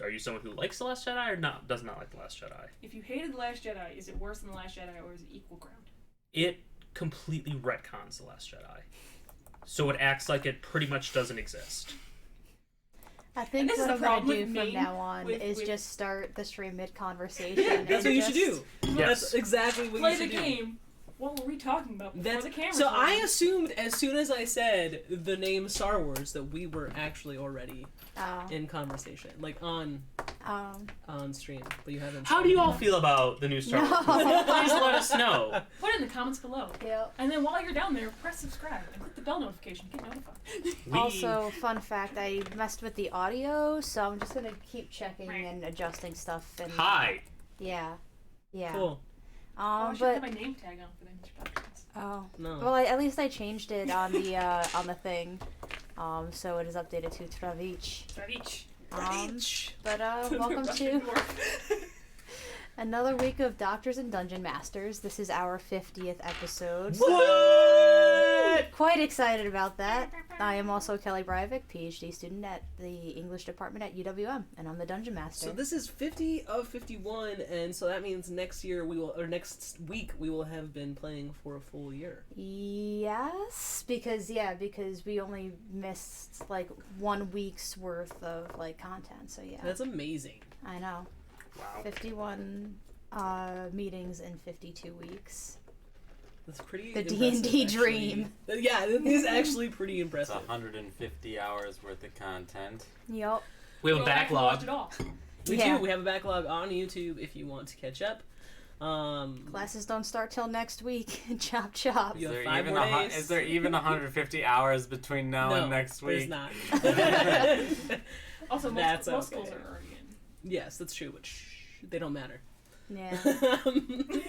Are you someone who likes The Last Jedi or does not like The Last Jedi? If you hated The Last Jedi, is it worse than The Last Jedi or is it equal ground? It completely retcons The Last Jedi. So it acts like it pretty much doesn't exist. I think this what is I'm the going to problem do with from now on is with- just start the stream mid-conversation. Yeah, that's what you should do. Yes. That's exactly what Play you should the do. game. What were we talking about before the camera? So I assumed as soon as I said the name Star Wars that we were actually already in conversation, like on stream, but you haven't. How do you all feel about the new Star Wars? Please let us know. Put it in the comments below. Yep. And then while you're down there, press subscribe and click the bell notification to get notified. Also, fun fact, I messed with the audio, so I'm just going to keep checking and adjusting stuff. And Hi. Yeah. Cool. I should But have my name tag on for the English podcast. No. well, at least I changed it on the thing, so it is updated to Travic. But welcome to another week of Doctors and Dungeon Masters. This is our 50th episode. What? Quite excited about that. I am also Kelly Breivik, PhD student at the English department at UWM, and I'm the Dungeon Master. So this is 50 of 51, and so that means next week we will have been playing for a full year. Yes, because we only missed like 1 week's worth of like content. So yeah, That's amazing. I know. Wow. 51 meetings in 52 weeks. That's pretty. The impressive, D&D actually. dream. Yeah, it is actually pretty It's impressive. 150 hours worth of content. Yup. We have a Go back and watch backlog. it all. We Yeah. do. We have a backlog on YouTube if you want to catch up. Classes don't start till next week. Chop chop. You Is have there, 5 even more a, days. is there even 150 hours between now and next week? There's not. Also, That's most schools okay. are already in. Yes, that's true, but they don't matter. Yeah.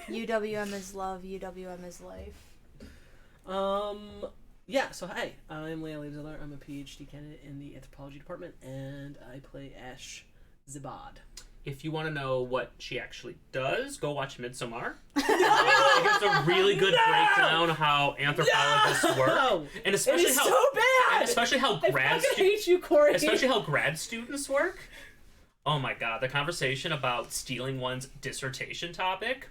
UWM is love. UWM is life. Yeah, so hi, I'm Leah Ziller. I'm a PhD candidate in the anthropology department, and I play Ash Zibad. If you want to know what she actually does, go watch Midsommar. It gives a really good breakdown of how anthropologists work, and especially It is how so bad. and especially how I grad fucking hate you, Corey. especially how grad students work. Oh my god, the conversation about stealing one's dissertation topic.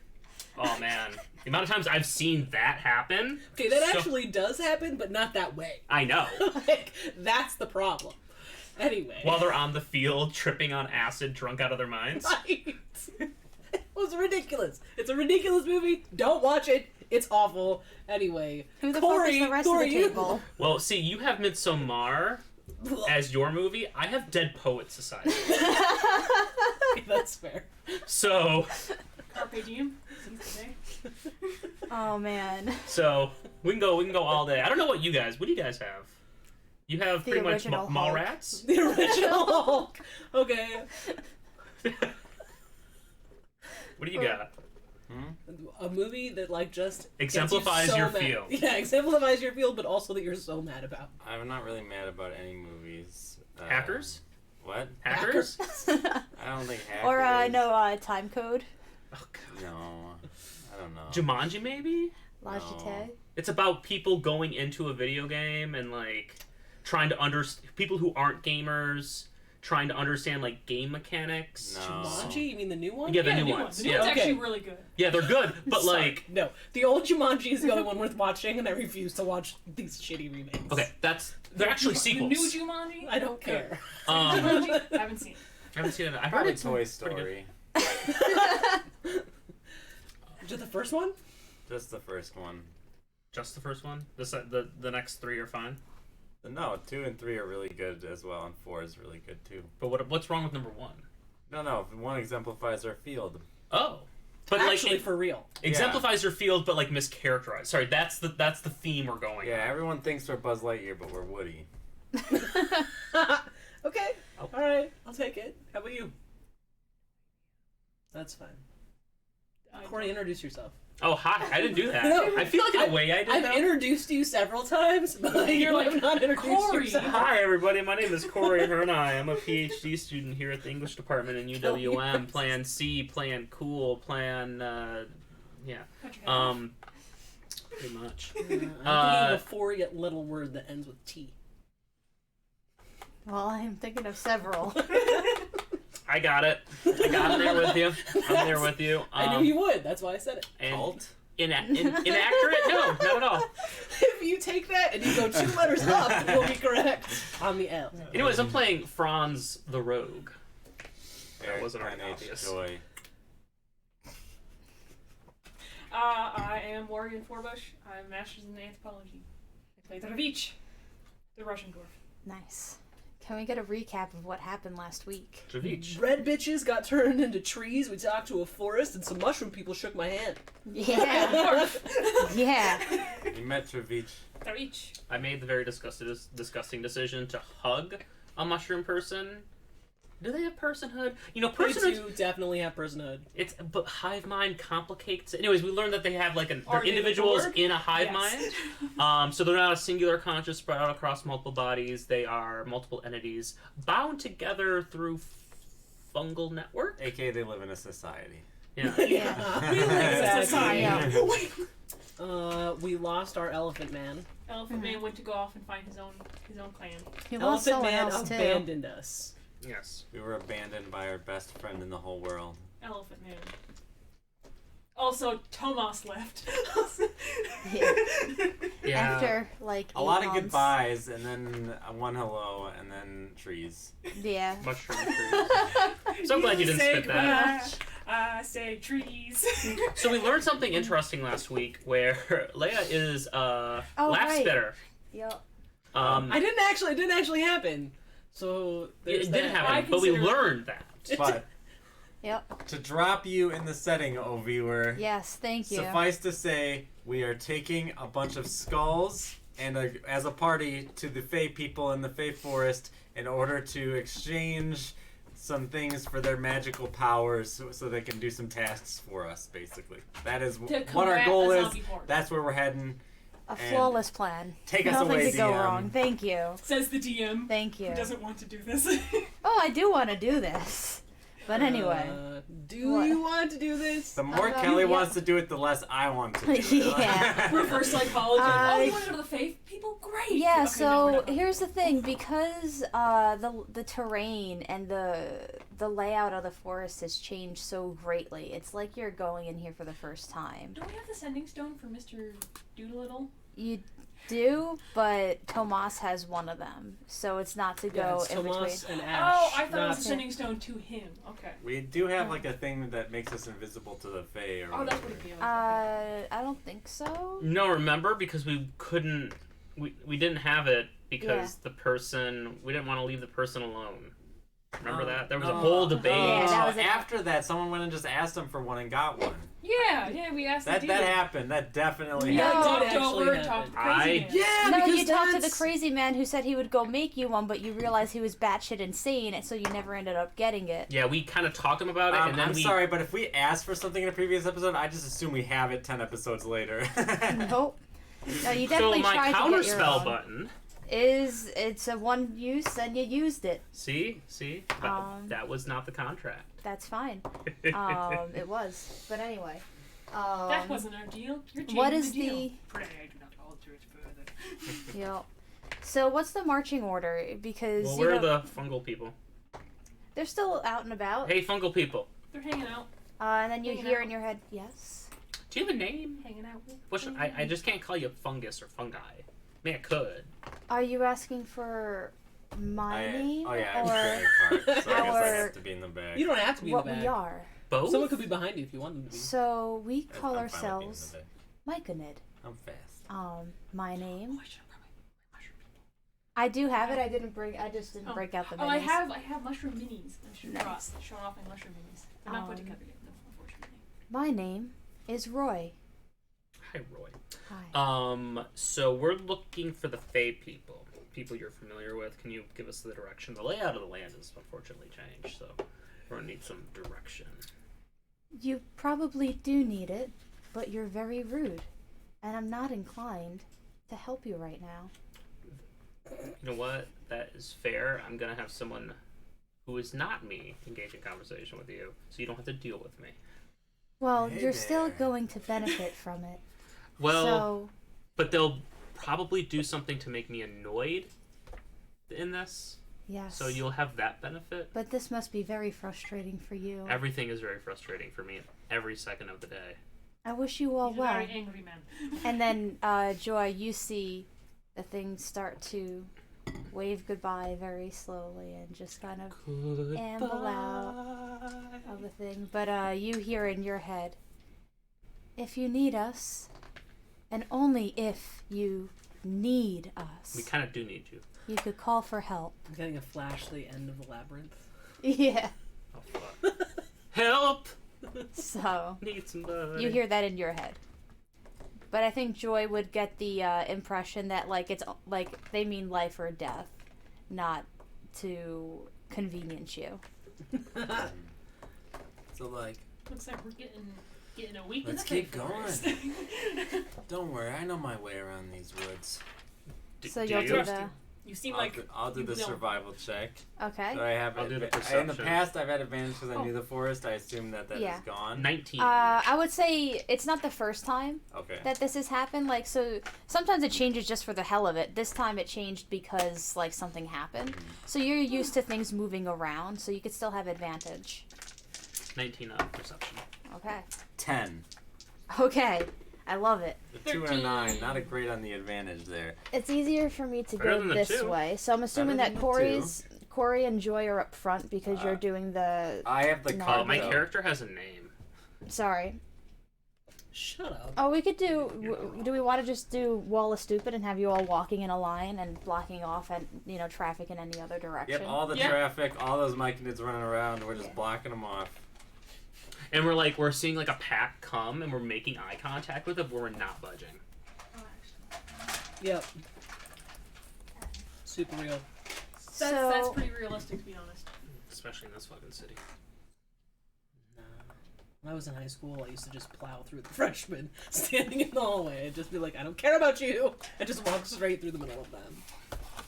Oh man, the amount of times I've seen that happen. Okay, that actually does happen, but not that way. I know. Like, that's the problem. Anyway. While they're on the field, tripping on acid, drunk out of their minds. Right. It was ridiculous. It's a ridiculous movie. Don't watch it. It's awful. Anyway. Who the Corey, fuck is the rest Corey, of the table? Well, see, you have Midsommar as your movie. I have Dead Poet Society. That's fair. So Carpe diem. Seize the day. Oh man. So we can go all day. I don't know what you guys. What do you guys have? You have The pretty much original mall Hulk. rats. The original Hulk. Okay. What do you got? A movie that like just Exemplifies gets you so your mad. field. Yeah, exemplifies your field, but also that you're so mad about. I'm not really mad about any movies. Hackers? What? Hackers? I don't think hackers. Or time code. Oh god. No, I don't know. Jumanji maybe? Logitech. It's about people going into a video game and like trying to understand people who aren't gamers, trying to understand like game mechanics. No. Jumanji? You mean the new one? Yeah, the Yeah, new new ones. one. The new Yeah. one's Okay. actually really good. Yeah, they're good, but Sorry, like no, the old Jumanji is the only one worth watching, and I refuse to watch these shitty remakes. okay, they're actually sequels. The new Jumanji? I don't care. Jumanji? I haven't seen it. I haven't seen it. I heard Probably it's Toy pretty Story. Just the first one? Just the first one. Just the first one. The next three are fine. No, 2 and 3 are really good as well, and 4 is really good too. But what's wrong with number 1? No, 1 exemplifies our field. Oh, but Actually, like for real. exemplifies your field, but like mischaracterized. Sorry, that's the theme we're going. Yeah, on. everyone thinks we're Buzz Lightyear, but we're Woody. Okay, alright, I'll take it. How about you? That's fine. Corey, introduce yourself. Oh hi, I didn't do that. No. I feel like in a way I did. I've though. introduced you several times, but You're you like, have not introduced Corey. yourself. Hi everybody, my name is Corey Hernai. I'm a PhD student here at the English department in UWM. Plan C, plan cool, plan yeah. Pretty much. I'm thinking of a 4 little word that ends with T. Well, I'm thinking of several. I got it. I'm there with you. I'm there with you. I knew you would. That's why I said it. Cult? Inaccurate? No, not at all. If you take that and you go 2 letters up, you'll be correct on the L. Anyways, I'm playing Franz the Rogue. That wasn't already N.H. obvious. Joy. I am Morgan Forbush. I'm Master's in Anthropology. I play Travich, the Russian dwarf. Nice. Can we get a recap of what happened last week? Travich. Red bitches got turned into trees, we talked to a forest, and some mushroom people shook my hand. Yeah. Yeah. You met Travich. Travich. I made the very disgusting decision to hug a mushroom person. Do they have personhood? You know, They personhood. do definitely have personhood. But hive mind complicates it. Anyways, we learned that they have like they're Are they individuals bored? in a hive Yes. mind. So they're not a singular conscious spread out across multiple bodies. They are multiple entities bound together through fungal network. AKA they live in a society. Yeah. Yeah. We live in society. Yeah. We lost our elephant man. Elephant Man went to go off and find his own clan. He lost Elephant someone man else too. abandoned us. Yes. We were abandoned by our best friend in the whole world. Elephant Man. Also, Tomas left. Yeah. Yeah. After like A 8 lot of months. goodbyes, and then one hello, and then trees. Yeah. Mushroom trees. So I'm glad you didn't say spit that. goodbye. I say trees. So we learned something interesting last week where Leia is laugh right. spitter. Yep. It didn't actually happen. So there's It did that. happen, but we learned that. But Yep. to drop you in the setting, oh viewer, Yes, thank you. suffice to say, we are taking a bunch of skulls and as a party to the Fey people in the Fey Forest in order to exchange some things for their magical powers so they can do some tasks for us, basically. That is To what our combat goal a is. zombie horde. That's where we're heading. A And flawless plan. Take us Nothing away, could go DM. wrong. Thank you. Says the DM. Thank you. Who doesn't want to do this. Oh, I do want to do this. But anyway. Do What? you want to do this? The more Uh-huh. Kelly Yeah. wants to do it, the less I want to do it. Yeah. Reverse psychology. Oh, you Uh, want to go to the faith people? Great. Yeah, Okay, no, so we're not. here's the thing, because the terrain and the layout of the forest has changed so greatly. It's like you're going in here for the first time. Don't we have the sending stone for Mr. Doolittle? You do, but Tomas has one of them, so it's not to Yeah, go it's in Tomas between. and Ash. Oh, I thought it was not- a sending stone to him. Okay. We do have like a thing that makes us invisible to the Fae or Oh, that's whatever. what it'd be. I don't think so. No, remember, because we couldn't, we didn't have it because Yeah. the person, we didn't want to leave the person alone. Remember Oh, that? There was a no. whole debate. Yeah, that was it. After that, someone went and just asked him for one and got one. Yeah, we asked That the that dude. happened. That definitely Yeah, No. happened. talked actually over, happened. talked crazy. man. Yeah, No, because you talked to the that's- crazy man who said he would go make you one, but you realized he was batshit insane, and so you never ended up getting it. Yeah, we kind of talked to him about it, and then I'm we. sorry, but if we asked for something in a previous episode, I just assume we have it 10 episodes later. Nope. No, you So definitely my tried to counter get your spell own. button. It's a one use and you used it. See, that, Um, that was not the contract. That's fine. It was. But anyway. That wasn't our deal. You're What changing is the deal. the? Pray I do not alter it further. Yep. So what's the marching order? Because Well, you we're know, the fungal people. they're still out and about. Hey, fungal people. They're hanging out. And then you hanging hear out. in your head, yes. Do you have a name? Hanging out. What should, I just can't call you fungus or fungi. I mean, I could. Are you asking for my name oh yeah, I'm or credit card, so I guess I our- have to be in the bag. You don't have to be what in the we bag. are? Both? Someone could be behind you if you want them to be. So we call I'm fine with being in the ourselves bag. Myconid. I'm fast. My name. Oh, I should have brought my mushroom. I do have it. I just didn't break out the Oh, minis. I have mushroom minis. I should have Nice. shown off my mushroom minis. They're not put together yet, though, unfortunately. My name is Roy. Hi, Roy. Hi. So we're looking for the Fey people. People you're familiar with. Can you give us the direction? The layout of the land has unfortunately changed, so we're gonna need some direction. You probably do need it, but you're very rude, and I'm not inclined to help you right now. You know what? That is fair. I'm gonna have someone who is not me engage in conversation with you, so you don't have to deal with me. Well, Hey you're still there. going to benefit from it. Well, So, but they'll probably do something to make me annoyed in this. Yes. So you'll have that benefit. But this must be very frustrating for you. Everything is very frustrating for me every second of the day. I wish you all He's a well. very angry man. And then, Joy, you see the things start to wave goodbye very slowly and just kind of amble out of the thing. But you hear in your head, if you need us, and only if you need us. We kind of do need you. You could call for help. I'm getting a flash to the end of the labyrinth. Yeah. Oh, fuck. Help! So, Need somebody. you hear that in your head. But I think Joy would get the impression that, like, it's like they mean life or death, not to convenience you. So, like, Looks like we're getting a week. let's in the keep Fey going. Forest. Don't worry, I know my way around these woods. So do you'll you? do the... You seem like I'll do you the know. survival check. Okay. So I have I'll do the in the perception. past, I've had advantage because I knew the forest. I assume that is Yeah. gone. 19. I would say it's not the first time Okay. that this has happened. Like, so sometimes it changes just for the hell of it. This time it changed because, like, something happened. So you're used to things moving around, so you could still have advantage. 19 perception. Okay. 10. Okay. I love it. The 2 and a 9. Not a great on the advantage there. It's easier for me to Better go than the this 2. way. So I'm assuming Better that than the Corey and Joy are up front because you're doing the... I have the No. card. Oh, my though. character has a name. Sorry. Shut up. Oh, we could do... Do we want to just do Wall of Stupid and have you all walking in a line and blocking off and, traffic in any other direction? Yep, all the Yeah. traffic, all those myconids running around, we're just blocking them off. And we're seeing like a pack come and we're making eye contact with it, but we're not budging. Yep. Super real. That's pretty realistic, to be honest. Especially in this fucking city. When I was in high school, I used to just plow through the freshmen standing in the hallway and just be like, I don't care about you, and just walk straight through the middle of them.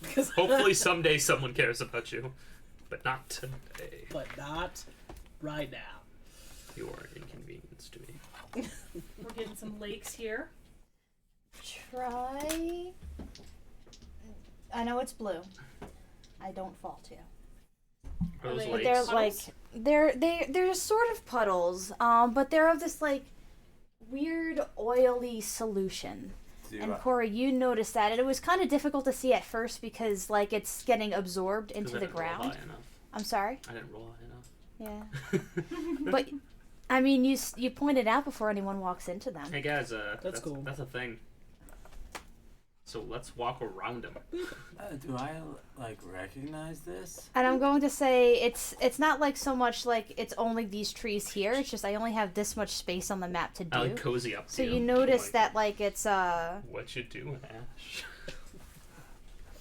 Because Hopefully someday someone cares about you, but not today. but not right now. You are an inconvenience to me. We're getting some lakes here. Try... I know it's blue. I don't fault you. Are those they- But lakes? they're they're sort of puddles, but they're of this like weird oily solution. And Corey, you noticed that, and it was kind of difficult to see at first because like it's getting absorbed 'Cause into I the didn't roll ground. high enough. I'm sorry. I didn't roll high enough. Yeah, but I mean, you pointed out before anyone walks into them. Hey guys, That's cool. That's a thing. So let's walk around them. Do I, recognize this? And I'm going to say it's not like so much like it's only these trees here. It's just I only have this much space on the map to do. I like cozy up to So you. you notice like, that like it's What you doing, Ash?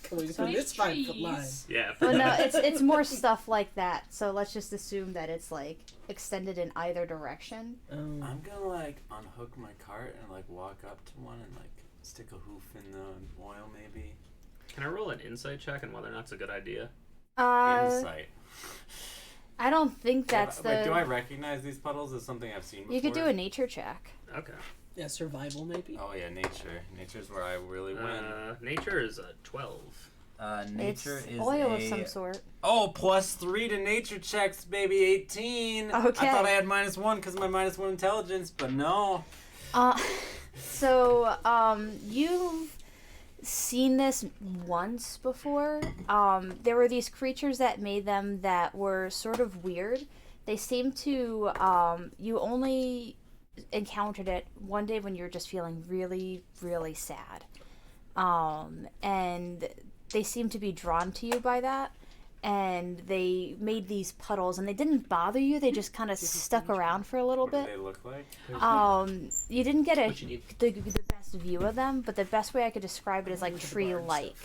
Going So through this 5-foot line. trees. Yeah. Well, no, it's more stuff like that. So let's just assume that it's like extended in either direction. I'm gonna, unhook my cart and, walk up to one and, stick a hoof in the oil, maybe. Can I roll an insight check on whether or not it's a good idea? Insight. I don't think that's the. do I recognize these puddles as something I've seen before? You could do a nature check. Okay. Yeah, survival maybe. Oh, yeah, nature. Nature's where I really win. Nature is a 12. Nature it's is oil of some sort. Oh, +3 to nature checks, baby, 18. Okay. I thought I had -1 because of my -1 intelligence, but no. So you've seen this once before. There were these creatures that made them that were sort of weird. They seemed to, you only encountered it one day when you were just feeling really, really sad. And they seemed to be drawn to you by that. And they made these puddles, and they didn't bother you. They just kind of stuck around for a little What do bit. they look like? You didn't get What you need. the best view of them, but the best way I could describe it is like tree-like.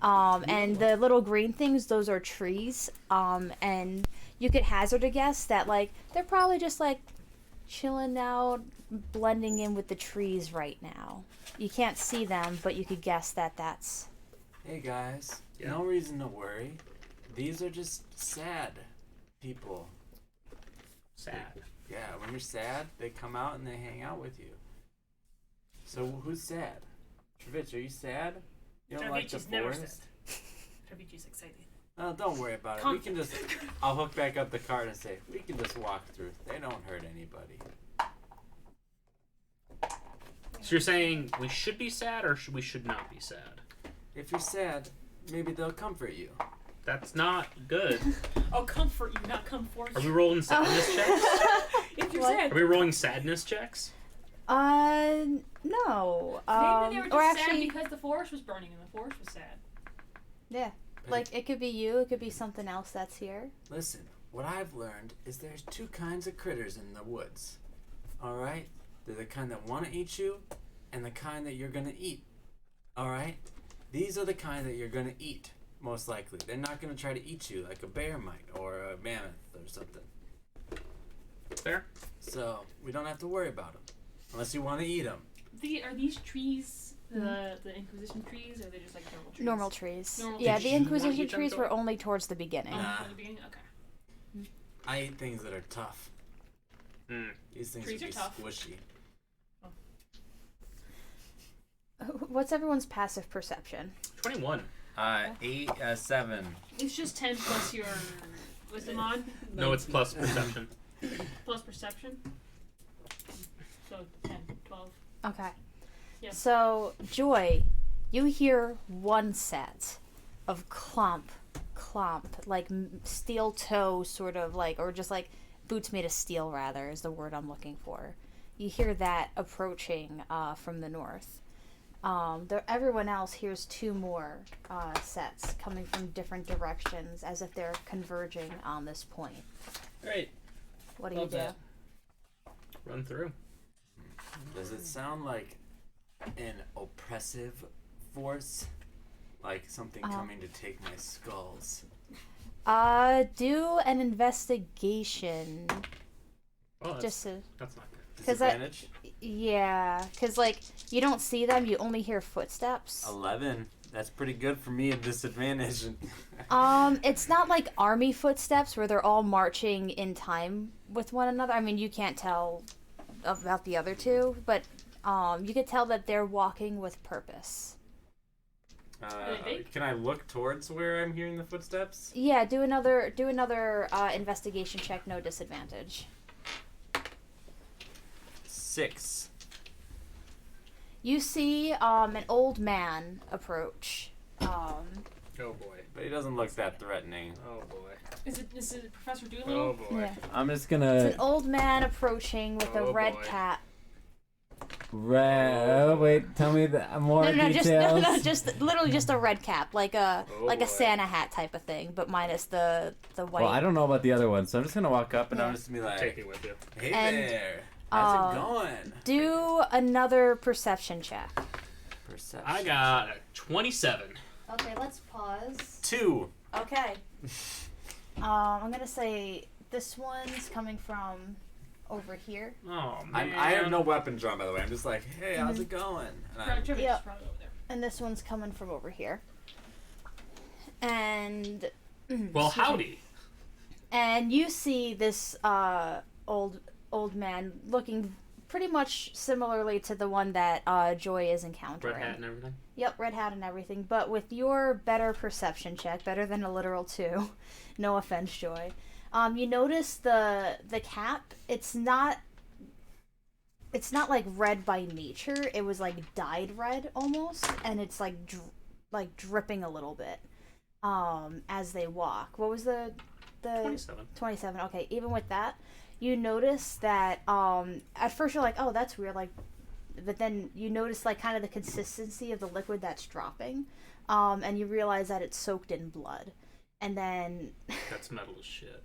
And the little green things, those are trees. And you could hazard a guess that they're probably just chilling out, blending in with the trees right now. You can't see them, but you could guess that that's. Hey guys, Yeah. no reason to worry. These are just sad people. Sad. Yeah, when you're sad, they come out and they hang out with you. So who's sad? Travich, are you sad? You don't like the Travich is never forest? sad. Travich is excited. Don't worry about it. We can just. I'll hook back up the cart and say we can just walk through. They don't hurt anybody. So you're saying we should be sad or we should not be sad? If you're sad, maybe they'll comfort you. That's not good. Oh, comfort you, not come for you. Are we rolling sadness checks? If you're What? sad. Are we rolling sadness checks? No. Maybe they were just or sad actually, because the forest was burning and the forest was sad. yeah. Like, it could be you, it could be something else that's here. Listen, what I've learned is there's two kinds of critters in the woods. Alright? They're the kind that want to eat you and the kind that you're going to eat. Alright? These are the kind that you're going to eat, most likely. They're not going to try to eat you like a bear might or a mammoth or something. Fair. So, we don't have to worry about them. Unless you want to eat them. Are these trees the Inquisition trees, or are they just like normal trees? Normal trees. Normal Yeah, trees. the Did you wanna Inquisition eat them, trees Joy? were only towards the beginning. Nah. From the beginning? Okay. I eat things that are tough. These things Trees should are be tough. squishy. What's everyone's passive perception? 21. 7. It's just 10 plus your wisdom on, No, it's plus perception. plus perception. So 10, 12. Okay. Yeah. So, Joy, you hear one set of clomp, like steel toe, sort of like, or just like boots made of steel, rather, is the word I'm looking for. You hear that approaching from the north. Everyone else hears two more sets coming from different directions, as if they're converging on this point. Great. What do you Love do? that. Run through. Does it sound like an oppressive force? Like something coming to take my skulls? Do an investigation. Oh, Just to, that's not good. 'Cause Disadvantage? yeah, because like you don't see them, you only hear footsteps. 11. That's pretty good for me at disadvantage. It's not like army footsteps where they're all marching in time with one another. I mean, you can't tell about the other two, but you could tell that they're walking with purpose. Can I look towards where I'm hearing the footsteps? Yeah, do another investigation check, no disadvantage. 6. You see an old man approach. Oh boy. But he doesn't look that threatening. Oh boy. Is it Professor Oh Doolittle? boy. Yeah. I'm just It's gonna. an old man approaching with a Oh, red boy. cap. Oh, wait, tell me more No, details. just literally just a red cap, like a Oh, boy. Santa hat type of thing, but minus the white. Well, I don't know about the other one, so I'm just gonna walk up and Yeah. I'm Just be like, Take me with you. hey And, there. How's it going? Do another perception check. Perception. I got a 27. Okay, let's pause. 2. Okay. I'm gonna say this one's coming from over here. Oh man. I have no weapon drawn, by the way. I'm just like, hey, how's it going? And Trevor's Yeah. probably over there. And this one's coming from over here. And Well, howdy. and you see this old man looking pretty much similarly to the one that Joy is encountering. Red hat and everything. Yep, red hat and everything. But with your better perception check, better than a literal 2, no offense, Joy. You notice the cap. It's not like red by nature. It was like dyed red almost, and it's like dripping a little bit as they walk. What was the 27. 27? Okay, even with that, you notice that at first you're like, oh, that's weird, like, but then you notice like kind of the consistency of the liquid that's dropping, and you realize that it's soaked in blood, and then That's metal as shit.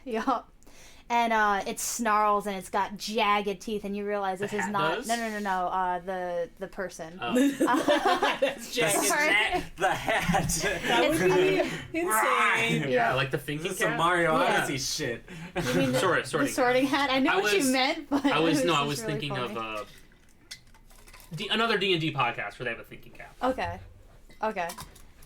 yeah, and it snarls and it's got jagged teeth, and you realize this The is hat not does? no the person. Oh. That's jagged. Sorry. the hat. That would be insane. Yeah, like the thinking This is some cap. Mario Yeah. Odyssey shit. You mean the sorting hat? I knew I what you was- meant, but I was it no, I just was really thinking funny. of another D&D podcast where they have a thinking cap. Okay.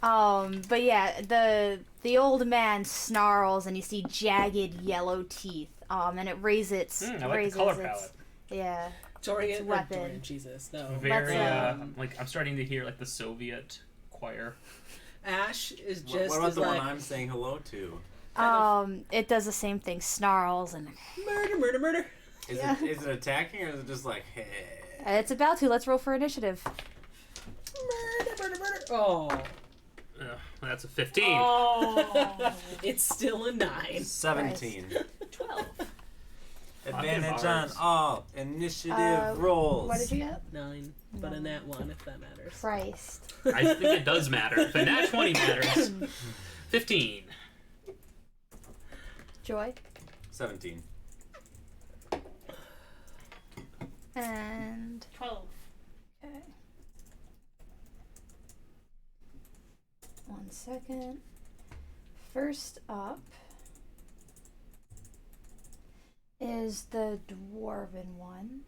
But yeah, the old man snarls and you see jagged yellow teeth. And it raises I like the raises color its palette. yeah. Dorian, or weapon. Dorian, Jesus, no. Very That's, like I'm starting to hear like the Soviet choir. Ash is just What about the like one I'm saying hello to? It does the same thing, snarls and murder. Is it attacking or is it just like, hey? it's about to. Let's roll for initiative. Murder. Oh. That's a 15. Oh. It's still a 9. 17. 12. Advantage I'll on give all initiative rolls. What did you get? 9, but a nat 1 if that matters. Christ. I think it does matter. If a nat 20 matters. 15. Joy. 17. And 12. okay. 1 second. First up is the dwarven one.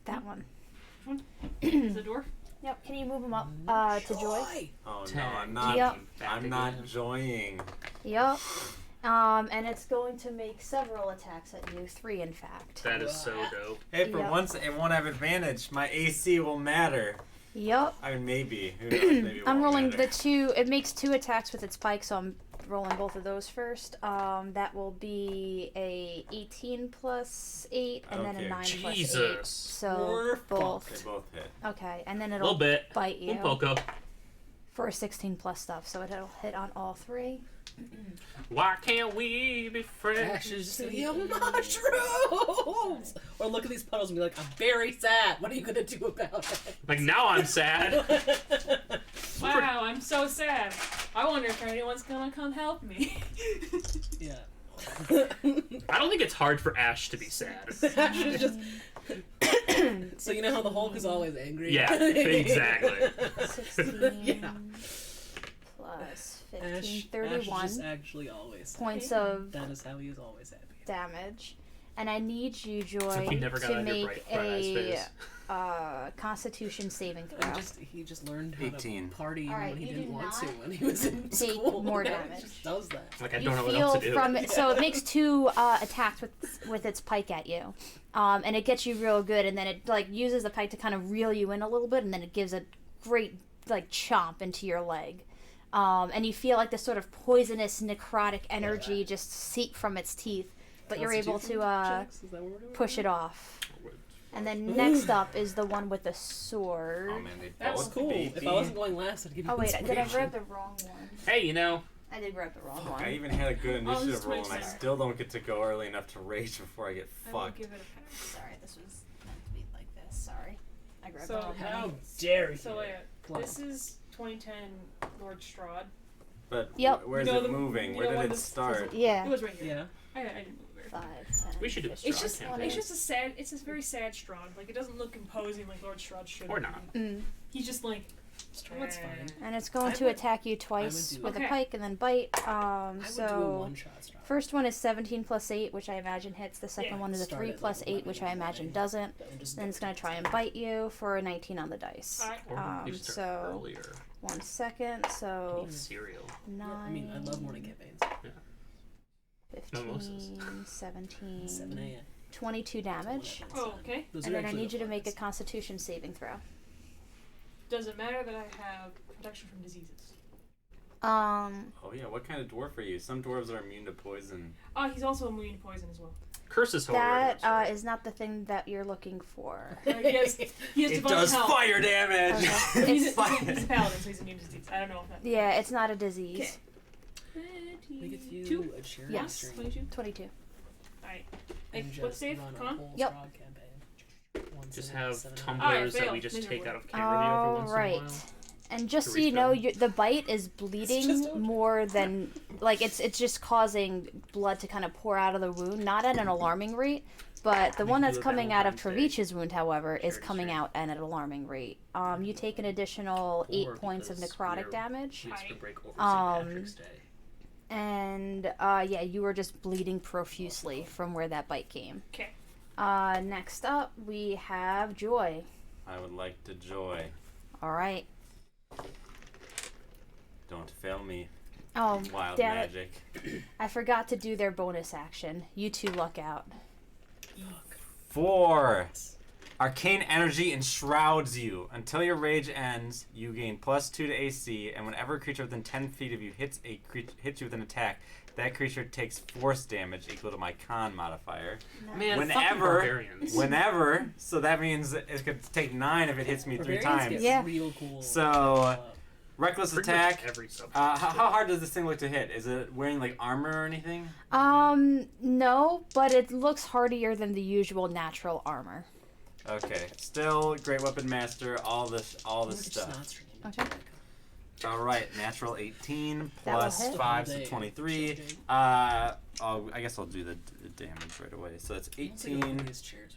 That one. Is the dwarf? Yep. Can you move him up to Joy? Oh no, 10. I'm not. Yep. I'm not joying. Yep. And it's going to make several attacks at you. 3, in fact. That is so dope. Hey, for Yep. once it won't have advantage. My AC will matter. Yep. I mean, maybe. Who knows? Maybe it I'm won't rolling matter. the 2. It makes 2 attacks with its spike, so I'm rolling both of those first. That will be a 18 plus 8, and then a Okay. 9 plus 8. Jesus. So We're They both. both hit. Okay, and then A it'll little bit. bite you Un poco. for 16 plus stuff, so it'll hit on all 3. Why can't we be friends? Ash is just like, mushrooms! Or look at these puddles and be like, I'm very sad. What are you going to do about it? Like, now I'm sad. Wow, I'm so sad. I wonder if anyone's gonna come help me. Yeah. I don't think it's hard for Ash to be sad. Ash is just... So you know how the Hulk is always angry? Yeah, exactly. 16 Yeah. plus 15, Ash is 31 just actually always sad. points of That is how he is always happy. damage. And I need you, Joy, Except we never got to out of your make bright eyes a face. Constitution saving throw. And he just learned how 18. to party even Alright, when he you didn't do want to not when he was in take school. more Now damage. He just does that. Like, I You don't know what feel else to do. from it, so it makes 2 attacks with its pike at you, and it gets you real good, and then it like uses the pike to kind of reel you in a little bit, and then it gives a great like chomp into your leg, and you feel like this sort of poisonous necrotic energy just seep from its teeth, but you're able to Checks? Is that what we're doing? push it off. And then next up is the one with the sword. Oh man, they That's both Cool. beat If me. I wasn't going last, I'd give you Oh wait, did I inspiration. grab the wrong one? Hey, you know, I did grab the wrong Fuck, I one. even had a good Oh, this initiative is roll and I 27. still don't get to go early enough to rage before I get I will fucked. give it a pass. Sorry, this was meant to be like this. Sorry, I grabbed So the wrong one. How dare you? So wait, Plum. this is 2010 Lord Strahd. But Yep. where's You know it the- moving? you Where know did when it this- start? Yeah. It was right here. Yeah. I didn't move it. 5, 10. we should do a It's Strahd just campaign. it's just a sad. It's a very sad Strahd. Like it doesn't look imposing like Lord Strahd should. Or not. He's just like. Strahd's fine. And it's going I to would- attack you twice do- with a Okay. pike and then bite. I would do a So one-shot Strahd. first one is 17 plus 8, which I imagine hits. The second Yeah. one is a Start 3 at, plus like, 8, which I 11 imagine anyway. doesn't. That would just Then it's going to try and bite you for a 19 on the dice. Alright. Or you should start so earlier. 1 second. So Eat cereal. 9, I mean, I love morning campaigns. 15, Mimosas. 17, 7 a.m. 22 damage. Oh, okay. Those And are then I actually need you the to make a ones. Constitution saving throw. Does it matter that I have protection from diseases? Oh yeah, what kind of dwarf are you? Some dwarves are immune to poison. Oh, he's also immune to poison as well. Curses horror. That is not the thing that you're looking for. He has It divine does health. fire damage! Okay. He's a paladin, so he's immune to disease. I don't know if that. Yeah, it's not a disease. We get you 22. a charity Yes. stream 22. 22. Alright. and What just save? run a Con? whole Yep. Strahd campaign. Just have Alright, tumblers that fail. we just take Miserably. out of camera view every once in a Alright. while. And just To so you know, refill. the bite is just bleeding okay. more than like it's just causing blood to kind of pour out of the wound, not at an alarming rate. But the We one can that's do a coming out of Valentine's Day. Travich's wound, however, is Sure, coming sure. out at an alarming rate. You take an additional 8 Or points of because necrotic we're- damage, We used to break over St. Um, Patrick's Day. and yeah, you were just bleeding profusely from where that bite came. Okay. Next up, we have Joy. I would like to joy. All right. Don't fail me. Oh, Wild damn it. magic. I forgot to do their bonus action. You two luck out. 4. Arcane energy enshrouds you. Until your rage ends, you gain +2 to AC, and whenever a creature within 10 feet of you hits you with an attack, that creature takes force damage equal to my con modifier. Man, fucking barbarians. Whenever, so that means it could take 9 if it hits me 3 times. Get real cool. So, reckless Pretty attack. much every subject. How hard does this thing look to hit? Is it wearing like armor or anything? No, but it looks hardier than the usual natural armor. Okay, still great weapon master. All this stuff. Okay. All right, natural 18 That will plus hit. 5, so 23. I guess I'll do the damage right away. So that's 18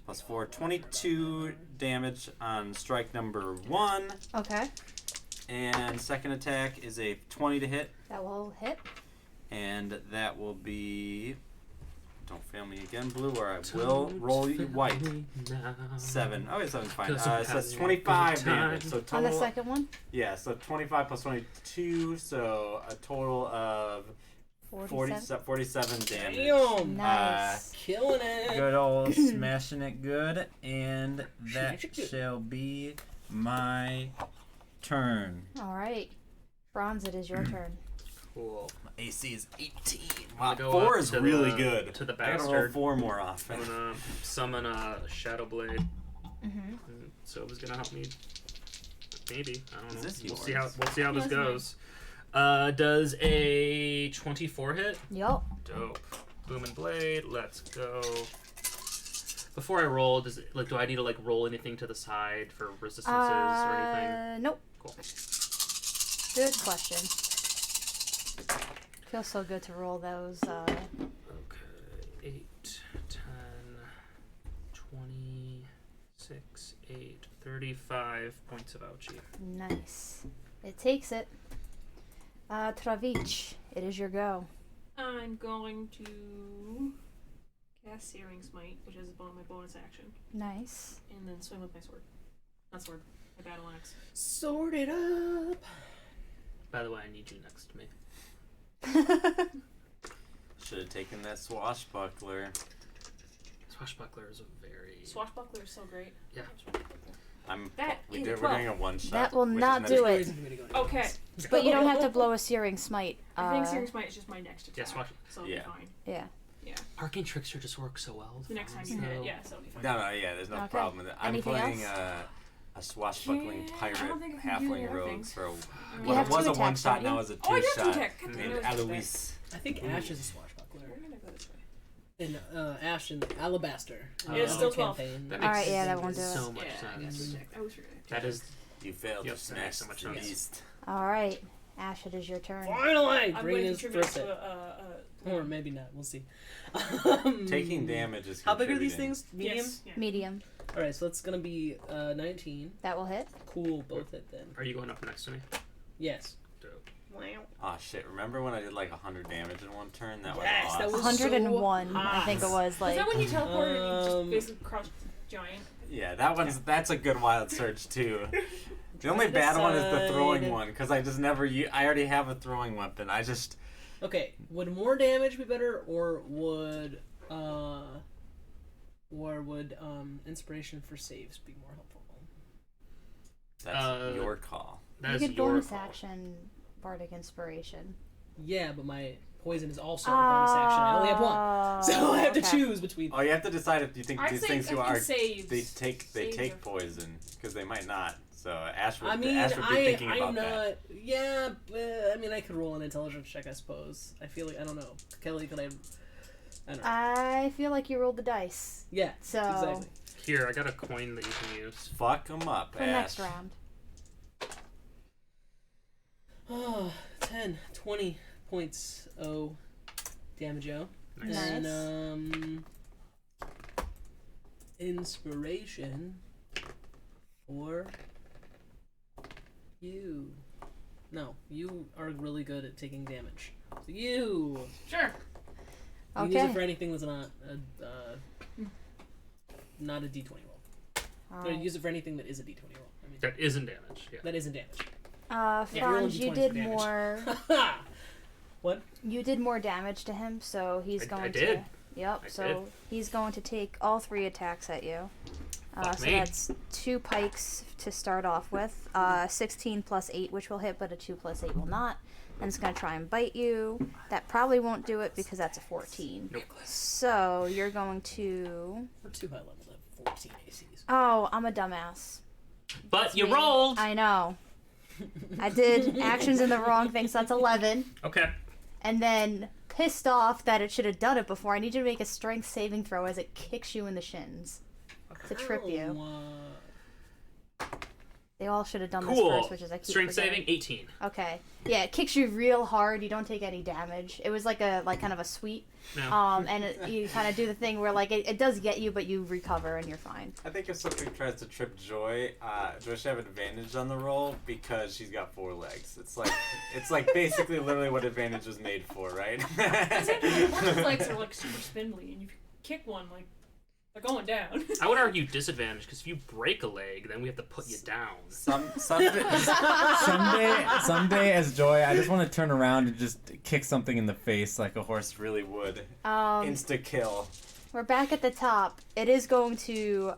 plus 4, 22 damage on strike number 1. Okay. And second attack is a 20 to hit. That will hit. And that will be... Don't fail me again, blue, or I will roll you white. 7. Okay, 7's fine. So that's 25 damage. So total, On the second one? yeah, so 25 plus 22, so a total of 47 damage. Damn. Nice. Killing it. Good old smashing it good, and that Smash it good. shall be my turn. All right. Franz, it is your turn. Cool. My AC is 18. Wow, Wow, go 4 up is to really the- good. to the I gotta roll bastard. 4 more often. I'm gonna summon a Shadow Blade. Mm-hmm. So it was gonna help me. Maybe, I don't know. Is this We'll see how yours? this goes. Does a 24 hit? Yup. Dope. Booming Blade. Let's go. Before I roll, do I need to roll anything to the side for resistances or anything? Nope. Cool. Good question. Feels so good to roll those. Okay. 8, 10, 26, 8, 35 points of ouchie. Nice. It takes it. Travich, it is your go. I'm going to cast Searing Smite, which is my bonus action, Nice. and then swing with my sword. Not sword, my battle axe. Sort it up. By the way, I need you next to me. Should have taken that swashbuckler. Swashbuckler is a very... Swashbuckler is so great. Yeah. We're 12. doing a one shot. That will not do it. Okay. But you don't have to blow a Searing Smite. I think Searing Smite is just my next attack. Yeah, Swash. So it'll Yeah. be fine. Yeah. Arcane Trickster just works so well. The next time you hit it, yeah, so it'll be fine. No, yeah, there's no Okay. problem with it. I'm Anything playing else? a swashbuckling Yeah, I pirate don't think I can do halfling more rogue things. for You well, have it was two a one attacks, shot, don't now you? it's a Oh, I two got two shot. attack. Named I was Eloise. I think Ash is a swashbuckler. We're gonna go this way. And Ash in Alabaster. It's still 12. Campaign. That Alright, makes yeah, that won't do it. so much Yeah, I got sense. two attack. I always forget. That is... You failed Yep, to that makes smash so much the sense. beast. Alright. Ash, it is your turn. Finally! I'm Bring going to his contribute first to hit. a Or maybe not. We'll see. Taking damage is How big are these contributing. things? Medium? Yes. Yeah. Medium. Alright, so it's gonna be 19. That will hit. Cool, both hit then. Are you going up next to me? Yes. Dope. Oh shit, remember when I did like 100 damage in one turn? That was Yes, awesome. that was 101, I hot. think it was. Is Like, that when you teleported and you Um, just basically crushed giant? Yeah, that's a good wild surge too. The only bad one is the throwing one, because I just never I already have a throwing weapon. I just... Okay, would more damage be better, or would inspiration for saves be more helpful? That's your call. That you is could your bonus call. action Bardic Inspiration. Yeah, but my poison is also a bonus action. I only have one, so I have to okay. choose between. Oh, you have to decide if you think I'd these say things you I think are... saves. They take Saves are- poison, because they might not. So Ash would, I mean, Ash would be thinking I'm about not. that. Yeah, but, I mean, I could roll an intelligence check, I suppose. I feel like I don't know. Kelly, could I don't know. I feel like you rolled the dice. Yeah, So, exactly. Here, I got a coin that you can use. Fuck them up, for Ash. next round. Oh, 10, 20 points. Oh, damage. Nice. And inspiration for you. No, you are really good at taking damage. So you. Sure. You can use it Okay. for anything that's not not a D20 roll. No, Alright. use it for anything that is a D20 roll. I mean, That isn't damage. Yeah. that isn't damage. Franz, Yeah, roll you D20 did for damage. more. What? You did more damage to him, so he's I going did. to. Yep. I So did. he's going to take all 3 attacks at you. Fuck So me. that's 2 pikes to start off with. 16 plus 8, which will hit, but a 2 plus 8 will not. And it's going to try and bite you. That probably won't do it because that's a 14. Nope. So you're going to... We're too high level to have 14 ACs. Oh, I'm a dumbass. But you Me. rolled. I know. I did actions in the wrong thing, so that's 11. Okay. And then, pissed off that it should have done it before, I need you to make a strength saving throw as it kicks you in the shins to trip you. They all should have done this Cool. first, which is I keep Strength forgetting. saving 18. Okay. Yeah, it kicks you real hard. You don't take any damage. It was like kind of a sweep. No. And you kind of do the thing where like it does get you, but you recover and you're fine. I think if something tries to trip Joy, Joy should have advantage on the roll because she's got 4 legs. It's like basically literally what advantage was made for, right? One's legs are like super spindly, and if you kick one, like they're going down. I would argue disadvantage because if you break a leg, then we have to put you down. Someday as Joy, I just want to turn around and just kick something in the face like a horse. really would. Insta kill. We're back at the top. It is going to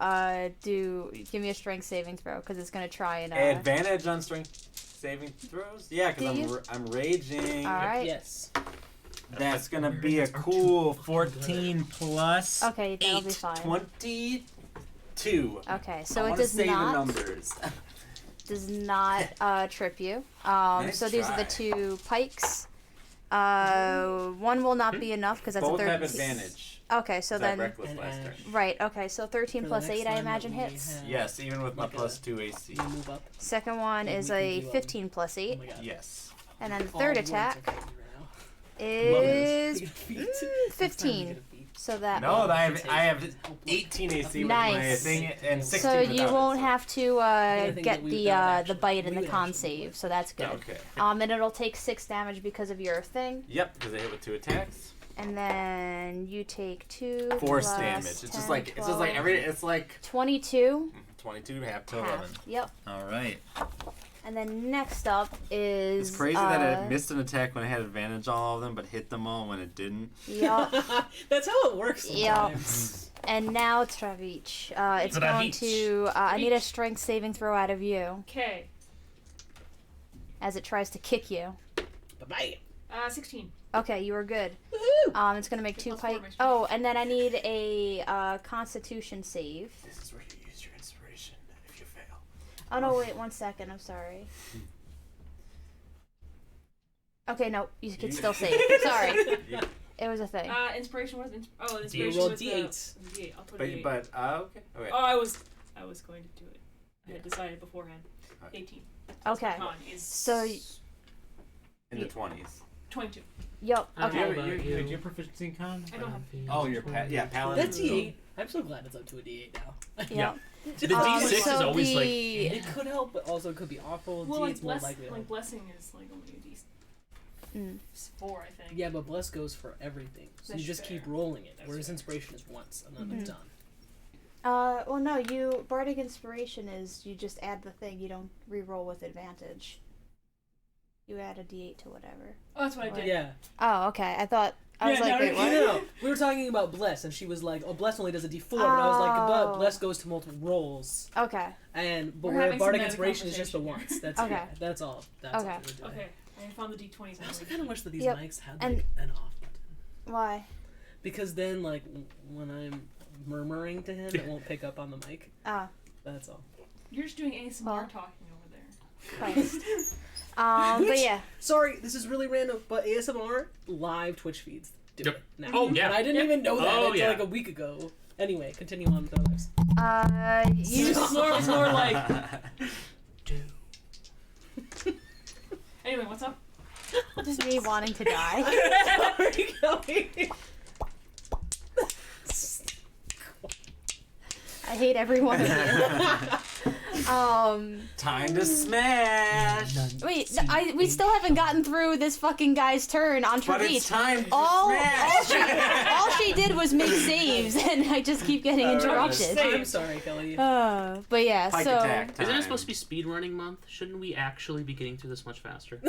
give me a strength saving throw because it's going to try and Advantage on strength saving throws? Yeah, Do because you? I'm raging. All right. Yes. That's gonna be a cool 14 plus Okay, that'll 8, be fine. 22. Okay, so I it wanna does say not the numbers. trip you. Nice So these are the try. 2 pikes. One will not be enough because that's Both a 13. have advantage. Okay, so 'cause I then reckless And last turn. right. Okay, so 13 For the plus next 8, I line imagine that we hits. have, Yes, even with my like plus a- 2 AC. You move up. Second one Like is we can a do, 15 plus Oh 8, my god. Yes. and then the All third words are attack fighting right now. is Look at the feet. 15. So that No, will- I have 18 AC with my Nice. thing and 16 so you without it, won't so- have to think get that we would the actually- bite and we the would con actually save, do so that's good. Okay. And it'll take 6 damage because of your thing, Yep, because I hit with 2 attacks. and then you take 2 Force plus damage. It's 10, just like 12, it's like 22 22 half to half. 11. Yep. All right. And then next up is It's crazy that I missed an attack when I had advantage on all of them, but hit them all when it didn't. Yep. That's how it works Yep. sometimes. And now Travich. It's going Travich. to. I need a strength saving throw out of you Okay. as it tries to kick you. Bye-bye. 16. Okay, you are good. Woohoo! It's gonna make 2 Plus 4 pikes. my strength. Oh, and then I need a Constitution save. This is where you use your inspiration if you fail. Oh no, wait 1 second. I'm sorry. Okay, no, you can still save. Sorry, it was a thing. Inspiration was You inspiration roll was D8s. D8. I'll put a D8. But okay. Okay. Oh, I was going to do it. I had decided beforehand. Alright. 18. Okay, Con is so In the 20s. 22. yep. I Okay. don't know. You have proficiency in con? I don't have. Oh, you're paladin. That's D8. I'm so glad it's up to a D8 now. Yep. The D6 is so always like. the- It could help, but also it could be awful. Well, D8's more likely to help. like blessing is like only a Mm. D4, I think. Yeah, but bless goes for everything. So That's you just fair. keep rolling it. That's Whereas fair. inspiration is once and then it's done. Well, no, you bardic inspiration is you just add the thing. You don't re-roll with advantage. You add a D8 to whatever. Oh, that's what I did. Yeah. Oh, okay. I thought I was Yeah, like, no, wait, no, what? No, we were talking about bless, and she was like, "Oh, bless only does a D4," but I was like, "But Oh. bless goes to multiple rolls." Okay. But We're where having some bardic meta inspiration is just the conversation. once. That's Okay. yeah, that's all. That's Okay. all we were doing. Okay, I found the D20s. I also kind of wish that these Yep. mics had And- like an off button, Why? because then like when I'm murmuring to him, it won't pick up on the mic. Ah, That's all. You're just doing ASMR Well. talking over there. Christ. But Which- yeah. Sorry, this is really random, but ASMR live Twitch feeds do Yep. it now. Oh, yeah. And I didn't Yep. even know that Oh, until yeah. like a week ago. Anyway, continue on with our lives. You It's more like. Anyway, what's up? just me wanting to die. Sorry, Kelly. I hate every one of you. Time to smash. Wait, we still haven't gotten through this fucking guy's turn on But Treveach. it's time to All smash. she did was make saves, and I just keep getting interrupted. I'm sorry, Kelly. But yeah, Pike so attack time. Isn't it supposed to be speedrunning month? Shouldn't we actually be getting through this much faster?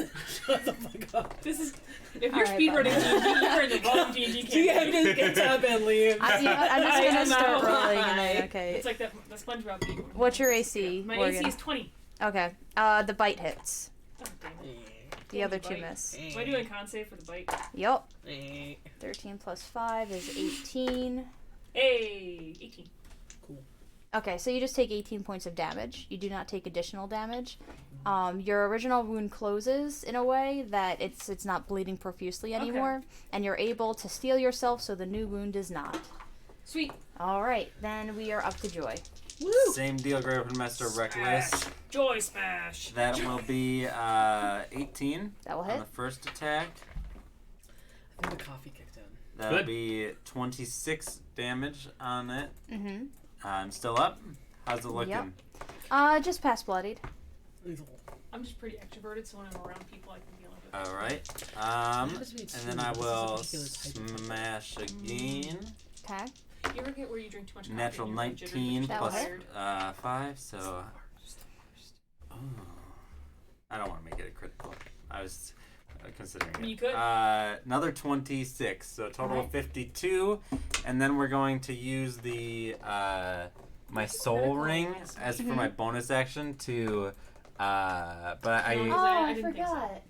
Shut the fuck up. This is if you're Alright, speedrunning bye. D&D, you're in the wrong D&D campaign. DM just gets up and leaves. I'm just I gonna am start not rolling. lying. And then, okay. It's like the SpongeBob game. What's your AC, My Morgan? AC is 20. Okay. The bite hits. Oh, damn it. The Damn other you, two bite. miss. Am I doing con save for the bite? Yup. 13 plus 5 is 18. Hey, 18. Okay, so you just take 18 points of damage. You do not take additional damage. Your original wound closes in a way that it's not bleeding profusely anymore, and you're able to steal yourself so the new wound does not. Sweet. All right, then we are up to Joy. Woo! Same deal, Great Open Master Reckless. Joy smash. That will be 18 That will on hit. the first attack. I think the coffee kicked in. That'll Good. be 26 damage on it. Mm-hmm. I'm still up. How's it looking? Yep. Just past bloodied. I'm just pretty extroverted, so when I'm around people, I can deal with it. All right. And then I will smash again. Okay. You ever get where you drink too much coffee? Natural and you're like 19 That plus will hit. 5, so. Oh. I don't want to make it a critical. I was considering it. You could. Another 26, so a total of 52, and then we're going to use the my soul ring as for my bonus action to. But I. Oh, Oh, I didn't think so. forgot.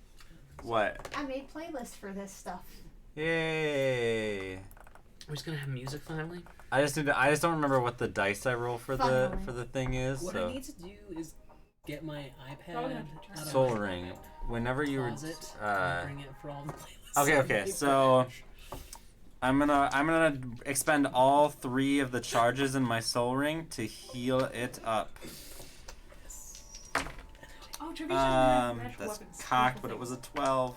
What? I made playlists for this stuff. Yay! We're just gonna have music finally. I just don't remember what the dice I roll for the thing is. What so. I need to do is get my iPad Probably out not of Soul my ring. Whenever you were. closet and bring it for all the playlists. Okay. So I'm gonna expend all 3 of the charges in my soul ring to heal it up. Oh, Treveach doesn't have natural That's weapons. cocked, but it was a 12.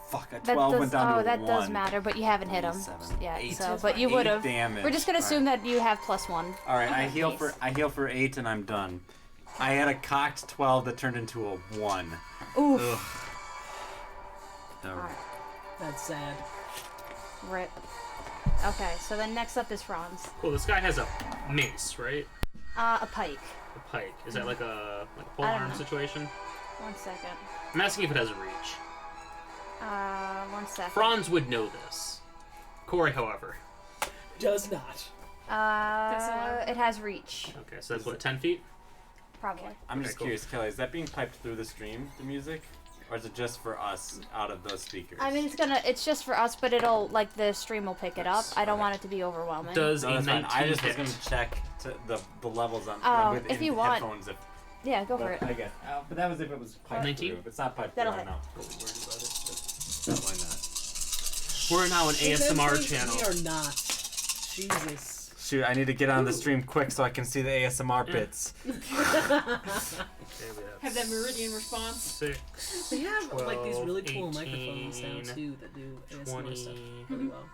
Fuck, a That 12 does, went down to a that 1. does matter, but you haven't hit him. 7, Yeah, 8. so but you 8 would have. damage. We're just gonna assume that you have +1. All right, I Okay. heal for 8 and I'm done. I had a cocked 12 that turned into a 1. Oof. Ugh. No. Alright. That's sad. Rip. Okay, so then next up is Franz. Well, this guy has a mace, right? A pike. A pike. Is that like a pole I don't arm know. situation? 1 second. I'm asking if it has a reach. 1 second. Franz would know this. Corey, however. Does not. It has reach, Okay, so that's what, 10 feet? probably. I'm just cool. curious, Kelly, is that being piped through the stream, the music? Or is it just for us out of those speakers? I mean, it's just for us, but it'll, like, the stream will pick it up. I don't want it to be overwhelming. Does No, a that's fine. 19 I just was hit? going to check the levels on Oh, with if in you want. headphones. If, Yeah, go for it. I guess. But that was if it was piped 19? through. If it's not piped That'll through, hit. I'm not really worried about it. But why not? We're now an ASMR Exactly, channel. We are not. Jesus. Shoot, I need to get on the stream quick so I can see the ASMR bits. Okay, we Have that meridian response. 6. They have like these really cool 12, microphones now 18, too that do ASMR 20, stuff really well.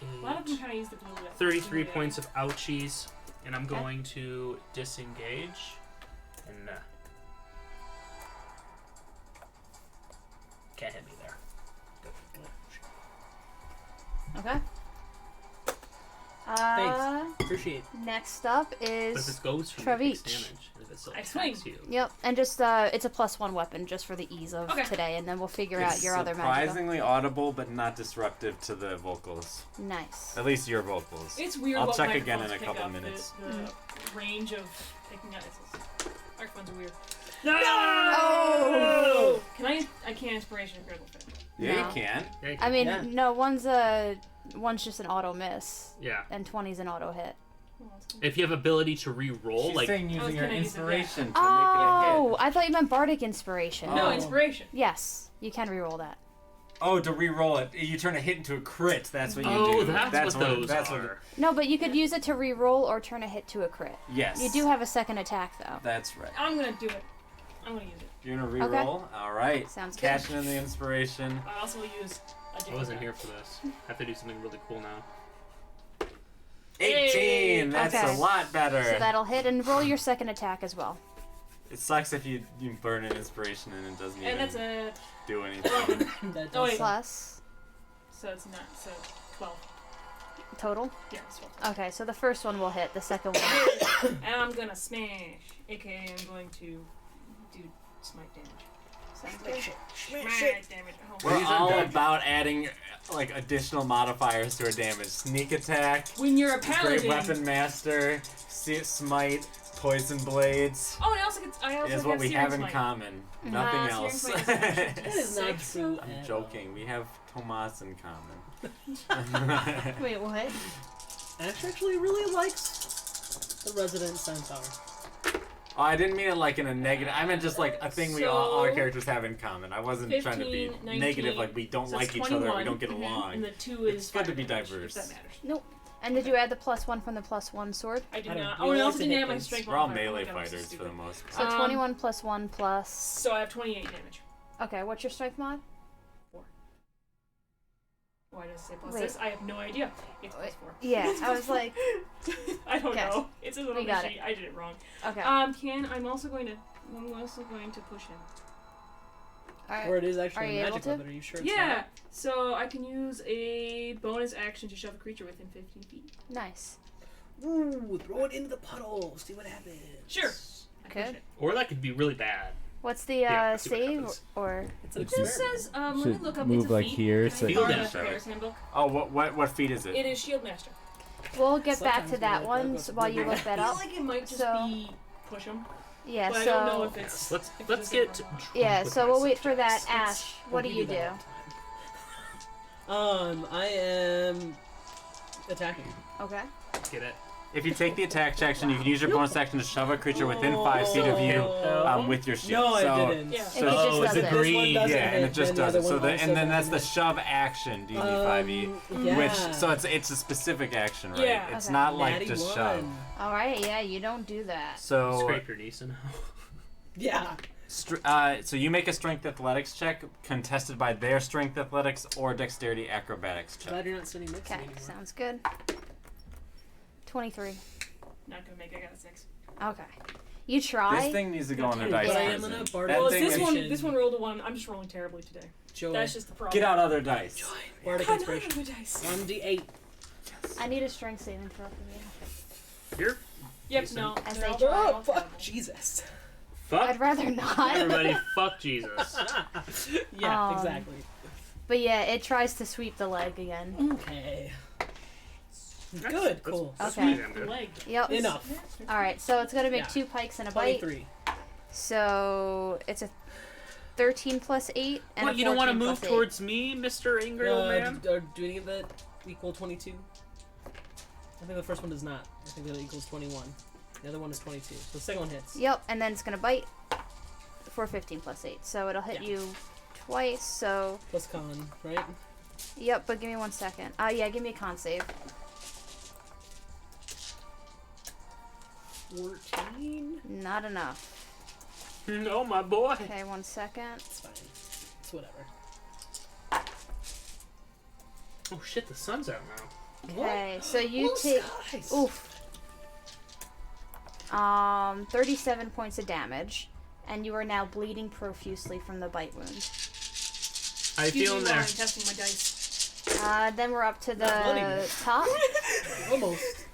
A lot of them kind of use the blue. 33 points of ouchies, and I'm going to disengage. And can't hit me there. Okay. Thanks. Appreciate it. Next up But if is it goes for you, it takes Treveach. damage. And if it still I swing. attacks you. Yep, and just it's a +1 weapon just for the ease of Okay. today, and then we'll figure It's out your other magical. surprisingly audible, but not disruptive to the vocals. Nice. At least your vocals. It's weird. I'll what check again in microphones a couple pick up, minutes. The range of picking up. Microphones are weird. Oh! Can I can't inspiration critical fail. Yeah, No. you can. Yeah, I mean, Yeah. no, one's just an auto miss, yeah. and 20's an auto hit. Oh, that's cool. If you have ability to re-roll, She's like saying I was using your gonna use it, yeah. inspiration to Oh, make it a hit. I thought you meant bardic inspiration. No Oh. inspiration. Yes, you can reroll that. Oh, to re-roll it, you turn a hit into a crit. That's what you oh, do. that's what those that's are. No, but you could use it to re-roll or turn a hit to a crit. Yes. You do have a second attack, though. That's right. I'm gonna do it. I'm gonna use it. You're gonna re-roll. All right. Sounds good. Cashing in the inspiration. I also will use a I different wasn't die. here for this. I have to do something really cool now. 18. That's Okay. a lot better. So that'll hit, and roll your second attack as well. It sucks if you burn an inspiration and it doesn't And even that's a do anything. That Oh, wait. does suck. Plus so it's not so 12. total. Yeah, it's 12. Okay, so the first one will hit. The second one. And I'm gonna smash, aka I'm going to do smite damage. Sounds good. Smite damage. Oh, We're These are all good. about adding like additional modifiers to our damage. Sneak attack, when you're a great paladin. weapon master, smite, poison blades Oh, and I also is have what we Searing have in Smite. common. Nothing Searing else. Smite is actually That is not six. true. I'm at joking. We have Tomas in common. Wait, what? all. Ash actually really likes the Resident Centaur. Oh, I didn't mean it like in a negative. I meant just like a thing we all our So, characters have in common. I wasn't trying to be 15, 19, negative, like we don't so like it's each other, we 21. don't get along. And the 2 is It's good to fire be damage, diverse. If that matters. Nope. And did you add the +1 from the +1 sword? I did I don't not. know. Oh, and I You also like to didn't hit have my things. strength We're all modifier. Oh my melee God, I'm so fighters for stupid. the most So part. 21 + 1 plus. So I have 28 damage. Okay, what's your strength mod? Why does it say plus Wait. 6? I have no idea. It's plus 4. Yeah, I was like, I don't Okay. know. It says it on We the got sheet. I did it wrong. okay. I'm also going to push him. Alright. Or it is Are actually you a able magic to? weapon. Are you sure it's Yeah. not? So I can use a bonus action to shove a creature within 15 feet. Nice. Ooh, throw it into the puddle. See what happens. Sure. I push Good. it. Or that could be really bad. What's the Yeah, let's see what save happens. or? It's an This experiment. says, let me Should look up. move It's a like feat. here, Can I so- Field find the master. player's handbook? Oh, what feat is it? It is Shield Master. We'll get back Sometimes to that we one like that, while you but- look that I feel up. like it might just So- be push him. Yeah. But So. I don't know if it's. Let's if let's it's get different. Yeah. with So my we'll wait for that. subjects. Ash, what do We'll you give do? that all the time. I am attacking. Okay. Get it. If you take the attack action, you can use your bonus action to shove a creature within 5 feet of you with your shield. No, I so, didn't. Yeah. It So, just Oh, does is it it. green? This one doesn't yeah, and hit, it just then does the it. other So one and also then that's the doesn't shove action, DD5e, yeah. which so it's a specific action, right? Yeah. It's Okay. not like Natty just one. shove. All right. Yeah. You don't do that. So Scrape your knees and Yeah. so you make a strength athletics check contested by their strength athletics or dexterity acrobatics check. Glad you're not sitting next to Okay. me anymore. Sounds good. 23. Not gonna make it. I got a 6. Okay. You try. This thing needs to go on a Yeah. dice But I am prison. gonna That bardic Well, thing this is- one. This one rolled a 1. I'm just rolling terribly today. Joy. That's just the problem. Get out other dice. Bardic God, inspiration. no, no, dice. 1d8. I need a strength saving throw from you. You're Yep. Decent. No. As they're they all- try. they're all Oh, fuck. terrible. Jesus. fuck I'd rather not. everybody. Fuck Jesus. Yeah, Um, exactly. But yeah, it tries to sweep the leg again. Okay. Good, cool. That's Okay. pretty damn good. Leg. Yep. Enough. All right. So it's gonna make Yeah. 2 pikes and a bite. 23. So it's a 13 plus 8 and What, a you don't want to 14 move plus 8. towards me, Mr. Angry Old Man? Do any of that equal 22? I think the first one does not. I think that equals 21. The other one is 22. So the second one hits. Yep, and then it's gonna bite for 15 plus 8. So it'll hit Yeah. you twice. So Plus con, right? yep, but give me 1 second. Yeah, give me a con save. 14? Not enough. No, my boy. Okay, 1 second. It's fine. It's whatever. Oh shit, the sun's out now. Okay, so you Blue take skies. oof. 37 points of damage, and you are now bleeding profusely from the bite wound. How you Excuse me feeling while there? I'm testing my dice. Then we're up to bloody. the top, Almost.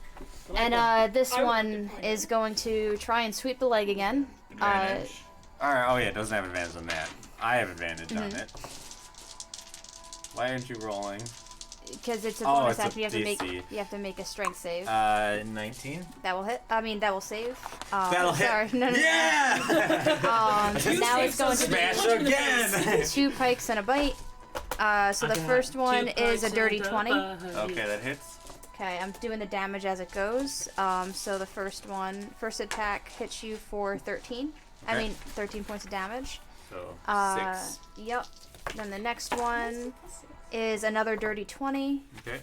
But I and won. this I would one point is going to try and sweep the leg again. Advantage. Alright, oh yeah, it doesn't have advantage on that. I have advantage on Mhm. it. Why aren't you rolling? Because it's a Oh, bonus it's a action. DC. You have to make a strength save. 19? That will hit. I mean, that will save. That'll hit. Sorry, no. Yeah! Now it's going to Smash be again! 2 pikes and a bite. So the first one is a dirty 20. Okay, that hits. Okay, I'm doing the damage as it goes. So the first attack hits you for 13. I Okay. mean, 13 points of damage. So, 6. Yep. Then the next one is another dirty 20. Okay.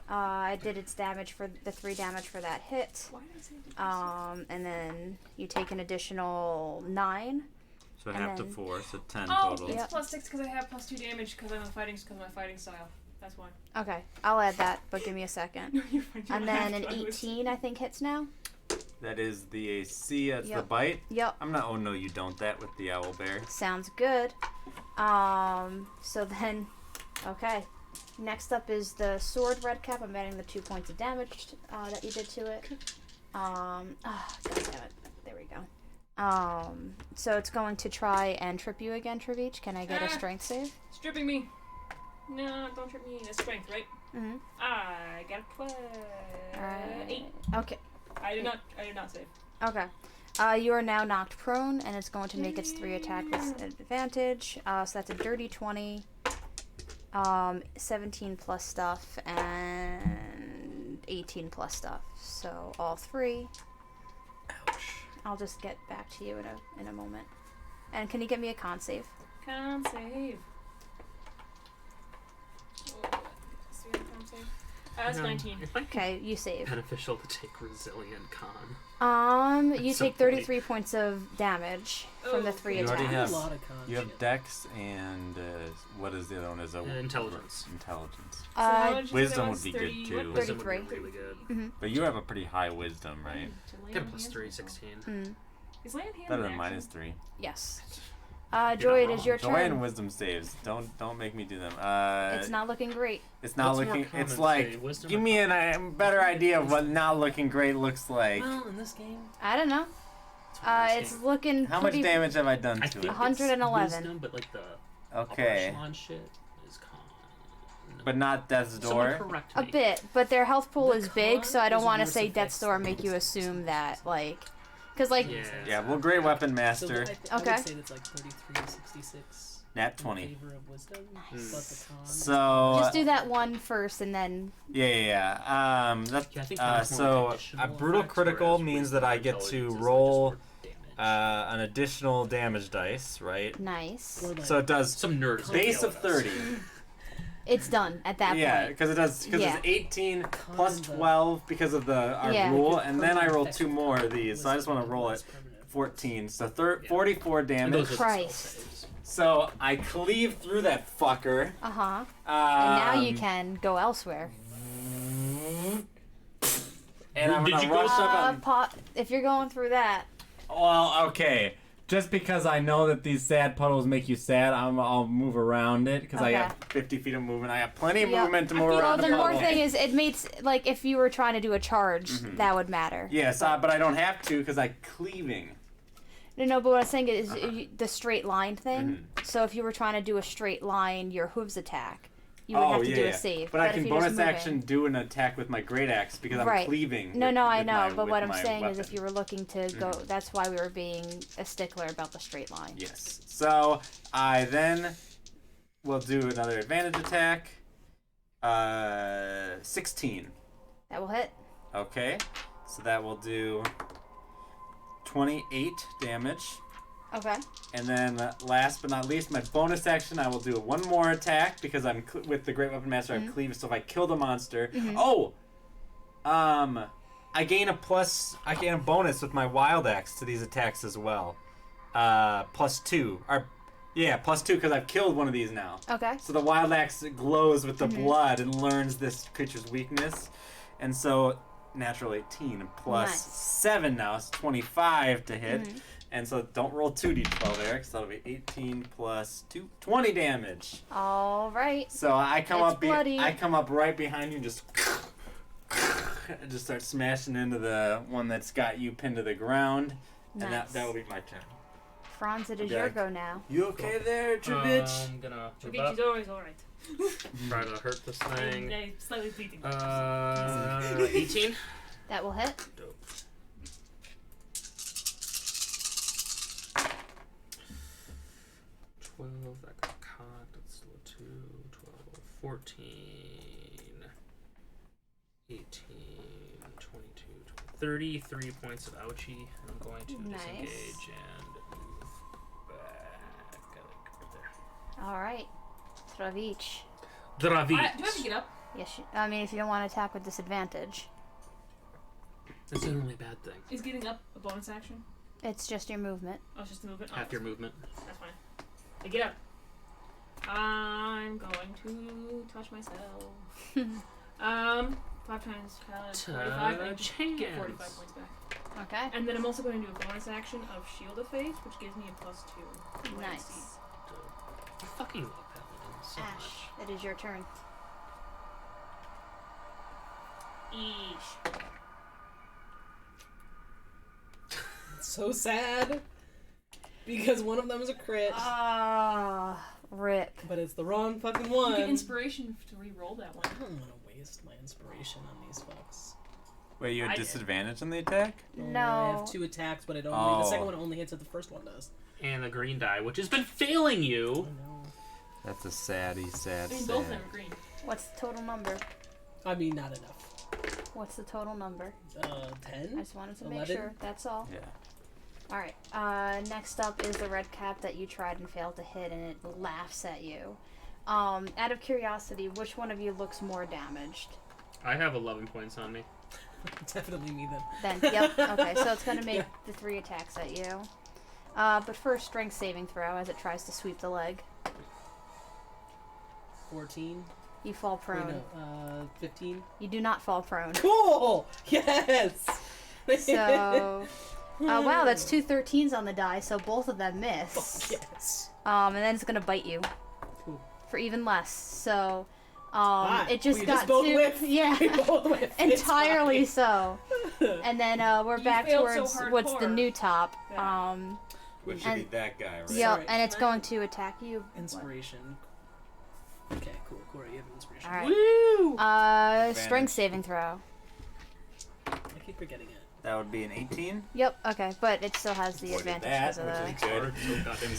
I did its damage for the 3 damage for that hit. Why did I say it? And then you take an additional 9. So And half to then- 4, so 10 Oh, total. it's Yep. plus 6 because I have plus 2 damage because I'm because of my fighting style. That's why. Okay, I'll add that, but give me a second. No, you're fine. You And don't then have an to. I was- 18, I think, hits now. That is the AC. That's the Yep. bite. Yep. I'm not. Oh no, you don't. That with the owl bear. Sounds good. So then, okay. Next up is the sword red cap. I'm adding the 2 points of damage that you did to it. God damn it. There we go. So it's going to try and trip you again, Travich. Can I get a strength save? It's tripping me. No, don't trip me. That's strength, right? Mm-hmm. I got a 12. 8. Okay. I did not save. Okay. You are now knocked prone, and it's going to make its 3 attack with advantage. So that's a dirty 20, 17 plus stuff, and 18 plus stuff. So all 3. Ouch. I'll just get back to you in a moment. And can you get me a con save? Con save. That's 19. Okay, you save. Beneficial to take resilient con. You so take 33 points of damage from the 3 You already attacks. have- A lot of con You have shit. Dex and what is the other one? Is a Intelligence. Intelligence. Wisdom would be good, too. Wisdom would 33. be really good. But you have a pretty high wisdom, right? Get a +3, 16. Is land hand Better an than action? -3. Yes. Joy, it is your Joy and turn. wisdom saves. Don't make me do them. It's not looking great. It's not What's more looking. common, It's say, like wisdom give or me a better idea of what not looking great looks like. Well, in this game, I don't know. It's looking How much pretty damage have I done I to think it? it's 111. wisdom, but like the Okay, upper echelon shit is con. but not Death's Someone Door. correct a me. bit, but their health pool The is big, so I con don't is want to worse say effects Death's Door than make you the assume that because Yeah, well, Great Weapon so Master. I Okay. would say that's like 33, 66. Nat In 20. favor of wisdom, but the con is So just do that one first and then yeah. That, Yeah, I think con's more so additional a brutal effects, critical whereas means wisdom that I and get intelligence to is like just roll more damage. an additional damage dice, right? nice. or like, So it does Some nerds. base would of yell at us. 30. It's done at that Yeah, point. because it does because Yeah. it's 18 plus Con, 12 because of our Yeah. rule, and then I roll Effects 2 of more con, of these. So I just want to wisdom roll is it permanent. 14. So Yeah. 44 And damage. those are the spell Christ. saves. So I cleave through that fucker. And now you Um, can go elsewhere. And I'm Did gonna you go rush up on. If you're going through that, Well, okay. Just because I know that these sad puddles make you sad, I'll move around it because I Okay. got 50 feet of movement. I have plenty of Yep. movement to I move feel- around well, the the more puddle. thing is, it makes like if you were trying to do a charge, that would matter. Yes, but I don't have to because I'm cleaving. No, but what I'm saying is the straight line thing. So if you were trying to do a straight line, your hooves attack, you would have to do a save. But I can if you're just bonus moving- action do an attack with my great axe because I'm Right. cleaving. No, with- no, I with know. my- But with what I'm my saying is, weapon. if you were looking to go, that's why we were being a stickler about the straight line. Yes. So I then will do another advantage attack. 16. That will hit. Okay. So that will do 28 damage. Okay. And then last but not least, my bonus action, I will do one more attack because I'm with the Great Weapon Master. I've cleaved, so if I kill the monster, I gain a bonus with my wild axe to these attacks as well. +2 +2 because I've killed one of these now. Okay. So the wild axe glows with the blood and learns this creature's weakness, and so natural 18 plus Nice. 7 now is 25 to hit. And so don't roll 2d12, Eric. So that'll be 18 plus 2, 20 damage. All right. So I come It's up, bloody. I come up right behind you, and just start smashing into the one that's got you pinned to the ground, and Nice. that will be my turn. Franz, it is Okay. your go now. You okay there, Travich? I'm gonna move Travich up, is always alright. try to hurt this thing. Yeah, slightly bleeding. 18. That will hit. Dope. 12, that got cocked, that's still a 2, 12, 14, 18, 22, 33 points of ouchie, and I'm going to Nice. disengage and move back. Right there. All right. Travich. Dravich. Do I have to get up? Yes. I mean, if you don't want to attack with disadvantage, That's the only bad thing. Is getting up a bonus action? it's just your movement. Oh, it's just a movement? Half your movement. That's fine. I get up. I'm going to touch myself. 5 times 45 and just get 45 points back. Okay. And then I'm also going to do a bonus action of Shield of Faith, which gives me a +2. to my Nice. AC. I fucking love paladins so Ash, it is your turn. Eesh. So sad. Because one of them is a crit. Ah, rip. But it's the wrong fucking You one. get inspiration to re-roll that one. I don't want to waste my inspiration on these fucks. Wait, you had disadvantage on the attack? No. I have 2 attacks, but the second one only hits if the first one does. And the green die, which has been failing you. Oh no. That's a sad. I mean, both of them are green. What's the total number? I mean, not enough. What's the total number? 10? I just wanted to 11? make sure. That's all. Yeah. Alright. Next up is the red cap that you tried and failed to hit, and it laughs at you. Out of curiosity, which one of you looks more damaged? I have 11 points on me. Definitely me then. Yep. Okay, so it's going to make the 3 attacks at you. But first, strength saving throw as it tries to sweep the leg. 14. You fall prone. Wait, no, 15. You do not fall prone. Cool! Yes! So, wow, that's 2 13s on the die, so both of them miss. Yes. And then it's gonna bite you Cool. for even less. So, it we just got both 2. whiffed. Yeah, We both whiffed. It's entirely fine. so. And then we're You back failed so towards what's the hardcore. new top. Yeah. Which should be And- that guy, right? Yep, Sorry. and it's going to attack you. Inspiration. Okay, cool. Corey, you have inspiration. All right. Woo! Strength saving throw. I keep forgetting it. That would be an 18. Yep. Okay, but it still has the Avoided advantage that, because of which the. is good. So goddamn good.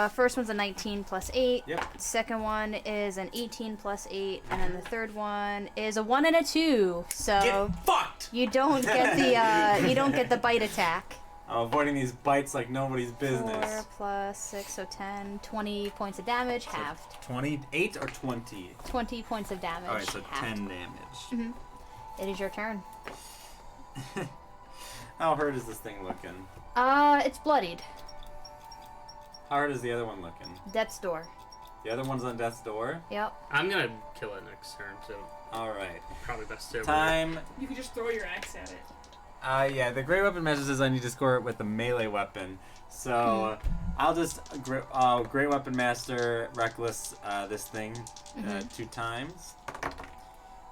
So, first one's a 19 plus 8. Yep. Second one is an 18 plus 8, and then the third one is a 1 and a 2. So Get fucked! you don't get the you don't get the bite attack. I'm avoiding these bites like nobody's 4 business. plus 6, so 10, 20 points of damage, halved. 28 or 20? 20 points of damage. Alright, so halved. 10 damage. It is your turn. How hurt is this thing looking? It's bloodied. How hurt is the other one looking? Death's door. The other one's on death's door? Yep. I'm gonna kill it next turn, so Alright. probably best to. Time. You could just throw your axe at it. Yeah, the Great Weapon message says I need to score it with the melee weapon. So, I'll just Great Weapon Master Reckless this thing 2 times.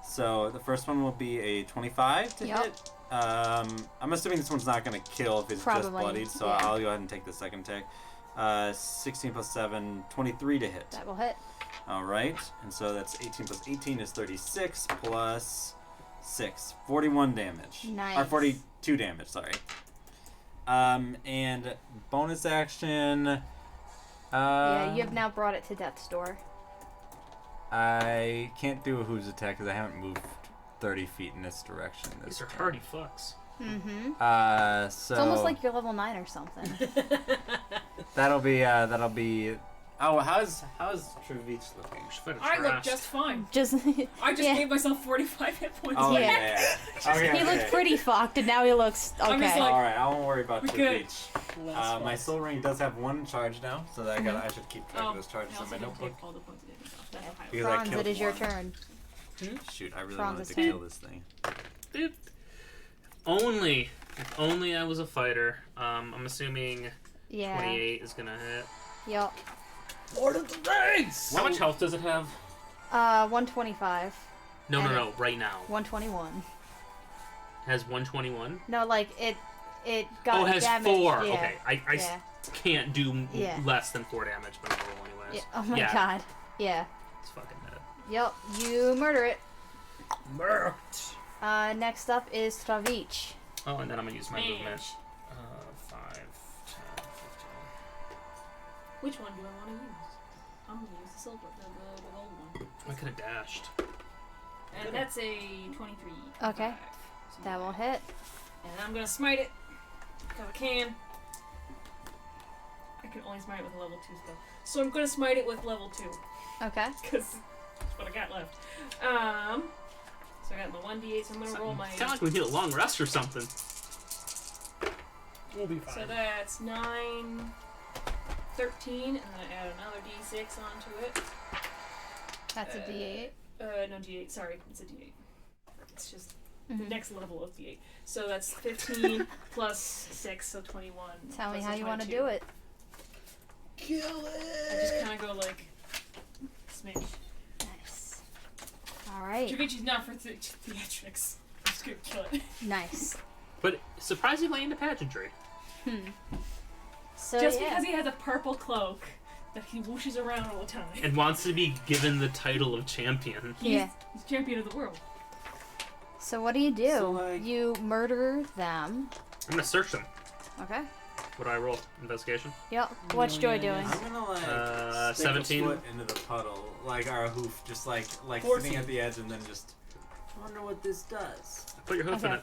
So, the first one will be a 25 to Yep. hit. I'm assuming this one's not going to kill if it's just Probably, bloodied, so yeah. I'll go ahead and take the second attack. 16 plus 7, 23 to hit. That will hit. Alright, and so that's 18 plus 18 is 36 plus 6. 41 damage. Nice. Or 42 damage, sorry. And bonus action. Yeah, you have now brought it to death's door. I can't do a who's attack because I haven't moved 30 feet in this direction. These are hardy fucks. Mm-hmm. So It's almost like you're level 9 or something. that'll be. Oh, how's Trevich looking? I look just fine. Just I just yeah. gave myself 45 hit points Oh back. yeah. Okay, He looked pretty fucked, and now he looks I'm just okay. like- All right, I won't worry about We're good. Trevich. My soul ring does have 1 charge now, so that I should keep track of those charges I in also my didn't notebook. take all the points of damage off. That's a high Because I Franz, killed it is your one. turn. Shoot, I really Franz wanted is to turn. kill this thing. Dude. If only I was a fighter. I'm assuming Yeah. 28 is gonna hit. Yep. Lord of the Rings! How much health does it have? 125. No, right now. 121. It has 121. No, like it got Oh, it has damaged. 4. Yeah. Okay, I Yeah. can't do Yeah. less than 4 damage, but I roll anyways. Yeah. Oh my Yeah, god. Yeah. it's fucking dead. Yep. You murder it. Murked. Next up is Travich. Oh, and then I'm gonna use my Mage. movement. 5, 10, 15. Which one do I want to use? I'm going to use the silver, the gold one. I could have dashed. And that's a 23. Okay. So That will hit. And I'm going to smite it. Because I can. I can only smite it with a level 2 spell. So I'm going to smite it with level 2. Okay. Because that's what I got left. So I got my 1d8, so I'm going to roll my... Sound like we need a long rest or something. We'll be fine. So that's 9, 13, and then I add another d6 onto it. That's a D8. No, d8, sorry. It's a d8. It's just the next level of D8. So that's 15 plus 6, so 21. Tell me plus how a you want to 22. do it. Kill it! I just kind of go like, smidge. Nice. All right. Javici's not for theatrics. I'm just gonna kill it. Nice. But surprisingly into pageantry. So Just yeah. because he has a purple cloak that he whooshes around all the time. And wants to be given the title of champion. Yeah. He's champion of the world. So what do you do? So, like- You murder them. I'm gonna search them. Okay. What do I roll? Investigation? Yep. What's Joy yeah, doing? I'm gonna like stick 17. a foot into the puddle, like our hoof, just like 14. sitting at the edge, and then just wonder what this does. Put your hoof in Okay.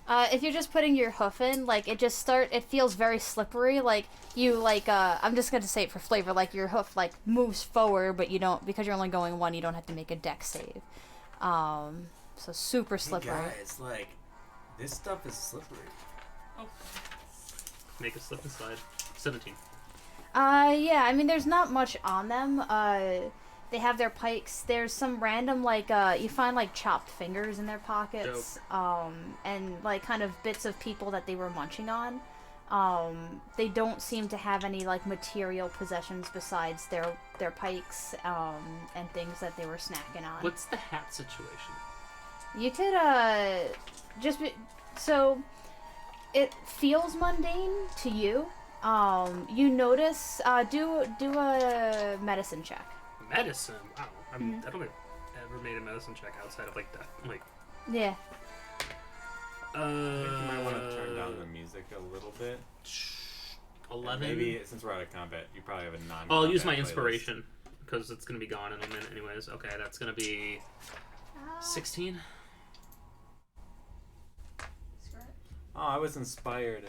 it. If you're just putting your hoof in, like it feels very slippery. Like you like I'm just gonna say it for flavor. Like your hoof like moves forward, but you don't because you're only going one. You don't have to make a dex save. So super slippery. Hey guys, like this stuff is slippery. Oh. Make a slip and slide. 17. Yeah, I mean, there's not much on them. They have their pikes. There's some random, like, you find, like, chopped fingers in their pockets. And, like, kind of bits of people that they were munching on. They don't seem to have any, like, material possessions besides their pikes, and things that they were snacking on. What's the hat situation? You could, so, it feels mundane to you. You notice, do a medicine check. Medicine? Wow. I don't think I've ever made a medicine check outside of, like, that. Like, Yeah. I think you might want to turn down the music a little bit. 11? Maybe since we're out of combat, you probably have a non. I'll use my inspiration, because it's going to be gone in a minute anyways. Okay, that's going to be 16. Oh, I was inspired,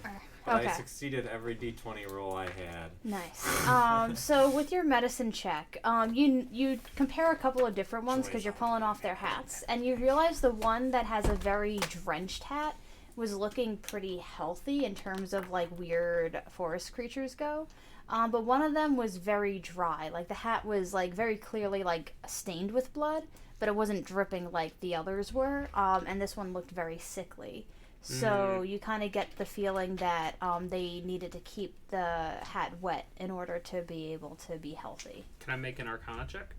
but Okay. I succeeded every D20 roll I had. Nice. So with your medicine check, you compare a couple of different ones because you're pulling off their hats, and you realize the one that has a very drenched hat was looking pretty healthy in terms of like weird forest creatures go. But one of them was very dry. Like the hat was like very clearly like stained with blood, but it wasn't dripping like the others were. And this one looked very sickly. So you kind of get the feeling that they needed to keep the hat wet in order to be able to be healthy. Can I make an Arcana check?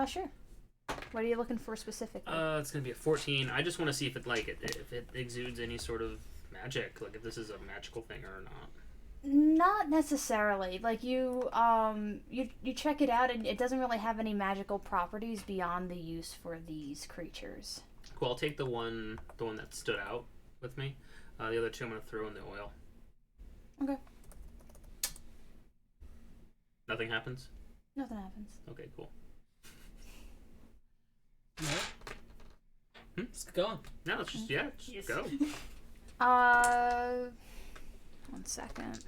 Sure. What are you looking for specifically? It's gonna be a 14. I just want to see if it exudes any sort of magic, like if this is a magical thing or not. Not necessarily. Like you check it out and it doesn't really have any magical properties beyond the use for these creatures. Cool. I'll take the one that stood out with me. The other two I'm gonna throw in the oil. Okay. Nothing happens. Nothing happens. Okay, cool. Let's go on. No, let's just Yes. go. 1 second.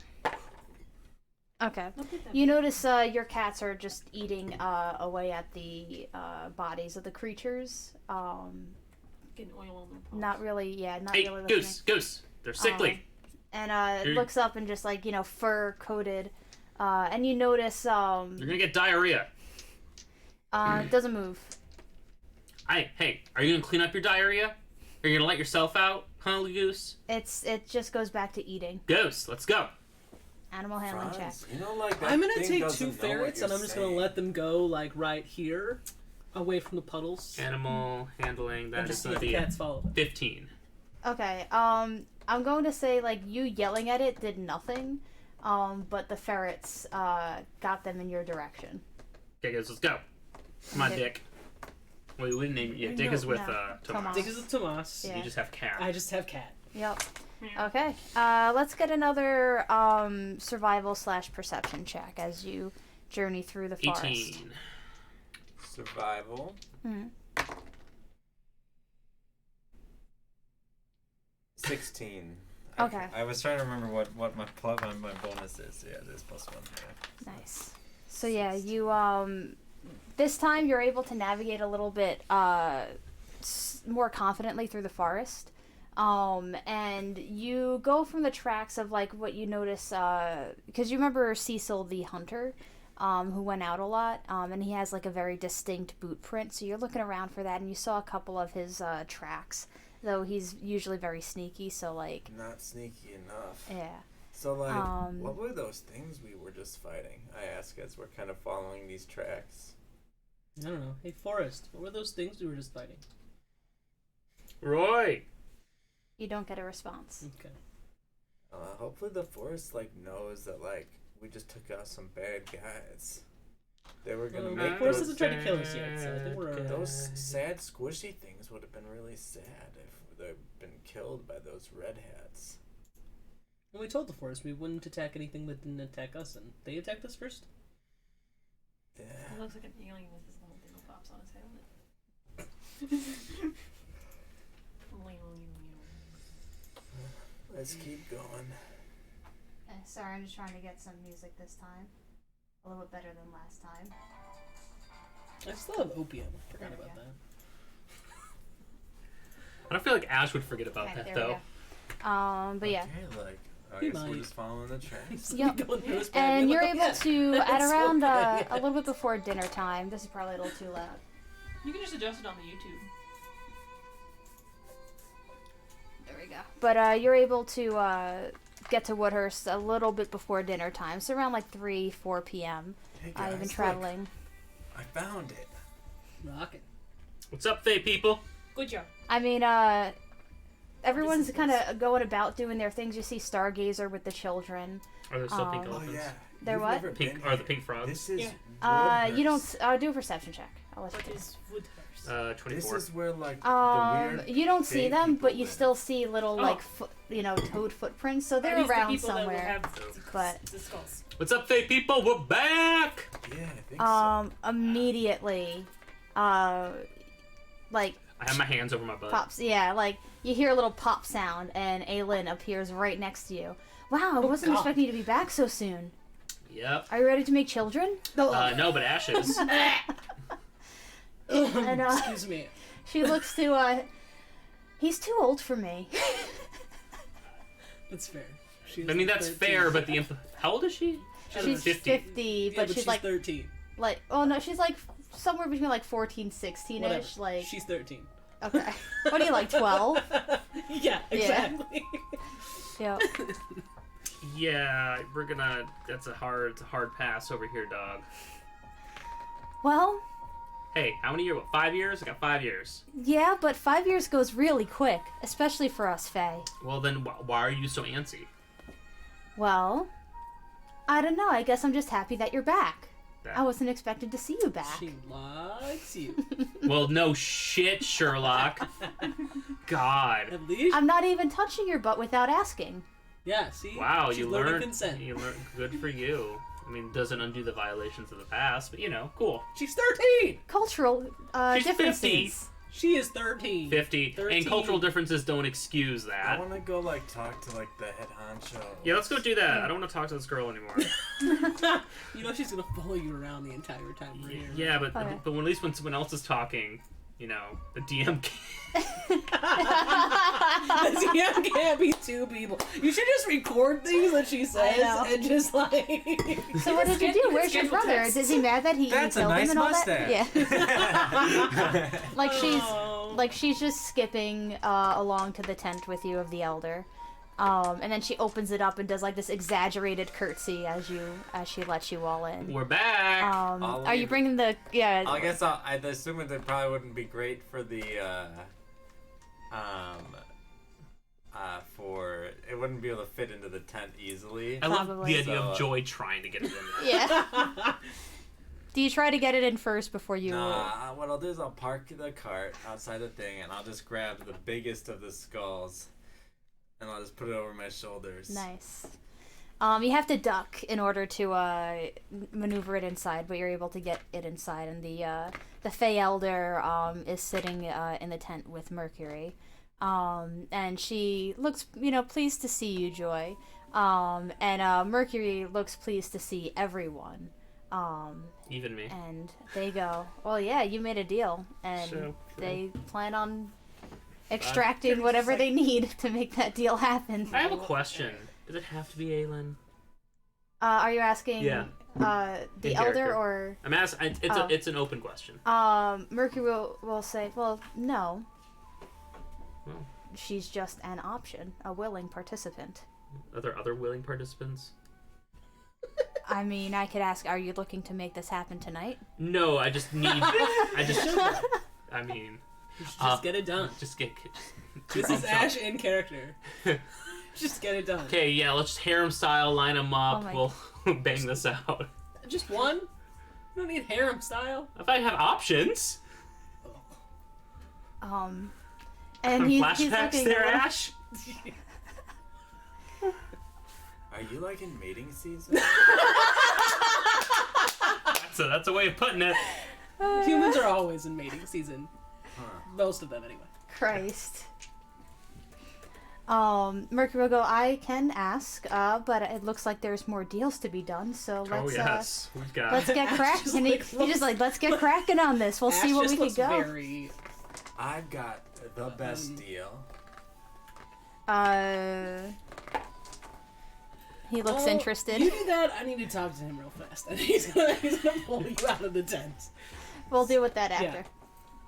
Okay. You notice your cats are just eating away at the bodies of the creatures. Getting oil on their paws. Not really, not Hey, really Goose! They're sickly. And it looks up and just like, fur coated. And you notice You're gonna get diarrhea. it doesn't move. Hey, are you gonna clean up your diarrhea? Are you gonna let yourself out, huh, Goose? It just goes back to eating. Goose, let's go. Animal handling check. Franz, you know, like that I'm gonna thing take doesn't two know what ferrets and you're I'm just gonna saying. let them go like right here, away from the puddles, Animal handling. That and is just see gonna if the be cats follow them. 15. Okay, I'm going to say, like, you yelling at it did nothing, but the ferrets, got them in your direction. Okay, guys, let's go. Come on, Dick. Dick. Wait, we didn't name you. Dick No, is with no. Tomas. Dick is with Tomas. Yeah. You just have Cat. I just have cat. Yep. Yeah. Okay, let's get another, survival/perception check as you journey through the forest. 18. Survival. 16. Okay. I was trying to remember what my bonus is. Yeah, it is +1. Yeah. Nice. So yeah, you this time you're able to navigate a little bit more confidently through the forest. And you go from the tracks of like what you notice because you remember Cecil the hunter. who went out a lot, and he has like a very distinct boot print. So you're looking around for that, and you saw a couple of his tracks. Though he's usually very sneaky, so like. Not sneaky enough. Yeah. So like, what were those things we were just fighting? I ask as we're kind of following these tracks. I don't know. Hey, Forrest, what were those things we were just fighting? Roy. You don't get a response. Okay. Hopefully the Forest like knows that like we just took out some bad guys. They were gonna make Forrest those, hasn't tried to kill us yet, so I think we're those sad squishy things would have been really sad if they'd been killed by those red hats. When we told the Forest we wouldn't attack anything that didn't attack us, and they attacked us first. Yeah. It looks like an alien with his little thing that pops on his helmet. Let's keep going. Sorry, I'm just trying to get some music this time. A little bit better than last time. I still have opium. I forgot There we about go. that. I don't feel like Ash would forget about Okay, that there we though. go. But yeah. Okay, like I He guess we're might. just following the tracks. Yep. Going through his bag, And we're you're like, able "Yeah, to, at that's so around good." a little bit before dinner time, this is probably a little too loud. You can just adjust it on the YouTube. There we go. But you're able to get to Woodhurst a little bit before dinner time, so around like 3, 4 p.m. Hey You've guys, been look, traveling. I found it. Rockin'. What's up, Fae people? Good job. I mean, everyone's is kind of going about doing their things. You see Stargazer with the children. Are there still pink Oh elephants? yeah. There You've what? never Pink been are the here. pink frogs? This is Yeah. You Woodhurst. don't do a perception check. I'll let you What do. is Woodhurst? 24. This is where like the weird. You don't see Fey them, people but you live. still see little Oh. like toad footprints. So Are they're these the around people that will somewhere. have But- the skulls. What's up, Fae people? We're back! Yeah, I think so. Immediately, like I have my hands over my butt. pops. Yeah, like you hear a little pop sound, and Aelin appears right next to you. Wow, I wasn't God. expecting you to be back so soon. Yep. Are you ready to make children? No, but Ash is. And Excuse me. she looks to he's too old for me. That's fair. She's I mean, that's 13. fair, but the how old is she? She's 50. 50, Yeah, but she's like 13. oh no, she's like somewhere between like 14, 16ish. Whatever. Like She's 13. okay, what are you like 12? Yeah, exactly. Yeah. Yeah, we're gonna. That's a hard pass over here, dog. Well, Hey, how many years? What, 5 years? I got 5 years. yeah, but 5 years goes really quick, especially for us Fae. Well, then why are you so antsy? Well, I don't know. I guess I'm just happy that you're back. That- I wasn't expected to see you back. She likes you. Well, no shit, Sherlock. God. At least. I'm not even touching your butt without asking. Yeah, see? Wow, She's you learning learned. consent. You learned. Good for you. I mean, doesn't undo the violations of the past, but you know, cool. She's 13! Cultural She's 50. differences. She is 13. 50. 13. And cultural differences don't excuse I that. want to go like talk to like the head honcho. Yeah, let's go do that. I don't want to talk to this girl anymore. You know she's gonna follow you around the entire time we're here. Yeah, but Okay. but when, at least when someone else is talking, you know, the DM can't. Yeah, can't be two people. You should just record things that she says know. and just like. So what did you do? Where's your schedule brother? text. Is he mad that he That's a killed him nice and all mustache. that? Yeah. like Oh. she's just skipping along to the tent with you of the elder. And then she opens it up and does like this exaggerated curtsy as she lets you all in. We're back. I'll Are you leave. bringing the I guess I'd assume it probably wouldn't be great for the for it wouldn't be able to fit into the tent easily. I love Probably. the idea So, of Joy trying to get it in there. Yeah. Do you try to get it in first before you? Nah, what I'll do is I'll park the cart outside the thing, and I'll just grab the biggest of the skulls, and I'll just put it over my shoulders. Nice. You have to duck in order to maneuver it inside, but you're able to get it inside. And the Fey Elder is sitting in the tent with Mercury, and she looks pleased to see you, Joy. And Mercury looks pleased to see everyone. Even me. And they go, well, yeah, you made a deal, and True. they plan on extracting whatever they need to make that deal happen. I have a question. Does it have to be Aelin? Are you asking? Yeah. The In elder character. or I'm asking. It's an open question. Mercury will say, well, no. Well. She's just an option, a willing participant. Are there other willing participants? I mean, I could ask, are you looking to make this happen tonight? No, I just need. I mean. Just get it done. This is Ash in character. Just get it done. Okay, yeah, let's just harem style line them up. Oh We'll bang this out. Just one? You don't need harem style. If I have options. And Some he's flashbacks looking there, at- Ash. Are you like in mating season? That's a way of putting it. Humans are always in mating season. Huh. Most of them, anyway. Christ. Mercury will go, I can ask, but it looks like there's more deals to be done, so let's, We've got. let's get Ash cracking. just, He like, just like, let's get cracking on this. We'll see Ash what just we can looks go. very... I've got the best deal. He looks Oh, interested. You do that, I need to talk to him real fast. And he's gonna pull you out of the tent. We'll deal with that Yeah. after.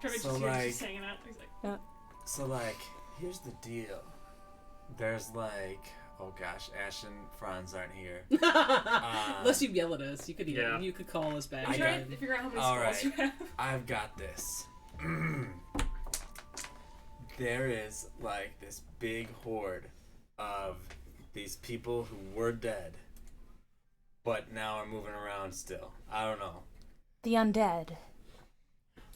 Trevor's So, just here, like- just hanging out. He's like, So, like, here's the deal. There's, like, oh gosh, Ash and Franz aren't here. Unless you yell at us, you could Yeah. you could call us back. I'm I trying got- to figure out how many All skulls right. you have. I've got this. There is, like, this big horde of these people who were dead, but now are moving around still. I don't know. The undead.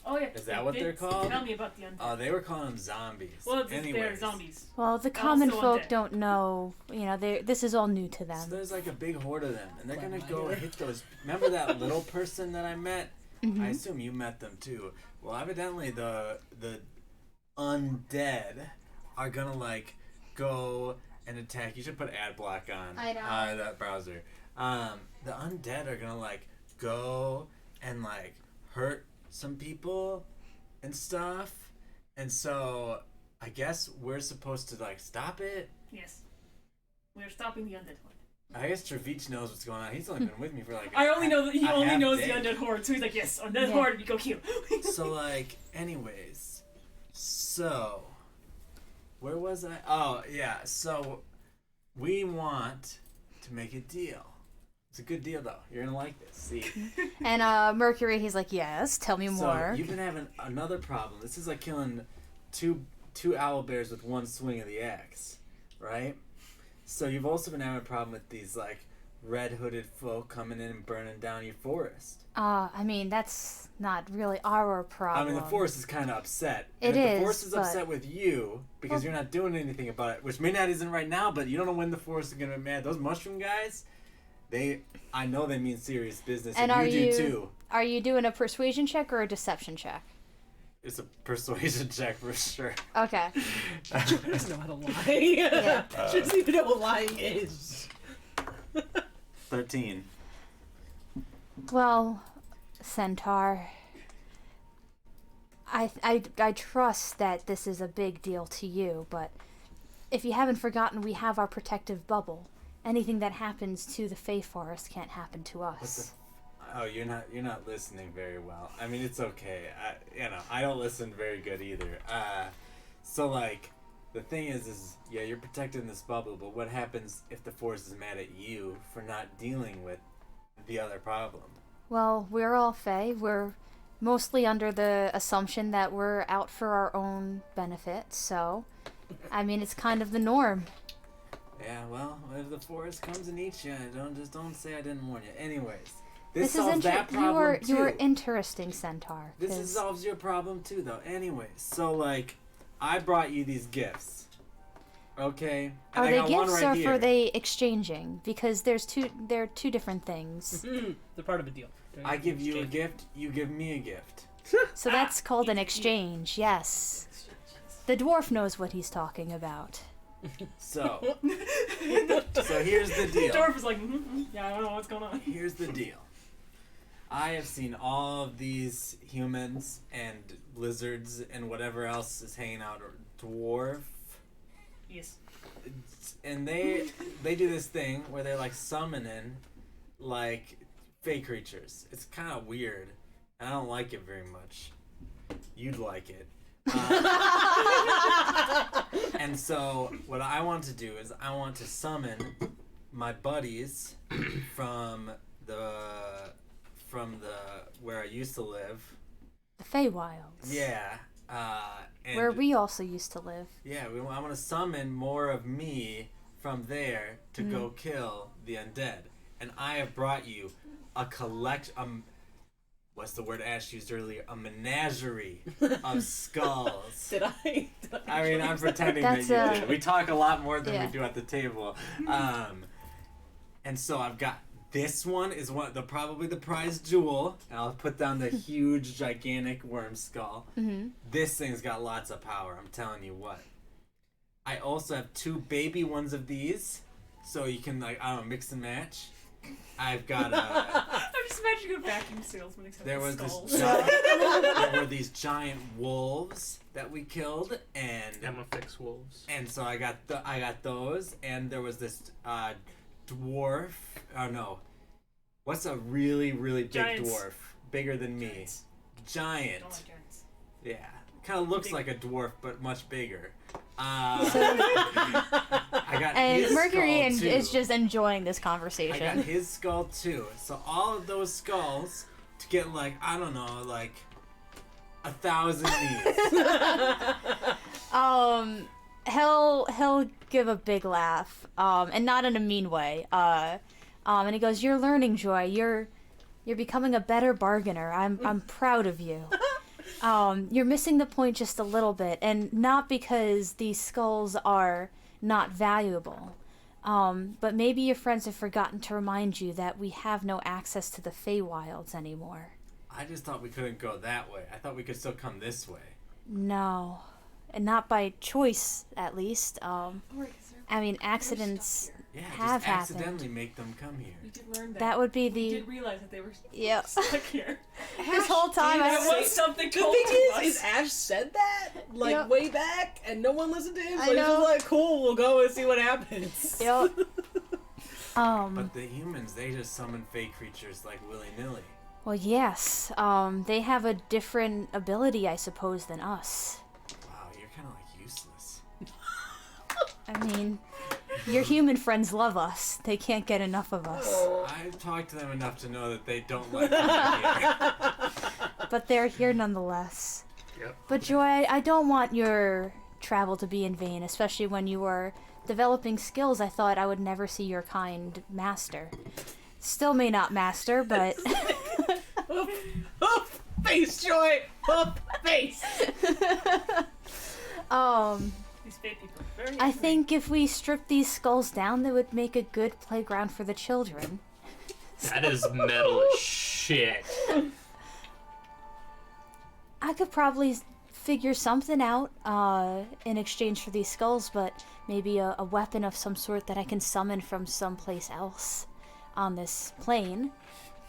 Oh yeah. Is that what they're Vince, called? Tell me about the undead. They were calling them zombies. Well, they're Anyways, zombies. Well, the common Also folk undead. don't know. You know, this is all new to So them. there's like a big horde of them, and they're gonna Wow. go hit those. Remember that little person that I met? Mm-hmm. I assume you met them too. Well, evidently the undead are gonna like go and attack. You should put ad block on. I know. That browser. The undead are gonna like go and like hurt some people and stuff, and so I guess we're supposed to like stop it. Yes. We're stopping the undead horde. I guess Travich knows what's going on. He's only been with me for like. I only know that he a only half knows day. the undead horde, so he's like, yes, undead Yeah. horde, you go kill. So like, anyways, so where was I? Oh yeah, so we want to make a deal. It's a good deal though. You're gonna like this. See. And Mercury, he's like, yes, tell me more. So you've been having another problem. This is like killing two owlbears with one swing of the axe, right? So you've also been having a problem with these like red hooded folk coming in and burning down your forest. I mean, that's not really our problem. I mean, the forest is kind of upset. It and if is, the forest is but- upset with you because you're not doing anything about it, which may not isn't right now, but you don't know when the forest is gonna be mad. Those mushroom guys, I know they mean serious business, and are you do too. Are you doing a persuasion check or a deception check? It's a persuasion check for sure. Okay. She doesn't know how to lie. Yeah. She doesn't even know what lying is. 13. Well, Centaur, I trust that this is a big deal to you, but if you haven't forgotten, we have our protective bubble. Anything that happens to the Fae Forest can't happen to us. Oh, you're not listening very well. I mean, it's okay. I don't listen very good either. So like, the thing is yeah, you're protected in this bubble, but what happens if the force is mad at you for not dealing with the other problem? Well, we're all Fae. We're mostly under the assumption that we're out for our own benefit, so, I mean, it's kind of the norm. Yeah, well, if the forest comes and eats you, don't say I didn't warn you. Anyways, this This is solves that problem you are too. interesting, Centaur. This 'cause- solves your problem too, though. Anyways, so like, I brought you these gifts. Okay. And Are I they got one gifts right or here. are they exchanging? Because they're two different things. They're part of a deal. I give you a gift, you give me a gift. So that's called an exchange, yes. The dwarf knows what he's talking about. So, so here's the The deal. dwarf is like, yeah, I don't know what's going on. Here's the deal. I have seen all of these humans and lizards and whatever else is hanging out, or dwarf, Yes. and they do this thing where they're like summoning like fey creatures. It's kind of weird, and I don't like it very much. You'd like it. And so what I want to do is I want to summon my buddies from the where I used to live. The Feywilds. Yeah. And where we also used to live. Yeah, I want to summon more of me from there to go kill the undead. And I have brought you a what's the word Ash used earlier? A menagerie of skulls. Did I I mean, I'm pretending that you did. We talk a lot more than we do at the table. And so I've got this one is probably the prize jewel. And I'll put down the huge, gigantic worm skull. Mm-hmm. This thing's got lots of power. I'm telling you what. I also have 2 baby ones of these, so you can mix and match. I've got I'm just imagining a vacuum salesman except there were these giant wolves that we killed, and Emma fix wolves. And so I got those, and there was this dwarf. Oh no, what's a really really big dwarf? Bigger than me. Giant. I don't like giants. Yeah, kind of looks like a dwarf, but much bigger. I got and his Mercury skull, is just enjoying this conversation. I got his skull too. So all of those skulls to get 1,000 each. He'll give a big laugh, and not in a mean way. And he goes, "You're learning, Joy. You're becoming a better bargainer. I'm proud of you." You're missing the point just a little bit, and not because these skulls are not valuable, but maybe your friends have forgotten to remind you that we have no access to the Feywilds anymore. I just thought we couldn't go that way. I thought we could still come this way. No, and not by choice, at least. I mean, accidents have just happened. Accidentally make them come here. We did learn that. That would be We did realize that they were Yep. stuck here. This whole time That was something The told thing to us. is Ash said that way back, and no one listened to him. So I he's know. just like, "Cool, we'll go and see what happens." Yep. But the humans, they just summon fey creatures like willy-nilly. Well, yes. They have a different ability, I suppose, than us. Wow, you're kind of useless. I mean, your human friends love us. They can't get enough of us. I've talked to them enough to know that they don't like me here. But they're here nonetheless. Yep. But Joy, I don't want your travel to be in vain, especially when you were developing skills I thought I would never see your kind master. Still may not master, but... Face, Joy! Up face! These fake people are very I angry. think if we strip these skulls down, they would make a good playground for the children. That is metal as shit. I could probably figure something out in exchange for these skulls, but maybe a weapon of some sort that I can summon from someplace else on this plane.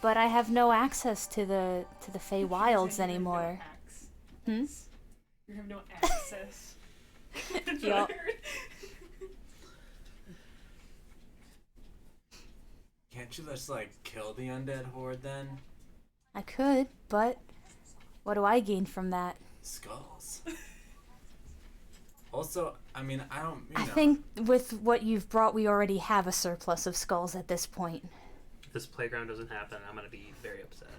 But I have no access to the Feywilds anymore. You have no access. That's what I Yup. heard. Can't you just kill the undead horde then? I could, but what do I gain from that? Skulls. Also, I mean, I don't. I think with what you've brought, we already have a surplus of skulls at this point. If this playground doesn't happen, I'm gonna be very upset.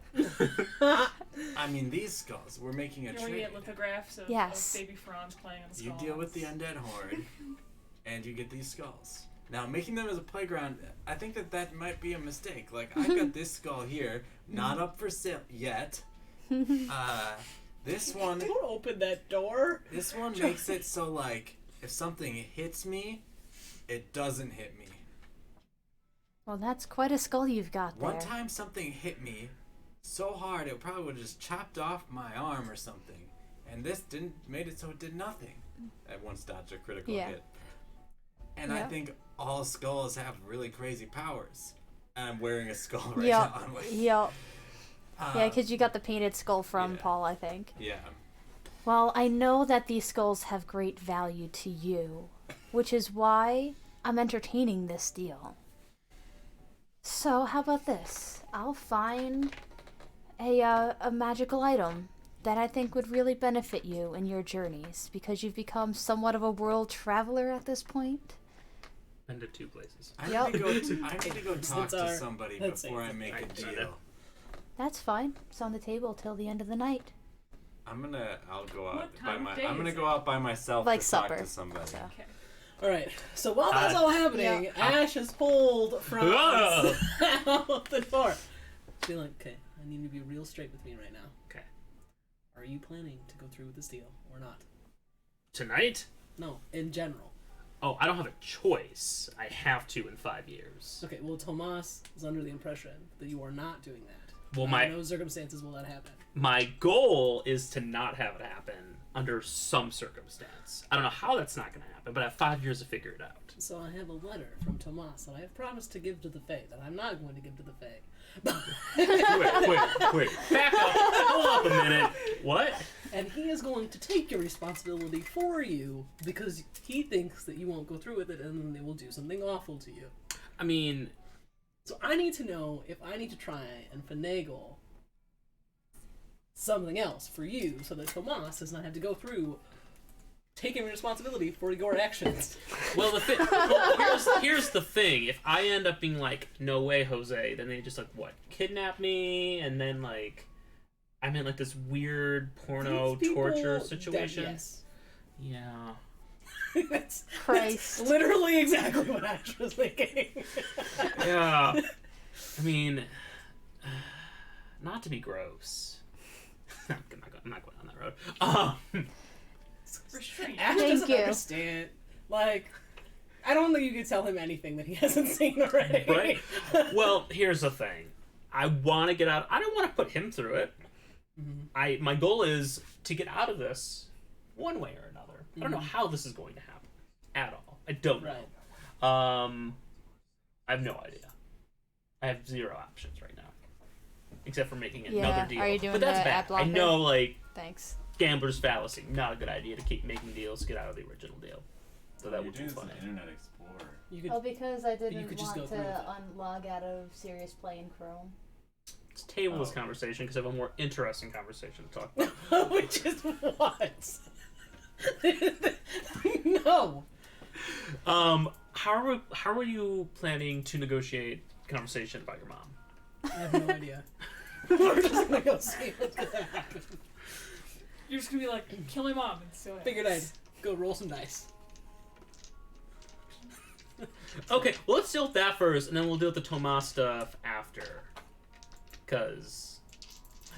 I mean, these skulls. We're making a You're going to trade. get lithographs of Yes. baby fronds playing on the You skulls. deal with the undead horde, and you get these skulls. Now, making them as a playground, I think that might be a mistake. I've got this skull here, not up for sale yet. This one. Don't open that door. This one makes it so if something hits me, it doesn't hit me. Well, that's quite a skull you've got there. One time something hit me so hard it probably would have just chopped off my arm or something. And this made it so it did nothing. At once dodged a critical hit. And I think all skulls have really crazy powers. And I'm wearing a skull right now. Yep. Yeah, because you got the painted skull from Paul, I think. Yeah. Well, I know that these skulls have great value to you, which is why I'm entertaining this deal. So how about this? I'll find a magical item that I think would really benefit you in your journeys, because you've become somewhat of a world traveler at this point. Been to 2 places. I need to go talk to somebody before I make a deal. That's fine. It's on the table till the end of the night. I'll go out What time of day I'm gonna is go out by myself Like to supper. talk to somebody. So. Okay. All right. So while that's all happening, Ash is pulled from out the door. Be like, okay, I need you to be real straight with me right now. Okay. Are you planning to go through with this deal or not? Tonight? No, in general. Oh, I don't have a choice. I have to in 5 years. Okay. Well, Tomas is under the impression that you are not doing that. Well, under no circumstances will that happen. My goal is to not have it happen under some circumstance. I don't know how that's not going to happen, but I have 5 years to figure it out. So I have a letter from Tomas that I have promised to give to the Fae that I'm not going to give to the Fae. wait. Back up. Hold up a minute. What? And he is going to take your responsibility for you because he thinks that you won't go through with it and then they will do something awful to you. I mean... So I need to know if I need to try and finagle something else for you so that Tomas does not have to go through taking responsibility for your actions. Well, here's the thing. If I end up being like, no way, Jose, then they just, like, what, kidnap me? And then, like, I'm in, like, this weird porno torture situation? Yes. Yeah. That's Christ. literally exactly what Ash was thinking. Yeah. I mean, not to be gross. I'm not going on that road. Restraint. Ash Thank doesn't you. understand. Like, I don't think you could tell him anything that he hasn't seen already. Right? Well, here's the thing. I want to get out. I don't want to put him through it. Mm-hmm. My goal is to get out of this one way or another. I don't know how this is going to happen at all. I don't know. Right. I have no idea. I have 0 options right now, except for making Yeah, another deal. are you doing but that's the bad. ad blocker? I know, like, Thanks. gambler's fallacy. Not a good idea to keep making deals to get out of the original deal. So that would be funny. Internet Explorer. You could, Oh, because I didn't could just want go to through with unlog out of Serious Play in Chrome. Let's table this conversation because I have a more interesting conversation to talk about. which is what? No. How are you planning to negotiate conversation about your mom? I have no idea. We're just gonna go see what's gonna happen. You're just gonna be like, kill my mom and so Figured I'd go roll some dice. Okay, well, let's deal with that first, and then we'll deal with the Tomas stuff after. Because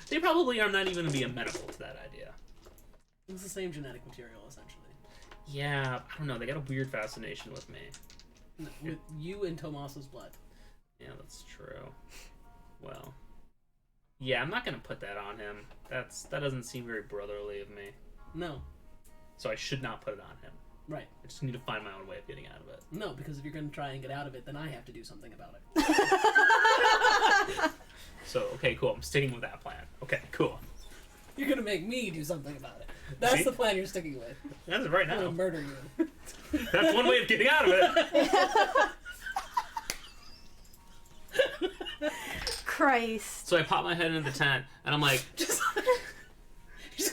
they probably are not even going to be amenable to that idea. It's the same genetic material, essentially. Yeah, I don't know. They got a weird fascination with me. With you and Tomas's blood. Yeah, that's true. Well, yeah, I'm not going to put that on him. That doesn't seem very brotherly of me. No. So I should not put it on him. Right. I just need to find my own way of getting out of it. No, because if you're going to try and get out of it, then I have to do something about it. So, okay, cool. I'm sticking with that plan. Okay, cool. You're going to make me do something about it. That's See? the plan you're sticking with. That's it right I'm going now. to murder you. That's one way of getting out of it. Christ. So I pop my head into the tent, and I'm like, Just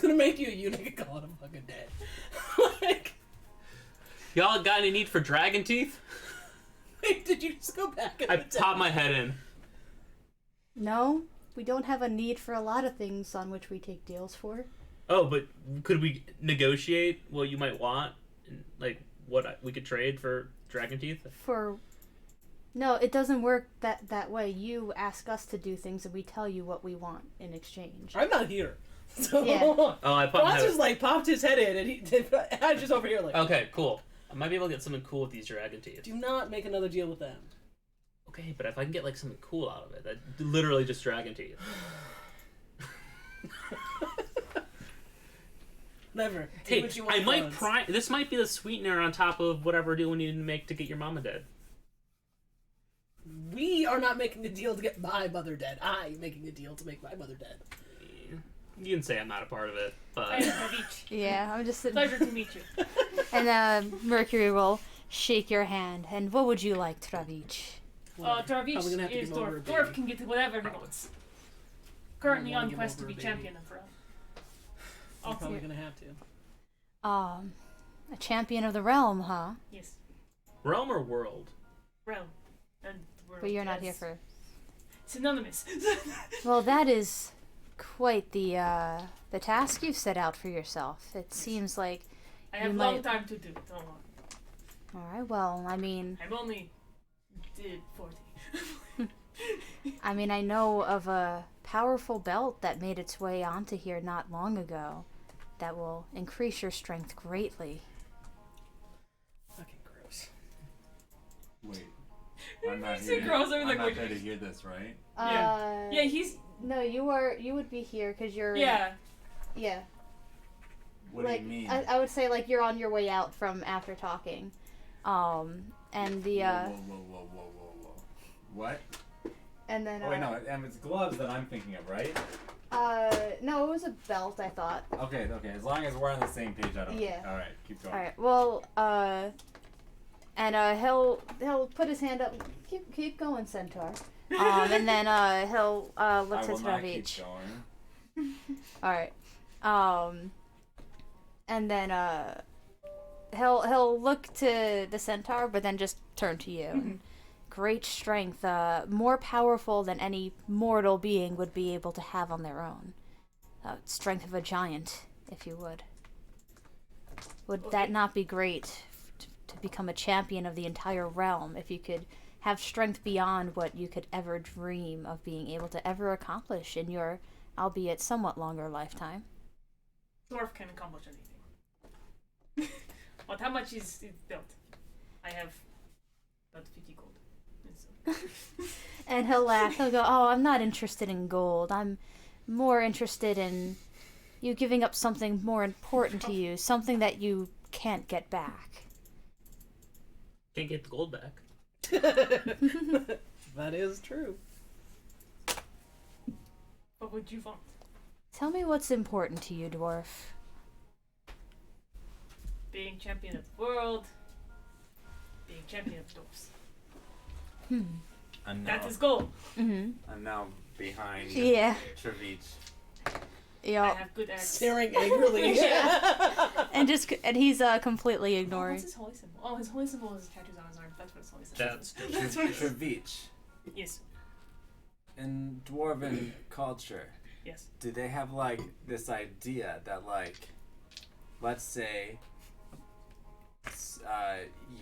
going to make you a eunuch and call it a fucking dead. Like, y'all got any need for dragon teeth? wait, did you just go back in I the pop my head in. No, we don't have a need for a lot of things on which we take deals for. Oh, but could we negotiate what you might want? Like, what we could trade for dragon teeth? No, it doesn't work that way. You ask us to do things and we tell you what we want in exchange. I'm not here. So, Yeah. Oh, I popped my Ross head just like popped his head in, and I just over here like. Okay, cool. I might be able to get something cool with these dragon teeth. Do not make another deal with them. Okay, but if I can get like something cool out of it, that literally just dragon teeth. Never. Do Hey, what you want I might once. prime. This might be the sweetener on top of whatever deal we need to make to get your mama dead. We are not making a deal to get my mother dead. I'm making a deal to make my mother dead. You can say I'm not a part of it, but I am Pravich. Yeah, I'm just sitting. Pleasure to meet you. And Mercury will shake your hand. And what would you like, Travich? Dwarf Probably gonna have to is give over a Dwarf. baby. Dwarf can get whatever he wants. Currently wanna on give quest to over be a baby. champion of realm. You're probably gonna have to. A champion of the realm, huh? Yes, Realm or world? realm. And world But you're not here as for. synonymous. Well, that is quite the task you've set out for yourself. It seems like. I have You long might- time to do it. Don't worry. All right. Well, I mean, I'm only did 40. I know of a powerful belt that made its way onto here not long ago, that will increase your strength greatly. Fucking gross. Wait. I'm not He here. grows over I'm like, not what- there to hear this, right? Yeah. Yeah, he's No, you are. You would be here because you're. yeah. Yeah. What like, do you mean? I would say like you're on your way out from after talking, and the Whoa. What? and then Oh wait, no, it's gloves that I'm thinking of, right? no, it was a belt. I thought. Okay. As long as we're on the same page, I don't. Yeah. All right, keep going. All right. Well, and he'll put his hand up. Keep going, Centaur. And then he'll look I to will not keep Travich. going. All right. And then he'll look to the centaur, but then just turn to you. And great strength, more powerful than any mortal being would be able to have on their own. Strength of a giant, if you would. Would that not be great to become a champion of the entire realm? If you could have strength beyond what you could ever dream of being able to ever accomplish in your, albeit somewhat longer lifetime. Dwarf can accomplish anything. But how much is it built? I have about 50 gold. And he'll laugh. He'll go, "Oh, I'm not interested in gold. I'm more interested in you giving up something more important to you, something that you can't get back." Can't get the gold back. That is true. What would you want? Tell me what's important to you, dwarf. Being champion of the world. Being champion of dwarfs. I'm That now, is goal. Mm-hmm. I'm now behind Yeah. Travich. I Yeah. have good axe. Staring angrily. And he's completely Oh, ignoring. what's his holy symbol? Oh, his holy symbol is tattoos on his arm. That's what his holy symbol That's is. That's what it is. Travich. Yes. In dwarven culture, Yes. do they have like this idea that like, let's say,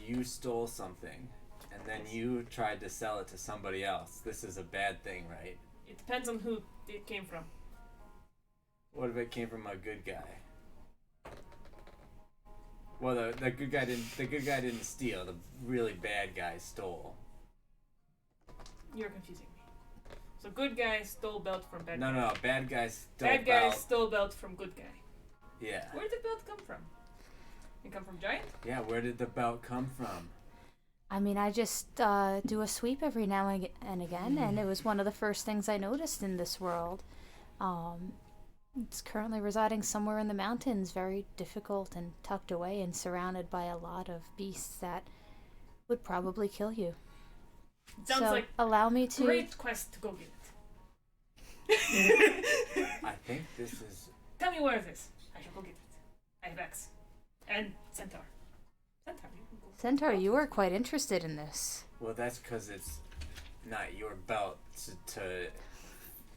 you stole something, and then you tried to sell it to somebody else. This is a bad thing, right? It depends on who it came from. What if it came from a good guy? Well, the good guy didn't steal. The really bad guy stole. You're confusing me. So good guy stole belt from bad guy. No, bad guy stole Bad guy belt. stole belt from good guy. Yeah. Where did the belt come from? It come from giant? Yeah, where did the belt come from? I mean, I just do a sweep every now and again, and it was one of the first things I noticed in this world. It's currently residing somewhere in the mountains, very difficult and tucked away and surrounded by a lot of beasts that would probably kill you. Sounds so like allow me to. great quest to go get it. I think this is. Tell me where it is. I shall go get it. I have axe. And centaur. Centaur, you can go. Centaur, you are quite interested in this. Well, that's because it's not your belt to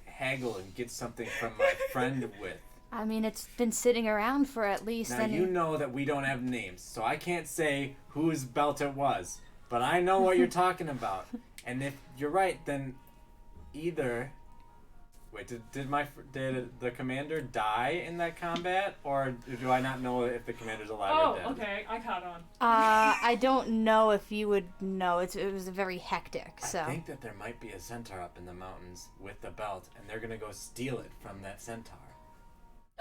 haggle and get something from my friend with. I mean, it's been sitting around for at least. Now, you know that we don't have names, so I can't say whose belt it was. But I know what you're talking about. And if you're right, then either... Wait, did the commander die in that combat? Or do I not know if the commander's alive or dead? Oh, okay. I caught on. I don't know if you would know. It was very hectic, so. I think that there might be a centaur up in the mountains with the belt, and they're gonna go steal it from that centaur.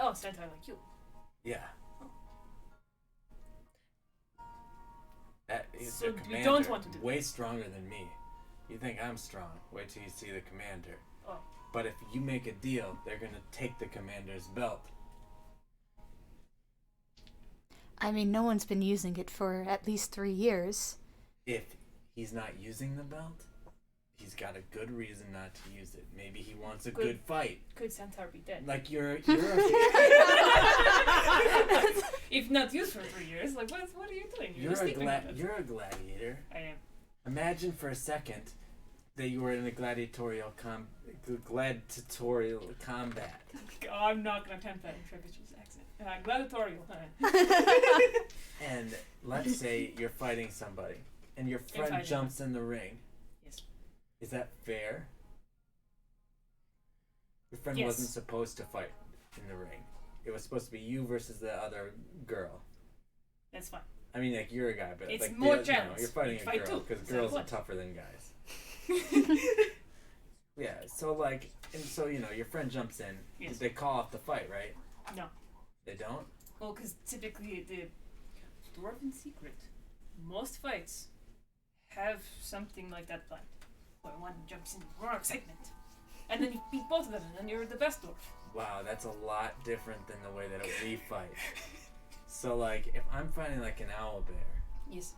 Oh, centaur like you. Yeah. That is So the we commander, don't want to do way stronger than me. You think I'm strong? Wait till you see the commander. Oh. But if you make a deal, they're gonna take the commander's belt. I mean, no one's been using it for at least 3 years. If he's not using the belt, he's got a good reason not to use it. Maybe he wants a good fight. Could Centaur be dead? Like you're If not used for 3 years, like what are you doing? You're a gladiator. I am. Imagine for a second that you were in a gladiatorial combat. Oh, I'm not gonna attempt that in Trevich's accent. Gladiatorial. And let's say you're fighting somebody, and your friend jumps in the ring. Yes. Is that fair? Your friend Yes. wasn't supposed to fight in the ring. It was supposed to be you versus the other girl. That's fine. I mean, like, you're a guy, but It's like more you're challenge. fighting You a fight girl too. because So girls are what? tougher than guys. Yeah. So like, and so your friend jumps in. Yes. They call off the fight, right? No. They don't. Well, because typically the dwarven secret, most fights have something like that fight, where one jumps in more excitement, and then you beat both of them, and then you're the best dwarf. Wow, that's a lot different than the way that we fight. So like, if I'm fighting like an owlbear, Yes.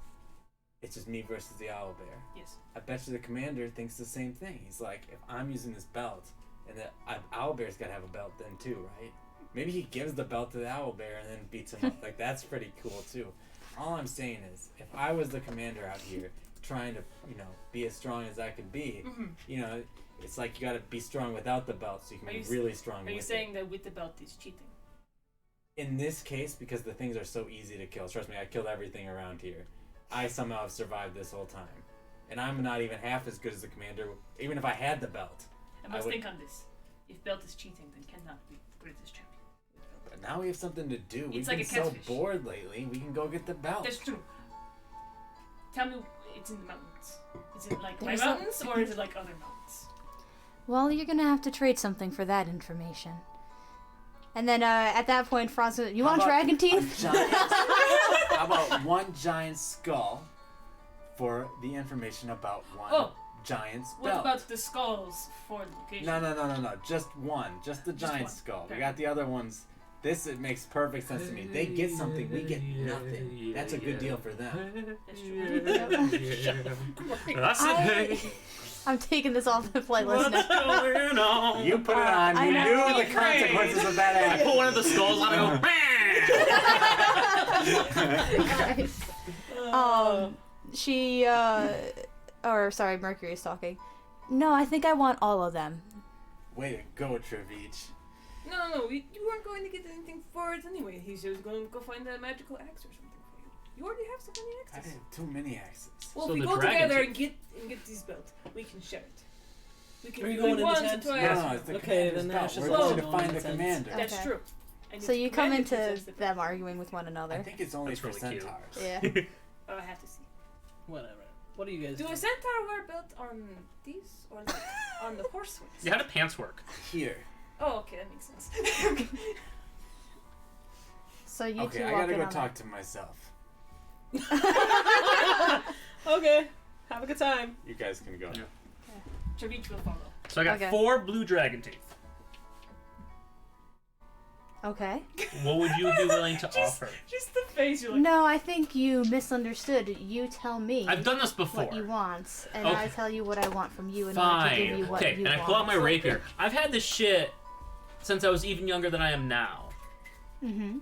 it's just me versus the owlbear. Yes. I bet you the commander thinks the same thing. He's like, if I'm using this belt, and the owlbear's got to have a belt then too, right? Maybe he gives the belt to the owlbear and then beats him up. Like, that's pretty cool too. All I'm saying is, if I was the commander out here trying to, be as strong as I could be, it's like you got to be strong without the belt so you can be really strong with it. Are you saying that with the belt is cheating? In this case, because the things are so easy to kill, trust me, I killed everything around here. I somehow have survived this whole time. And I'm not even half as good as the commander, even if I had the belt. I must think on this. If belt is cheating, then cannot be greatest champion. But now we have something to do. We've like been a so catfish. bored lately, we can go get the belt. That's true. Tell me, it's in the mountains. Is it like my There's a- mountains, or is it like other mountains? Well, you're gonna have to trade something for that information. And then at that point, Franz, you want dragon teeth? How about one giant skull for the information about one giant's What belt? about the skulls for the location? No. Just one. Just the giant one. skull. Okay. We got the other ones. It makes perfect sense to me. They get something, we get nothing. That's a good deal for them. That's true. That's it. I'm taking this off the playlist What's now. going on? You put it on. I You know. knew the consequences of that I act. put one of the skulls on and go, Sorry, Mercury's talking. No, I think I want all of them. Way to go, Trevich. No, you weren't going to get anything for it anyway. He was going to go find a magical axe or something for you. You already have so many I axes. have too many axes. Well, So if we the go dragon together teeth. and get this belt, we can share it. We can Are you do going it in the once or tent? twice. No, it's the Okay, commander's then belt. Ash is We're also going to going find in the the tent. commander. That's Okay. true. And So if you the come commander into possesses the belt- them arguing with one I another. think it's only That's for really cute. centaurs. Yeah. Oh, I have to see. Whatever. What do you guys Do a centaur wear belt on these or like on the horse wings? Yeah, how do pants work? Here. Oh, okay, that makes sense. So you Okay, two I walk gotta in go on talk to myself. Okay. Have a good time. You guys can go. Yeah. Trevich will follow. So I got Okay. 4 blue dragon teeth. Okay. What would you be willing to Just- offer? Just the face, you're like, No, I think you misunderstood. You tell me I've done this before. what you want, and Okay. I tell you what I want from you in order to give Fine. you what Okay, you and I want. pull out my rapier. I've had this shit since I was even younger than I am now. Mm-hmm.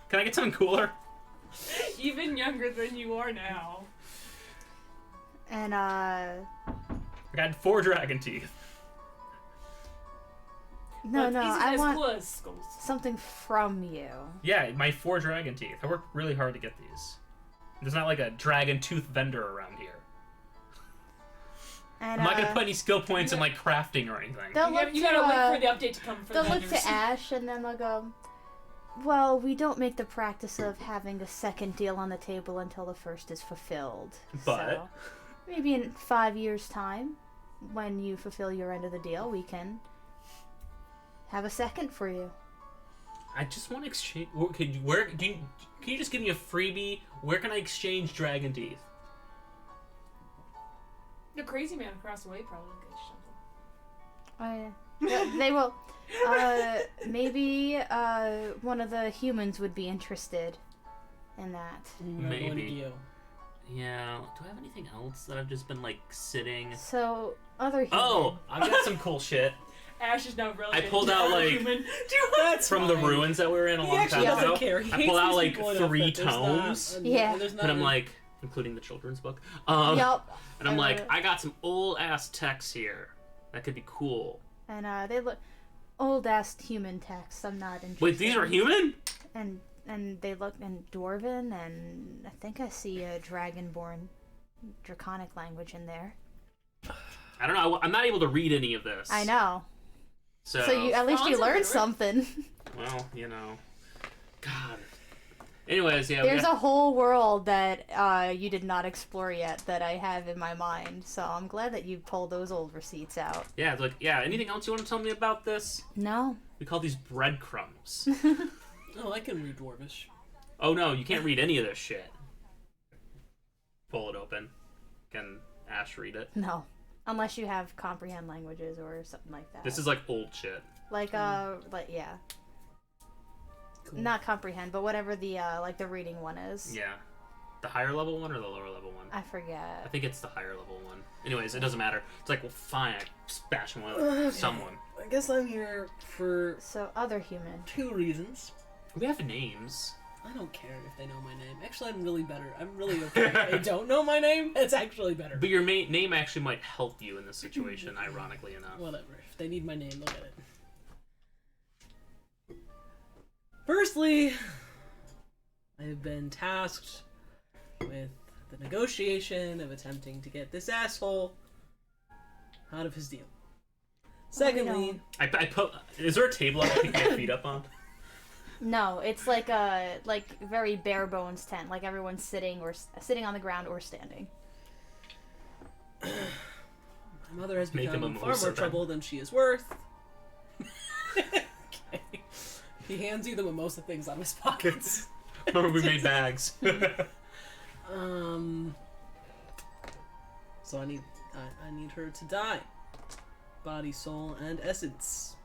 Can I get something cooler? even younger than you are now. And I got 4 dragon teeth. no, But I as want cool as skulls. something from you. Yeah, my 4 dragon teeth. I worked really hard to get these. There's not like a dragon tooth vendor around here. And I'm not gonna put any skill points in like crafting or anything. they'll You look gotta, you to gotta wait for the update to come for they'll the look vendors. to Ash, and then they'll go, well, we don't make the practice of having a second deal on the table until the first is fulfilled. But- So, maybe in 5 years' time, when you fulfill your end of the deal, we can have a second for you. I just want to exchange. Can you just give me a freebie? Where can I exchange dragon teeth? The crazy man across the way probably will get you something. Oh yeah. They will. Maybe one of the humans would be interested in that. We're going to Maybe. Geo. Yeah. Do I have anything else that I've just been like sitting? So other human. Oh, I've got some cool shit. Ash is now relevant. I pulled out like human. That's from the ruins that we were in a He long actually time doesn't ago. care. He I hates pulled out these like people enough 3 that there's tomes, not- Yeah. there's not and I'm a- like, including the children's book. Yup. And I'm like, I got some old ass texts here that could be cool. And they look old ass human text. I'm not interested. Wait, these are human? And they look in Dwarven, and I think I see a dragonborn, draconic language in there. I don't know. I'm not able to read any of this. I know. So, So you at least you Franz learned illiterate? something. well, you know. God. Anyways, yeah. There's a whole world that you did not explore yet that I have in my mind. So I'm glad that you pulled those old receipts out. Yeah, it's like, yeah. Anything else you want to tell me about this? No. We call these breadcrumbs. Oh, I can read Dwarvish. Oh no, you can't read any of this shit. Pull it open. Can Ash read it? No. Unless you have comprehend languages or something like that. This is like old shit. like yeah. Cool. Not comprehend, but whatever the like the reading one is. Yeah. The higher level one or the lower level one? I forget. I think it's the higher level one. Anyways, it doesn't matter. It's like, well, fine, I bash one with someone. I guess I'm here for So other human. 2 reasons. We have names. I don't care if they know my name. Actually, I'm really better. I'm really okay if they don't know my name. It's actually better. But your name actually might help you in this situation, ironically enough. Whatever. If they need my name, they'll get it. Firstly, I have been tasked with the negotiation of attempting to get this asshole out of his deal. Secondly, I put. Is there a table I can pick my feet up on? No, it's like a very bare bones tent, like everyone's sitting on the ground or standing. my mother has Make him become a far more mimosa, then. trouble than she is worth. Okay. He hands you the mimosa things out of his pockets. Remember we made bags. So I need her to die, body, soul, and essence,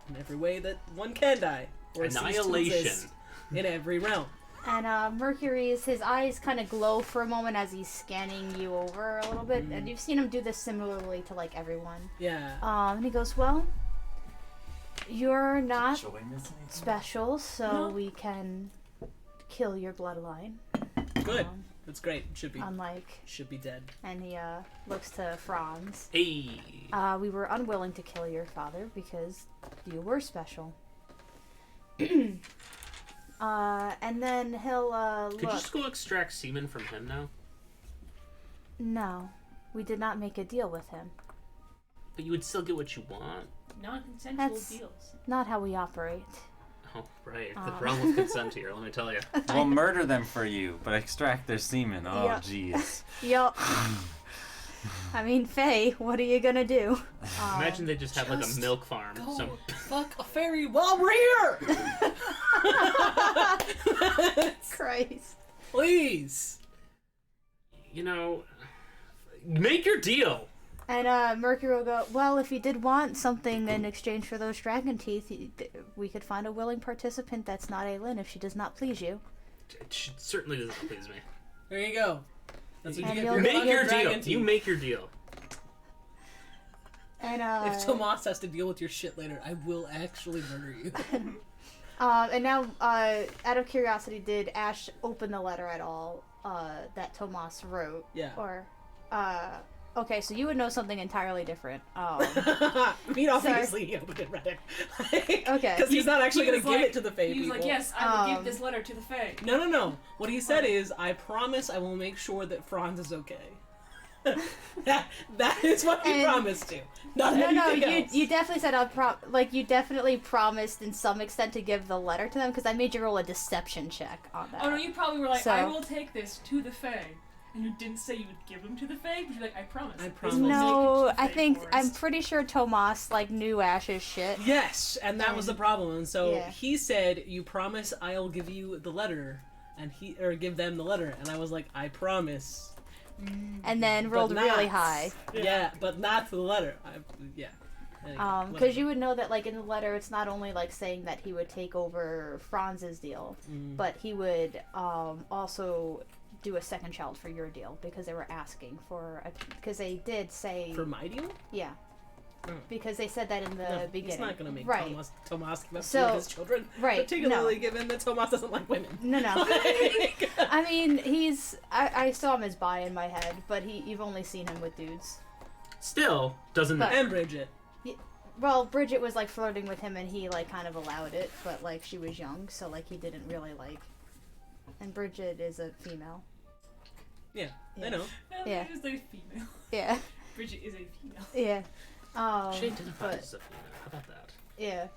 in every way that one can die, or cease to Annihilation. exist in every realm. And Mercury's his eyes kind of glow for a moment as he's scanning you over a little bit, and you've seen him do this similarly to like everyone. Yeah. And he goes, "Well, you're not Shall we miss anything? special, so No. we can kill your bloodline." Good. That's great. Should be Unlike, dead. and he looks to Franz. Hey. We were unwilling to kill your father because you were special. And then he'll Could you look. just go extract semen from him now? No, we did not make a deal with him. But you would still get what you want. Non-consensual That's- deals. Not how we operate. Oh, right. The realm of consent here, let me tell you. We'll murder them for you, but extract their semen. Oh, Yeah. jeez. Yup. I mean, Faye, what are you gonna do? Imagine they just have like a Just milk farm. Go Some fuck a fairy while we're here! Christ. Please! you know, make your deal. And Mercury will go, "Well, if you did want something in exchange for those dragon teeth, we could find a willing participant that's not Aelin if she does not please you." It certainly doesn't please me. There you go. That's what And you you'll get. get Make your dragon deal. teeth. You make your deal. And If Tomas has to deal with your shit later, I will actually murder you. and now, out of curiosity, did Ash open the letter at all that Tomas wrote? Yeah. Or, okay, so you would know something entirely different. I mean, obviously, he opened it Reddit. Okay. Because he's not actually He going was to give like- it to the Fae He people. was like, yes, I will give this letter to the Fae. No. What he said is, I promise I will make sure that Franz is okay. that is what he And- promised to. Not No, anything else. you definitely said you definitely promised in some extent to give the letter to them because I made you roll a deception check on that. Oh no, you probably were like, So- I will take this to the Fae. And you didn't say you would give them to the Fae, but you're like, I promise. I This promise. will make it to No, the I Fae think I'm forest." pretty sure Tomas knew Ash's shit. Yes, and that was the problem. And so Yeah. he said, "You promise I'll give you the letter," and give them the letter. And I was like, "I promise." And then But rolled really not- high. Yeah, but not for the letter. Yeah. Anyway, Because you would know that, like, in the letter, it's not only, like, saying that he would take over Franz's deal, Mm. but he would also do a second child for your deal because they were asking for because they did say For my deal? yeah. Oh. Because they said that in the No, beginning. he's not going to make right. Tomas give up So- two of his children. right, Particularly no. given that Tomas doesn't like women. No. I mean, I saw him as bi in my head, but you've only seen him with dudes. Still doesn't. But- And Bridget. Well, Bridget was like flirting with him, and he like kind of allowed it, but like she was young, so like he didn't really like. And Bridget is a female. Yeah, Yeah. I know. Yeah. Is a female. Yeah, Bridget is a female. yeah. She identifies but as a female. How about that? yeah.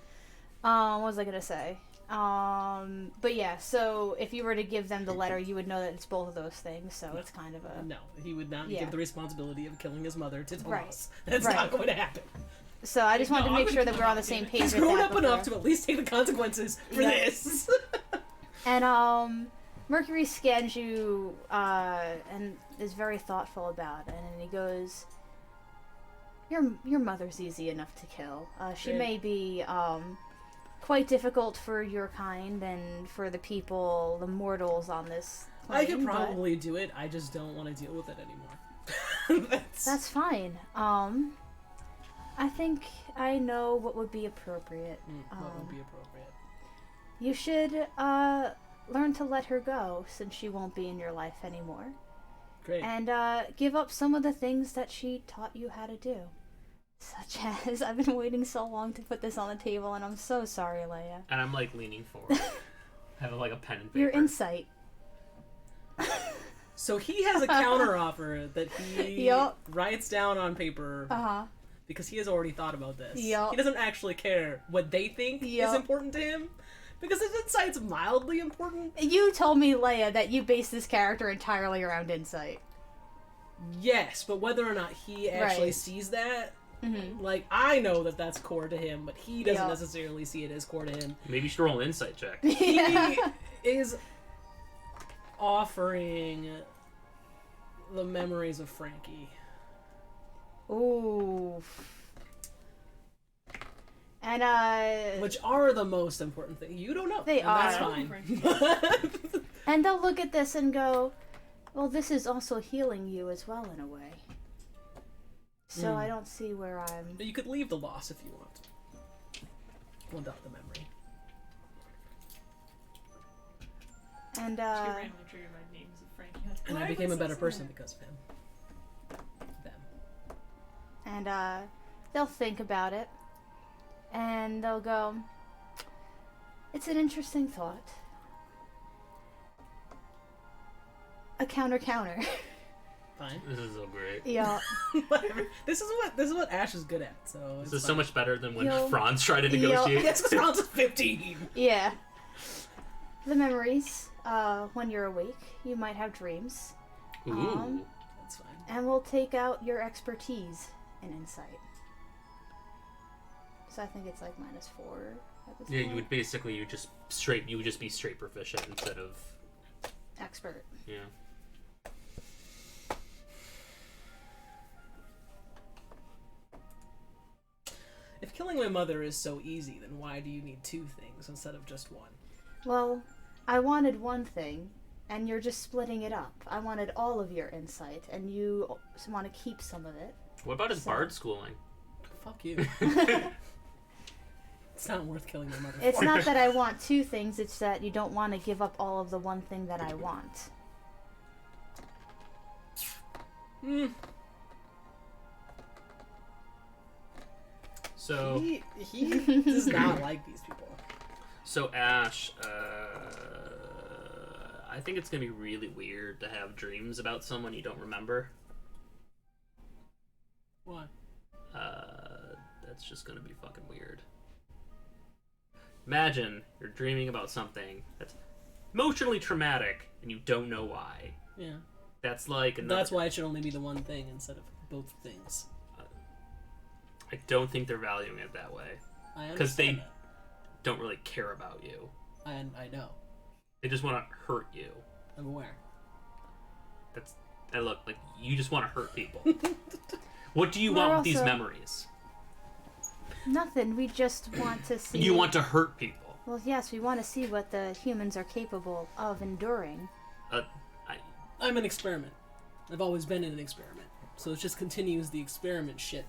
What was I gonna say? But yeah. So if you were to give them the letter, you would know that it's both of those things. So it's kind of a. No, he would not Yeah. give the responsibility of killing his mother to Tomas. Right. That's Right. not going to happen. So I just wanted No, to I make would sure that kill we're on him, the same damn it. page He's with grown that up enough before. to at least take the consequences for Yeah. this. And Mercury scans you and is very thoughtful about it, and he goes, "Your mother's easy enough to kill. She Good. may be quite difficult for your kind and for the people, the mortals on this plane, I could but probably do it. I just don't want to deal with it anymore. that's fine. I think I know what would be appropriate. What would be appropriate? You should learn to let her go since she won't be in your life anymore. Great. And give up some of the things that she taught you how to do. Such as, I've been waiting so long to put this on the table, and I'm so sorry, Leia. And I'm like leaning forward. I have like a pen and paper. Your insight. So he has a counter offer that he Yup. writes down on paper Uh-huh. because he has already thought about this. Yup. He doesn't actually care what they think is Yup. important to him because his insight's mildly important. You told me, Leia, that you base this character entirely around insight. Yes, but whether or not he actually Right. sees that, Mm-hmm. like, I know that that's core to him, but he doesn't Yup. necessarily see it as core to him. Maybe you should roll an insight check. Yeah. He is offering the memories of Frankie. Ooh. And, Which are the most important thing. You don't know. They and That's are. fine. and they'll look at this and go, well, this is also healing you as well, in a way. So I don't see where I'm... But you could leave the loss if you want. Without the memory. And, Just get randomly triggered by names of Frankie. And Why I became a was better this person in because of him. Them. and they'll think about it. And they'll go, it's an interesting thought. A counter. Fine. This is so great. Yeah. Whatever. This is what Ash is good at. So This it's is so fine. much better than when Yo. Franz tried to negotiate. Yes, because Ron's 15. Yeah. The memories, when you're awake, you might have dreams. Ooh. That's fine. And we'll take out your expertise in insight. So I think it's like -4 at this Yeah, point. you would just be straight proficient instead of Expert. yeah. If killing my mother is so easy, then why do you need two things instead of just one? Well, I wanted one thing, and you're just splitting it up. I wanted all of your insight, and you want to keep some of it. What about his So- bard schooling? Fuck you. It's not worth killing my mother. It's for. not that I want two things, it's that you don't want to give up all of the one thing that I want. Hmm. So He does not like these people. So Ash, I think it's gonna be really weird to have dreams about someone you don't remember. Why? That's just gonna be fucking weird. Imagine you're dreaming about something that's emotionally traumatic and you don't know why. Yeah. That's like another. That's why it should only be the one thing instead of both things. I don't think they're valuing it that way. I 'Cause they- understand Don't really care about you. that. And I know. They just want to hurt you. I'm aware. And look, like you just want to hurt people. What do you We're want with these also- memories? Nothing, we just want to see... You want to hurt people. Well, yes, we want to see what the humans are capable of enduring. I I'm an experiment. I've always been an experiment. So it just continues the experiment shit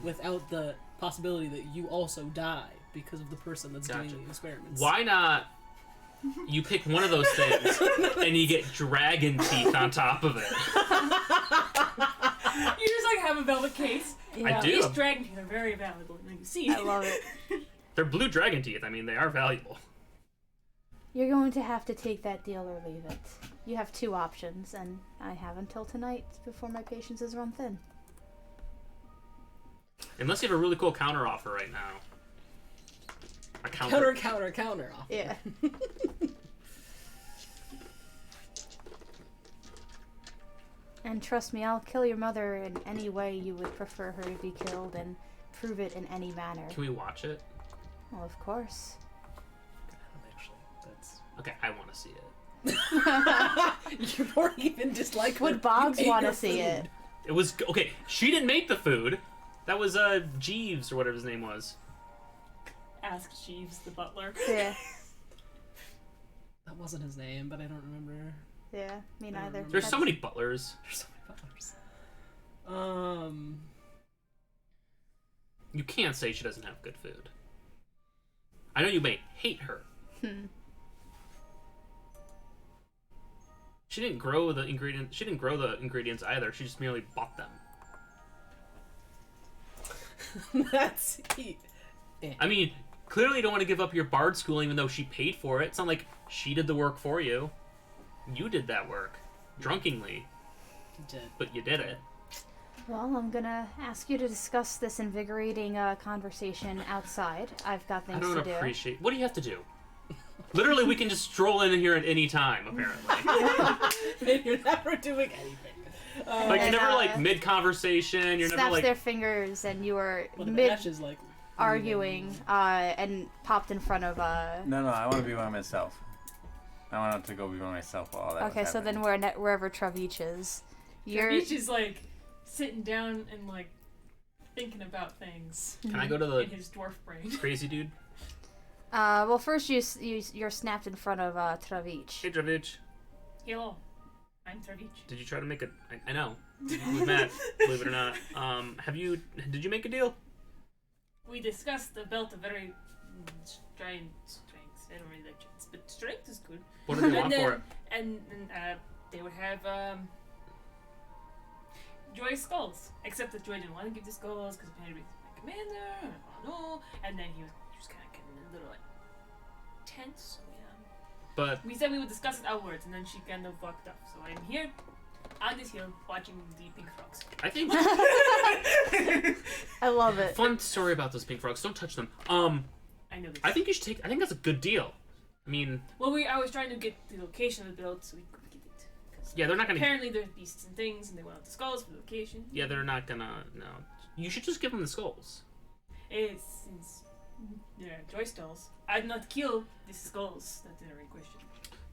without the possibility that you also die because of the person that's doing the experiments. Why not you pick one of those things and you get dragon teeth on top of it? You just like have a velvet case. I do. These dragon teeth are very valuable. Now you see. I love it. They're blue dragon teeth. I mean, they are valuable. You're going to have to take that deal or leave it. You have two options, and I have until tonight before my patience is run thin. Unless you have a really cool counter offer right now. A Counter off. Yeah. And trust me, I'll kill your mother in any way you would prefer her to be killed and prove it in any manner. Can we watch it? Well, of course. Actually, that's... Okay, I want to see it. You don't even dislike Would her. Boggs You ate want her to see food. it? It was okay. She didn't make the food. That was Jeeves or whatever his name was. Ask Jeeves, the butler. Yeah. That wasn't his name, but I don't remember. Yeah, me neither. There's so many butlers. There's so many butlers. You can't say she doesn't have good food. I know you may hate her. She didn't grow the ingredients. She didn't grow the ingredients either. She just merely bought them. That's... I mean, clearly you don't want to give up your bard school even though she paid for it. It's not like she did the work for you. You did that work. Drunkenly. But you did it. Well, I'm gonna ask you to discuss this invigorating conversation outside. I've got things I don't to do. appreciate... What do you have to do? Literally, we can just stroll in here at any time, apparently. You're never doing anything. Like, you're never, like, mid-conversation. You're never, Snaps like... their fingers, and you are Well, the mid Ash is like arguing, and popped in front of No, I want to be by myself. I want to go be by myself while all that Okay, was so then happening. wherever Travich is, you're. Travich is like sitting down and like thinking about things Can I go to in the his dwarf brain. crazy dude? Well, first you're snapped in front of Travich. Hey, Dravich. Hello, I'm Travich. Did you try to make a... I know. We met, believe it or not. Did you make a deal? We discussed the belt of very strength. I don't really like strength, but strength is good. What do they want for it? And they would have Joy's skulls. Except that Joy didn't want to give the skulls because apparently he's my commander. I don't know. And then he was kind of getting a little like tense. So yeah. But We said we would discuss it outwards, and then she kind of fucked up. So I'm here on this hill watching the pink frogs. I think... I love it. Fun story about those pink frogs. Don't touch them. I know this. I think you should take... I think that's a good deal. I mean... Well, I was trying to get the location of the build so we could get it. 'Cause, Yeah, they're not gonna... apparently there's beasts and things, and they want the skulls for the location. Yeah, they're not gonna... No. You should just give them the skulls. It's since they're Joy skulls. I'd not kill the skulls that are in question.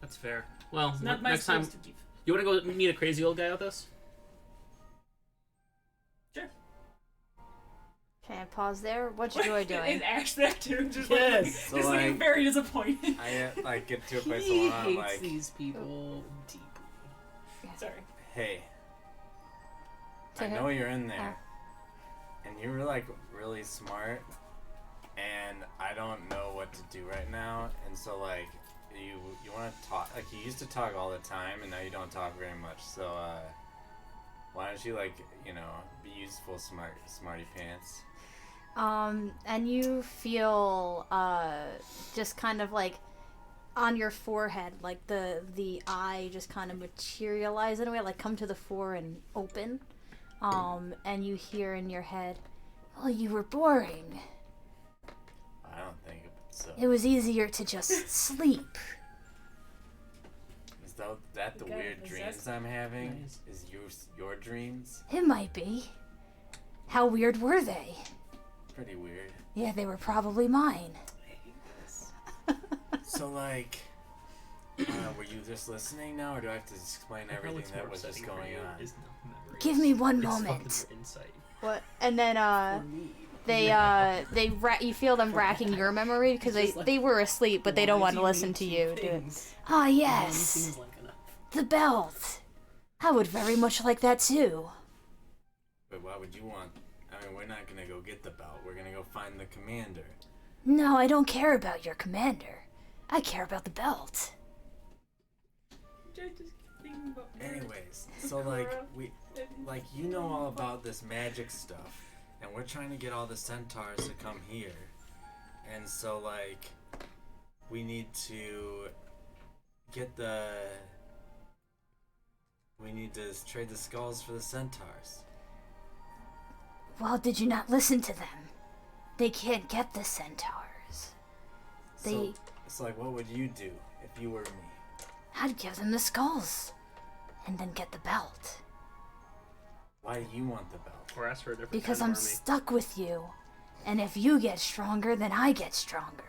That's fair. Well, It's not my next time... skulls to give. You want to go meet a crazy old guy with us? Sure. Okay, pause there. What's Joy Is doing? Ash back too? Just Yes. like, So, just looking like- very disappointed. I like get to a place He where I'm hates like, these people deeply. Sorry. hey, To I who? know you're in there, and you're like really smart, and I don't know what to do right now, and so like you want to talk, like you used to talk all the time, and now you don't talk very much. So why don't you like be useful, smarty pants? And you feel just kind of like on your forehead, like the eye just kind of materialize in a way, like come to the fore and open. And you hear in your head, "Well, you were boring. I don't think so. It was easier to just sleep." Is that the Okay, weird is dreams that- I'm having? Nice. Is your dreams? It might be. How weird were they? Pretty weird. Yeah, they were probably mine. So like, were you just listening now, or do I have to explain everything that was just going on? Give me one It's moment. fucking insight. What? And then For me. you feel them racking your memory because It's just they were asleep, but they don't Why want do to you listen need to two you do it. things? Ah, One yes, seems like enough. the belt. I would very much like that too. But why would you want? I mean, we're not gonna go get the belt. We're gonna go find the commander. No, I don't care about your commander. I care about the belt. I just keep thinking about Anyways, so like you know all about this magic stuff, and we're trying to get all the centaurs to come here, and so like we need to get the. We need to trade the skulls for the centaurs. Well, did you not listen to them? They can't get the centaurs. So like, what would you do if you were me? I'd give them the skulls. And then get the belt. Why do you want the belt? Or ask for a different Because kind I'm of army. stuck with you. And if you get stronger, then I get stronger.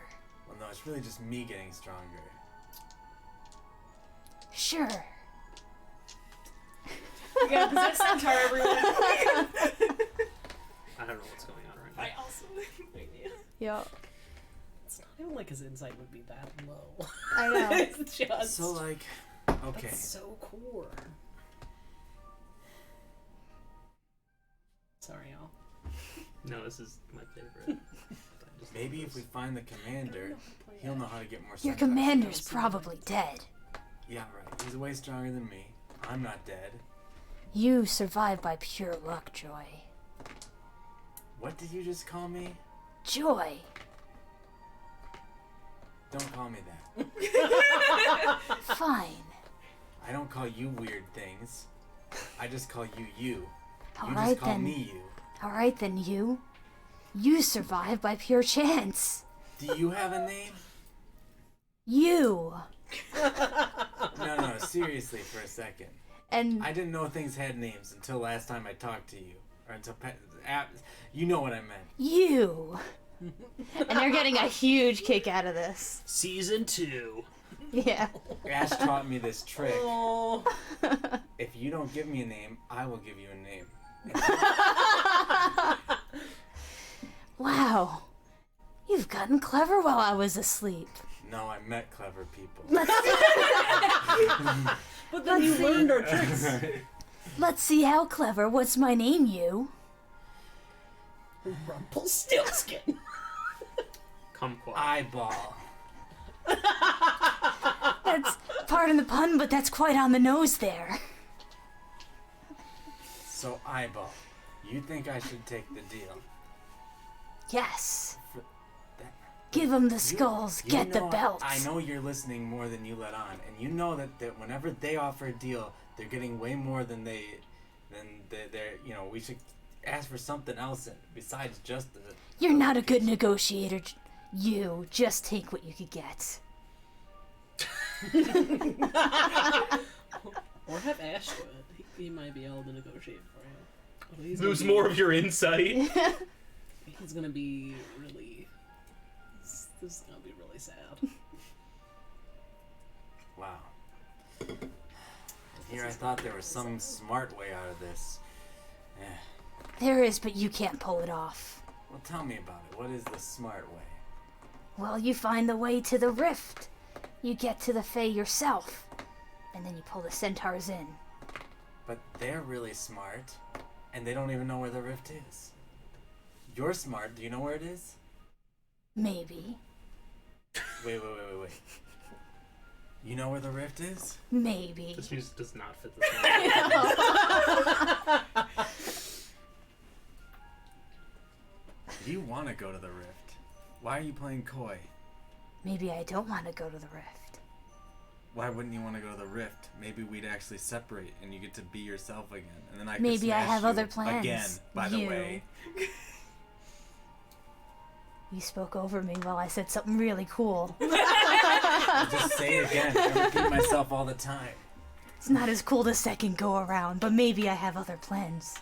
Well, no, it's really just me getting stronger. Sure. We gotta possess centaur, everyone. I don't know what's going on right now. I also have no idea. Yep. It's not even like his insight would be that low. I know. It's just So like, okay. that's so core. Sorry, y'all. No, this is my favorite. I just Maybe love if we this. find the commander, he'll know how to get more. Your centaurs. commander's probably dead. Yeah, right. He's way stronger than me. I'm not dead. You survived by pure luck, Joy. What did you just call me? Joy. Don't call me that. Fine. I don't call you weird things. I just call you you. All You right just call then. me you. Alright then, you. You survived by pure chance. Do you have a name? You. No, seriously for a second. And I didn't know things had names until last time I talked to you. Or until you know what I meant. you. And they're getting a huge kick out of this. Season 2. Yeah. Ash taught me this trick. Oh, If you don't give me a name, I will give you a name. Wow. You've gotten clever while I was asleep. No, I met clever people. but then you learned our tricks. Let's see how clever. What's my name, you? Rumpelstiltskin. Kumquat. Eyeball. That's, pardon the pun, but that's quite on the nose there. So eyeball. You think I should take the deal? Yes. That- Give him the skulls, You get the know, belt. I know you're listening more than you let on, and you know that whenever they offer a deal, they're getting way more than they're. You know, we should ask for something else besides just the. You're not a good negotiator. You just take what you could get. Or have Ash do it. He might be able to negotiate for you. Oh, he's Lose gonna be- more of your insight. He's gonna be really. This is gonna be really sad. Wow. Here I thought there was some smart way out of this. Eh. There is, but you can't pull it off. Well, tell me about it. What is the smart way? Well, you find the way to the rift. You get to the Fae yourself. And then you pull the centaurs in. But they're really smart, and they don't even know where the rift is. You're smart. Do you know where it is? Maybe. Wait. You know where the rift is? Maybe. This music does not fit this one. You want to go to the rift. Why are you playing coy? Maybe I don't want to go to the rift. Why wouldn't you want to go to the rift? Maybe we'd actually separate and you get to be yourself again. And then I could Maybe I smash have you other plans. Again, by the You. way. You spoke over me while I said something really cool. I'll just say it again. I repeat myself all the time. It's not as cool the second go around, but maybe I have other plans.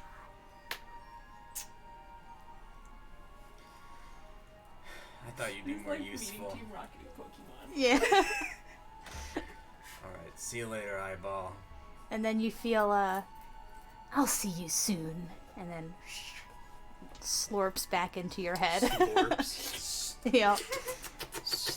I thought you'd be He's more like useful. beating Team Rocket in Pokemon. Yeah. Alright, see you later, eyeball. And then you feel, I'll see you soon. And then slurps back into your head. Orbs. Yep.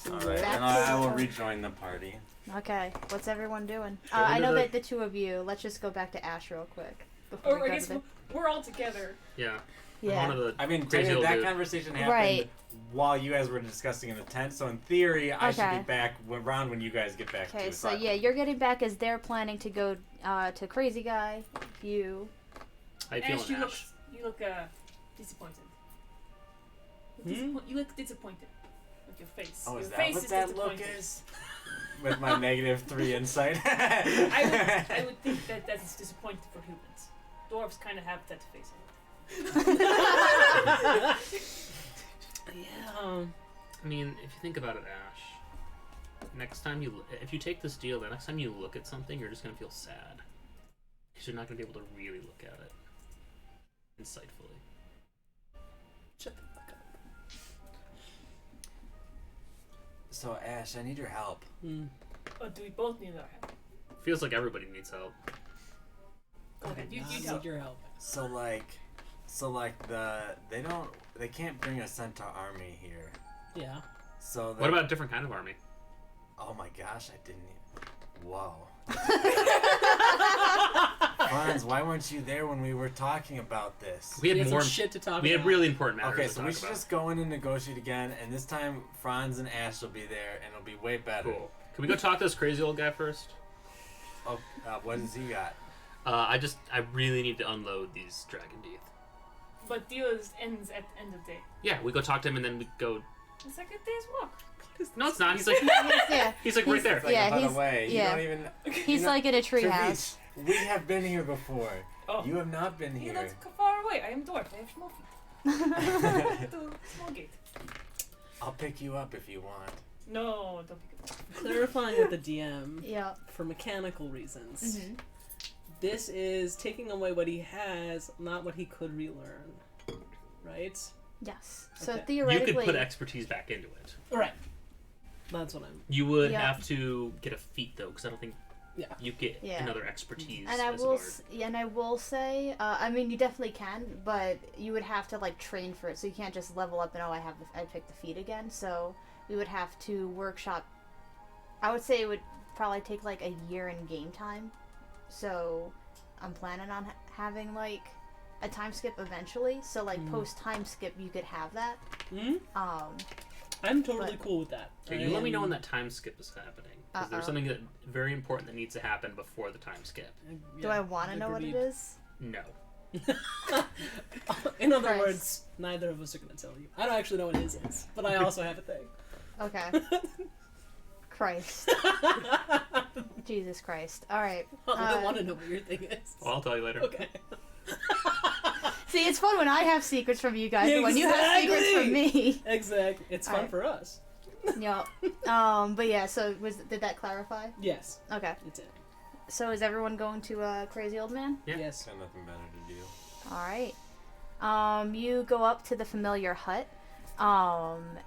Alright, Back and to I will the- rejoin the party. Okay, what's everyone doing? Go I into know the- that the two of you. Let's just go back to Ash real quick. Before Or we I go guess to the... we're all together. Yeah. Yeah. One of the I mean, crazy technically, old that dude. conversation happened Right. while you guys were discussing in the tent, so in theory, I should Okay. be back around when you guys get back Okay, to so it. yeah, you're getting back as they're planning to go to Crazy Guy. You. How you Ash, feeling, Ash? you look disappointed. You look disappointed with your face. Oh, your is that face what is that look disappointed. is? With my -3 insight. I would think that is disappointed for humans. Dwarves kind of have that face on Yeah. I mean, if you think about it, Ash, next time if you take this deal, the next time you look at something, you're just gonna feel sad. Because you're not gonna be able to really look at it insightfully. Shut the fuck up. So, Ash, I need your help. it. Or do we both need our help? Feels like everybody needs help. Go ahead, you I tell. need your help. So they can't bring a centaur army here. Yeah. So What about a different kind of army? Oh my gosh, I didn't even... Whoa. Franz, why weren't you there when we were talking about this? We We had had more. some shit to talk We about. had really important matters Okay, to so talk we should about. just go in and negotiate again, and this time Franz and Ash will be there, and it'll be way better. Cool. Can we go talk to this crazy old guy first? Oh, what does he got? I really need to unload these dragon teeth. But deal ends at the end of the day. Yeah, we go talk to him and then we go. It's like a day's walk. No, it's not. He's like, Yeah. he's like right there. It's like Yeah, a hut he's- away. yeah. You don't even... He's you know, like in a treehouse. Travis, we have been here before. Oh, You have not been you here. look far away. I am dwarf. I have small feet. Small gate. I'll pick you up if you want. No, don't pick it up. Clarifying with the DM Yeah. for mechanical reasons. Mhm. This is taking away what he has, not what he could relearn. Right? Yes. So Okay. You theoretically. could put expertise back into it. Right. That's what I'm. You would Yeah. have to get a feat though, because I don't think Yeah. you get Yeah. another expertise. And I as a will, bard. and I will say, I mean, you definitely can, but you would have to like train for it. So you can't just level up and I picked the feat again. So we would have to workshop. I would say it would probably take like a year in game time. So I'm planning on having like a time skip eventually. So like post time skip, you could have that. Hmm? I'm totally But- cool with that. Okay, you let me know when that time skip is happening. Because there's Uh-oh. something that very important that needs to happen before the time skip. Do I want to know what it is? No. In other Christ. words, neither of us are going to tell you. I don't actually know what his is, but I also have a thing. Okay. Christ. Jesus Christ. All right. I don't want to know what your thing is. Well, I'll tell you later. Okay. See, it's fun when I have secrets from you guys, but when you have secrets from me. Exactly. It's fun Alright. for us. Yeah. But yeah, so did that clarify? Yes, Okay. it's it. So is everyone going to Crazy Old Man? Yeah. Yes. Got nothing better to do. All right. You go up to the familiar hut.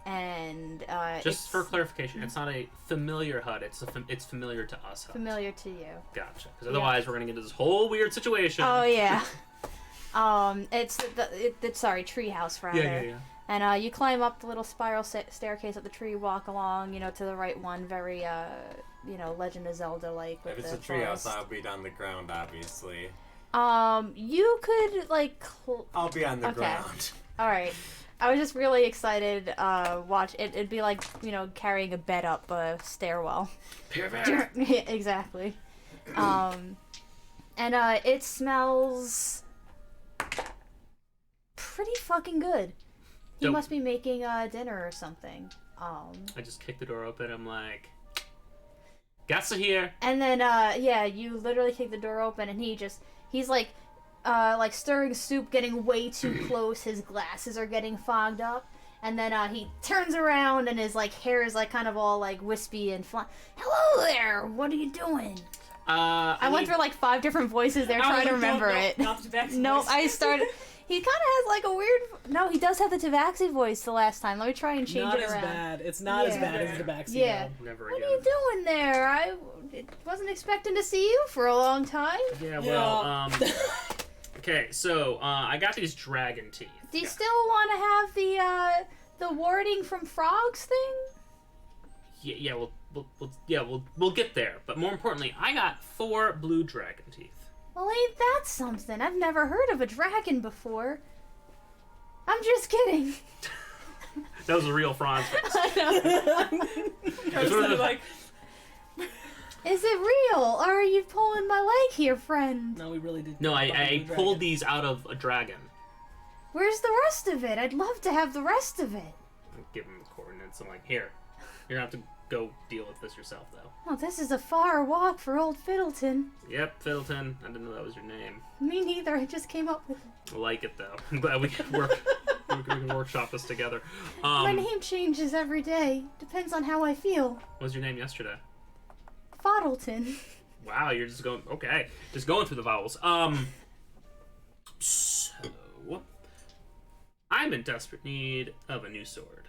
And Just it's for clarification, it's not a familiar hut. It's familiar to us hut. familiar to you. Gotcha. Because otherwise, we're gonna get into this whole weird situation. Oh yeah. It's treehouse rather. Yeah. And you climb up the little spiral staircase up the tree, walk along, to the right one. Very, Legend of Zelda like. If it's a treehouse, I'll be on the ground, obviously. You could like. I'll be on the Okay. ground. All right. I was just really excited. Watch it. It'd be like carrying a bed up a stairwell. Perfect. Yeah, exactly. And it smells pretty fucking good. He Dope. must be making dinner or something. I just kick the door open. I'm like, Gassa here. And then you literally kick the door open, and he's like stirring soup, getting way too close. His glasses are getting fogged up. And then he turns around, and his hair is kind of all wispy and flying. Hello there. What are you doing? I went through 5 different voices there trying to remember it. Not the best Nope, voice. I started. He kind of has a weird. No, he does have the Tabaxi voice the last time. Let me try and change Not it as around. bad. It's not as Yeah. bad as the backseat. Yeah. though. Never What again. are you doing there? I wasn't expecting to see you for a long time. Yeah. Well. Okay. So I got these dragon teeth. Do you still want to have the warding from frogs thing? Yeah, we'll get there. But more importantly, I got 4 blue dragon teeth. Well, ain't that something? I've never heard of a dragon before. I'm just kidding. That was a real Franz face. I was sort of like, Is it real? Or are you pulling my leg here, friend? No, we really did. No, I Dragon. pulled these out of a dragon. Where's the rest of it? I'd love to have the rest of it. I give him the coordinates. I'm like, here. You're gonna have to go deal with this yourself, though. Oh, this is a far walk for old Fiddleton. Yep, Fiddleton. I didn't know that was your name. Me neither. I just came up with it. I like it, though. I'm glad we can work. We can workshop this together. My name changes every day. Depends on how I feel. What was your name yesterday? Foddleton. Wow, you're just going. Okay, just going through the vowels. So I'm in desperate need of a new sword.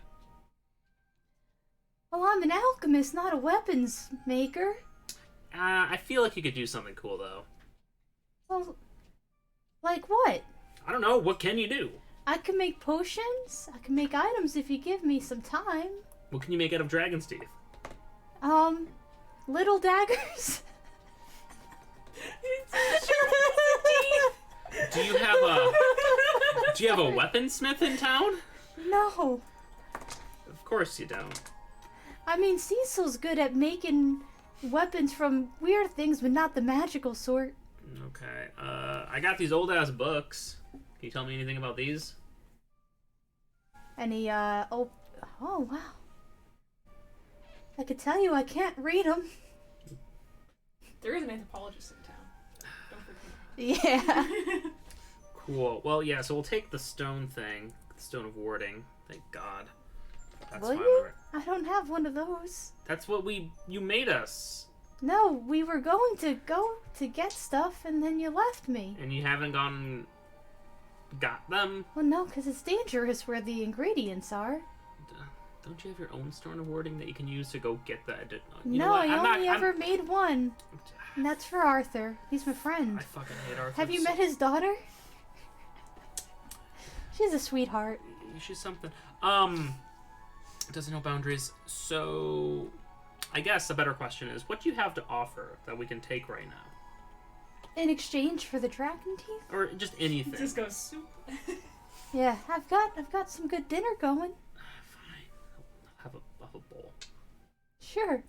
Well, I'm an alchemist, not a weapons maker. I feel like you could do something cool, though. Well, like what? I don't know. What can you do? I can make potions. I can make items if you give me some time. What can you make out of dragon's teeth? Little daggers. Do you have a weaponsmith in town? No. Of course you don't. I mean, Cecil's good at making weapons from weird things, but not the magical sort. Okay. I got these old ass books. Can you tell me anything about these? Any, oh wow. I could tell you I can't read them. there is an anthropologist in town. Don't forget. Yeah. Cool. Well, yeah. So we'll take the stone thing, the stone of warding. Thank God. That's Will fine. you? I don't have one of those. That's what you made us, No, we were going to go to get stuff, and then you left me. and you haven't got them. Well, no, because it's dangerous where the ingredients are. Don't you have your own stone of warding that you can use to go get the? No, I only ever made one. And that's for Arthur. He's my friend. I fucking hate Arthur. Have you met his daughter? She's a sweetheart. She's something. Doesn't know boundaries. So, I guess a better question is, what do you have to offer that we can take right now, In exchange for the dragon teeth? or just anything? Just goes soup. Yeah, I've got some good dinner going. Fine. Have a bowl. Sure.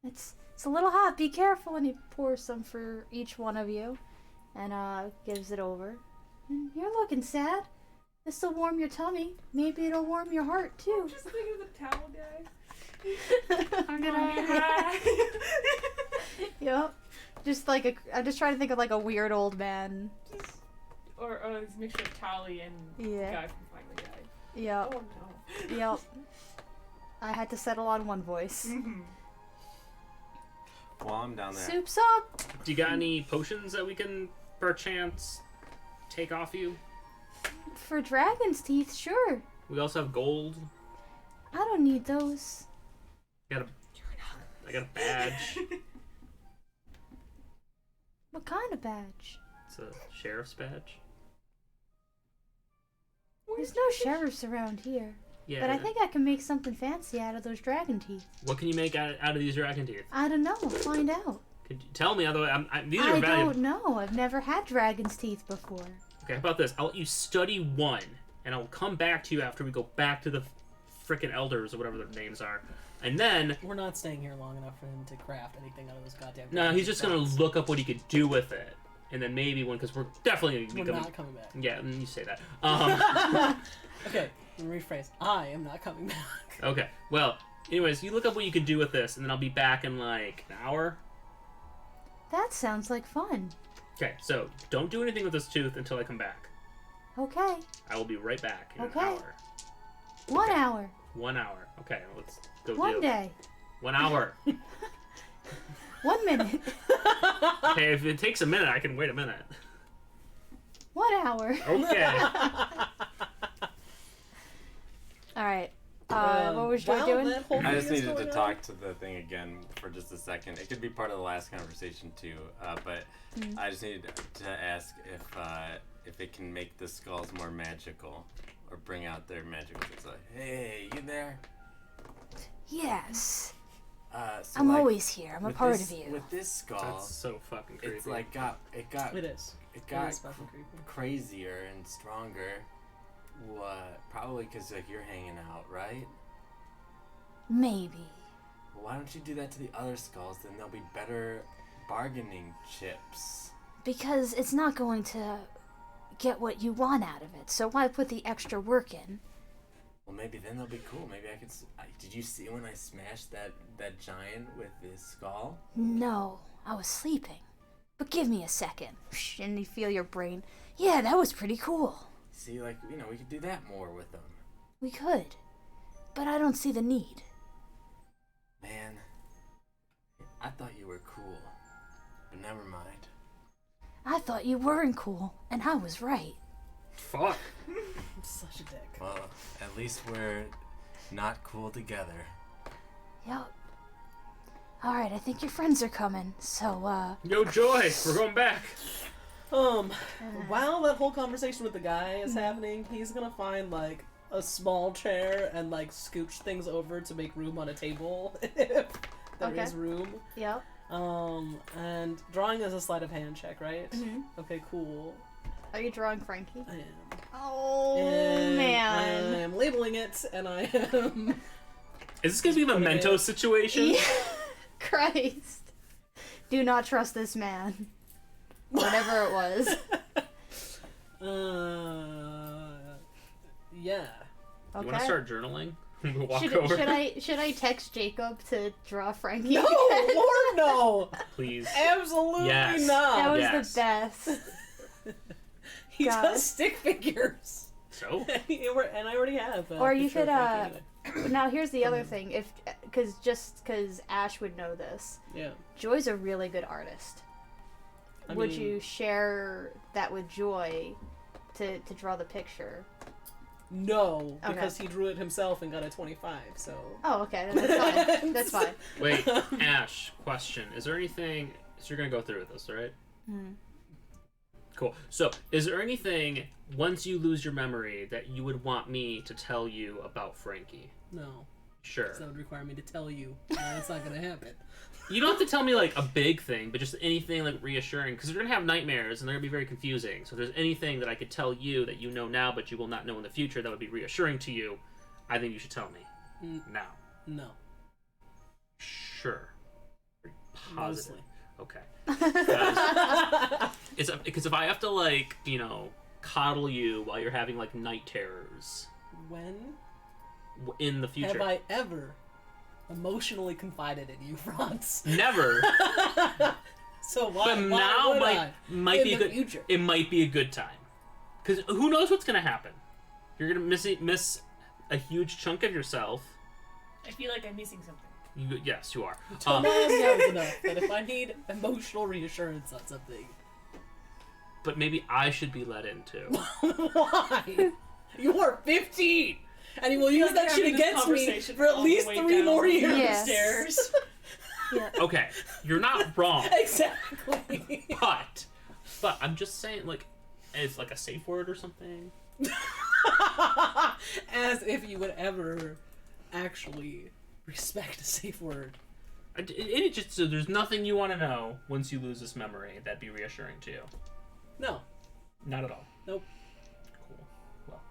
It's a little hot. Be careful. And he pours some for each one of you, and gives it over. And you're looking sad. This'll warm your tummy. Maybe it'll warm your heart too. Just think of the towel guy. I'm gonna. Yep. Just like I'm just trying to think of like a weird old man. Or it's a mixture of Tally and Yeah. guy from Family Guy. Yep. Oh no. Yep. I had to settle on one voice. Mm-hmm. While I'm down there, Soup's up. Do you got any potions that we can perchance take off you? For dragon's teeth, sure. We also have gold. I don't need those. I got a badge. What kind of badge? It's a sheriff's badge. There's no sheriffs around here. Yeah. But I think I can make something fancy out of those dragon teeth. What can you make out of these dragon teeth? I don't know. We'll find out. Could you tell me? Otherwise, these are I valuable. don't know. I've never had dragon's teeth before. Okay, how about this? I'll let you study one, and I'll come back to you after we go back to the frickin' elders or whatever their names are, and then. We're not staying here long enough for him to craft anything out of this goddamn. No, he's just gonna look up what he could do with it, and then maybe one because we're definitely gonna We're become. not coming back. Yeah, you say that. Okay, let me rephrase. I am not coming back. Okay. Well, anyways, you look up what you could do with this, and then I'll be back in like an hour. That sounds like fun. Okay, so don't do anything with this tooth until I come back. Okay. I will be right back in Okay. an hour. 1 hour. 1 hour. Okay, let's go. One deal. day. 1 hour. 1 minute. Okay, if it takes a minute, I can wait a minute. 1 hour. Okay. All right. What was you while doing? that whole I thing just is needed to going on- talk to the thing again for just a second. It could be part of the last conversation too, but I just needed to ask if it can make the skulls more magical or bring out their magical. It's like, hey, you there? Yes. So I'm like, always here. I'm a with part this, of you. With this skull, That's so fucking creepy. it's like it got It is. it It got is fucking creepy. crazier and stronger. What? Probably because like you're hanging out, right? Maybe. Well, why don't you do that to the other skulls? Then they'll be better bargaining chips. Because it's not going to get what you want out of it. So why put the extra work in? Well, maybe then they'll be cool. Maybe I could. Did you see when I smashed that giant with his skull? No, I was sleeping. But give me a second. And you feel your brain. Yeah, that was pretty cool. See, like we could do that more with them. We could. But I don't see the need. Man, I thought you were cool, but never mind. I thought you weren't cool, and I was right. Fuck. I'm such a dick. Well, at least we're not cool together. Yup. Alright, I think your friends are coming, so, Yo, Joy, we're going back. While that whole conversation with the guy is happening, he's gonna find, like, a small chair and, like, scooch things over to make room on a table, if there is Okay. room. Yep. And drawing is a sleight of hand check, right? Mhm. Okay, cool. Are you drawing Frankie? I am. Oh, And I man. am labeling it, and I am... Is this gonna be a memento situation? Christ. Do not trust this man. Whatever it was. Yeah. Okay. You want to start journaling? We'll walk should, over. should I text Jacob to draw Frankie? No, Lord, no! Please. Absolutely Yes. not! That was Yes. the best. He God. does stick figures. So? And I already have. Or you picture could, of Frankie Now here's the other thing. If, because Ash would know this. anyway. Joy's a really good artist. Yeah. Would you share that with Joy to draw the picture? No, Okay. because he drew it himself and got a 25, so... Oh, okay. Then that's fine. That's fine. Wait, Ash, question. Is there anything... So you're going to go through with this, right? Mm. Cool. So, is there anything, once you lose your memory, that you would want me to tell you about Frankie? No. Sure. So that would require me to tell you. No, it's not going to happen. You don't have to tell me, like, a big thing, but just anything, like, reassuring. Because you're going to have nightmares, and they're going to be very confusing. So if there's anything that I could tell you that you know now, but you will not know in the future that would be reassuring to you, I think you should tell me. Now. No. Sure. Very positive. Mostly. Okay. Because if I have to, like, coddle you while you're having, like, night terrors When in the future. have I ever emotionally confided in you, Franz? Never. So why, But now would might in be a the good. future? It might be a good time. Because who knows what's gonna happen? You're gonna miss a huge chunk of yourself. I feel like I'm missing something. Yes, you are. Tomas knows enough that if I need emotional reassurance on something... But maybe I should be let in too. Why? You are 15! And he will use that shit against me for at least 3 more years. Yes. Stairs. Yeah. Okay, you're not wrong. Exactly. But I'm just saying, like, it's like a safe word or something. As if you would ever actually respect a safe word. It just so there's nothing you want to know once you lose this memory that'd be reassuring to you. No. Not at all. Nope. Cool.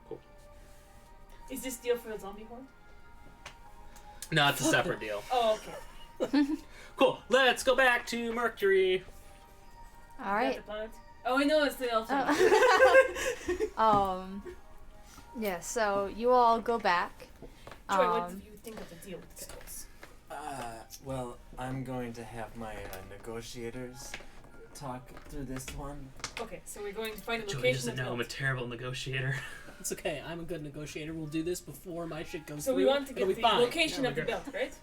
Well. Is this deal for the zombie horde? No, it's a separate deal. Oh, okay. Cool. Let's go back to Mercury. All Is that right. the planet? Oh, I know it's the elf. Yeah, so you all go back. Joy, what do you think of the deal with the skulls? Well, I'm going to have my negotiators talk through this one. Okay, so we're going to find a Joey location doesn't of the know I'm a belt. terrible negotiator. It's okay. I'm a good negotiator. We'll do this before my shit goes So through. we want to It'll get be the fine. location Yeah, of the we're belt, right?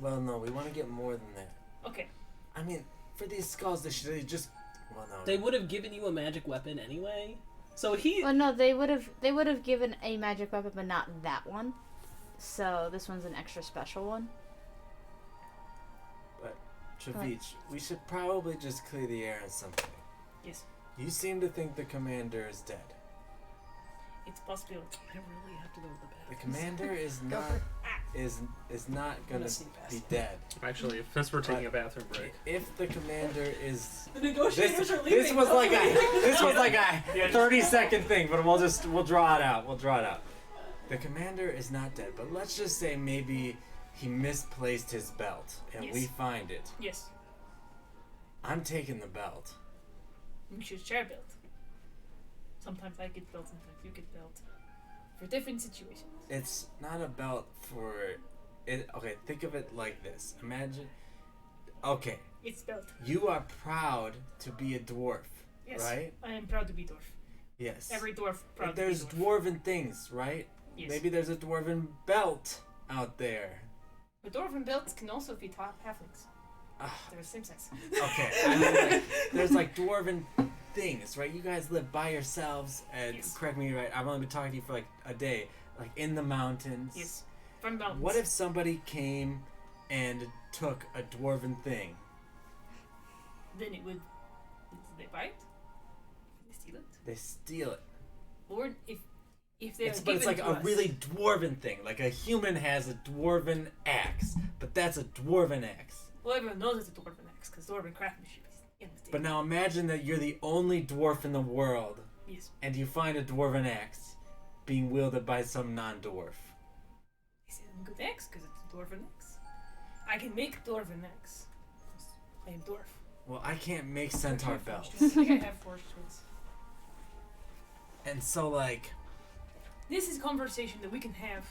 Well, no, we want to get more than that. Okay. I mean, for these skulls, they should just... Well, no. They would have given you a magic weapon anyway. So he... Well, no, they would have given a magic weapon, but not that one. So this one's an extra special one. But, Travich, we should probably just clear the air on something. Yes. You seem to think the commander is dead. It's a possibility. I really have to go to the The bathroom. commander is not is not gonna Let's sneak past be him. dead. Actually, since we're taking a bathroom break. If the commander is The negotiators are leaving. this was like a 30-second thing, but we'll draw it out. We'll draw it out. The commander is not dead, but let's just say maybe he misplaced his belt and Yes. we find it. Yes, I'm taking the belt. we should share belt. Sometimes I get belt, sometimes you get belt. For different situations. It's not a belt for it. Okay, think of it like this. Imagine. Okay, It's belt. you are proud to be a dwarf, Yes. right? I am proud to be dwarf. Yes. Every dwarf proud But there's to be dwarf. dwarven things, right? Yes. Maybe there's a dwarven belt out there. But dwarven belts can also be halflings. Ah, They're the same size. okay, I mean, like, there's like dwarven things, right? You guys live by yourselves, and Yes. correct me, right? I've only been talking to you for like a day, like in the mountains. Yes. From mountains. What if somebody came and took a dwarven thing? Then it would. Did they buy it? Did they steal it? They steal it. Or if they But it's like a really dwarven thing. Like a human has a dwarven axe, but that's a dwarven axe. Well, everyone knows it's a dwarven axe because dwarven craftsmanship is in the But now imagine that you're the only dwarf in the world, Yes. and you find a dwarven axe being wielded by some non-dwarf. Is it a good axe? Because it's a dwarven axe. I can make dwarven axe. I am dwarf. Well, I can't make centaur belts. I have forged tools. And so, like, This is a conversation that we can have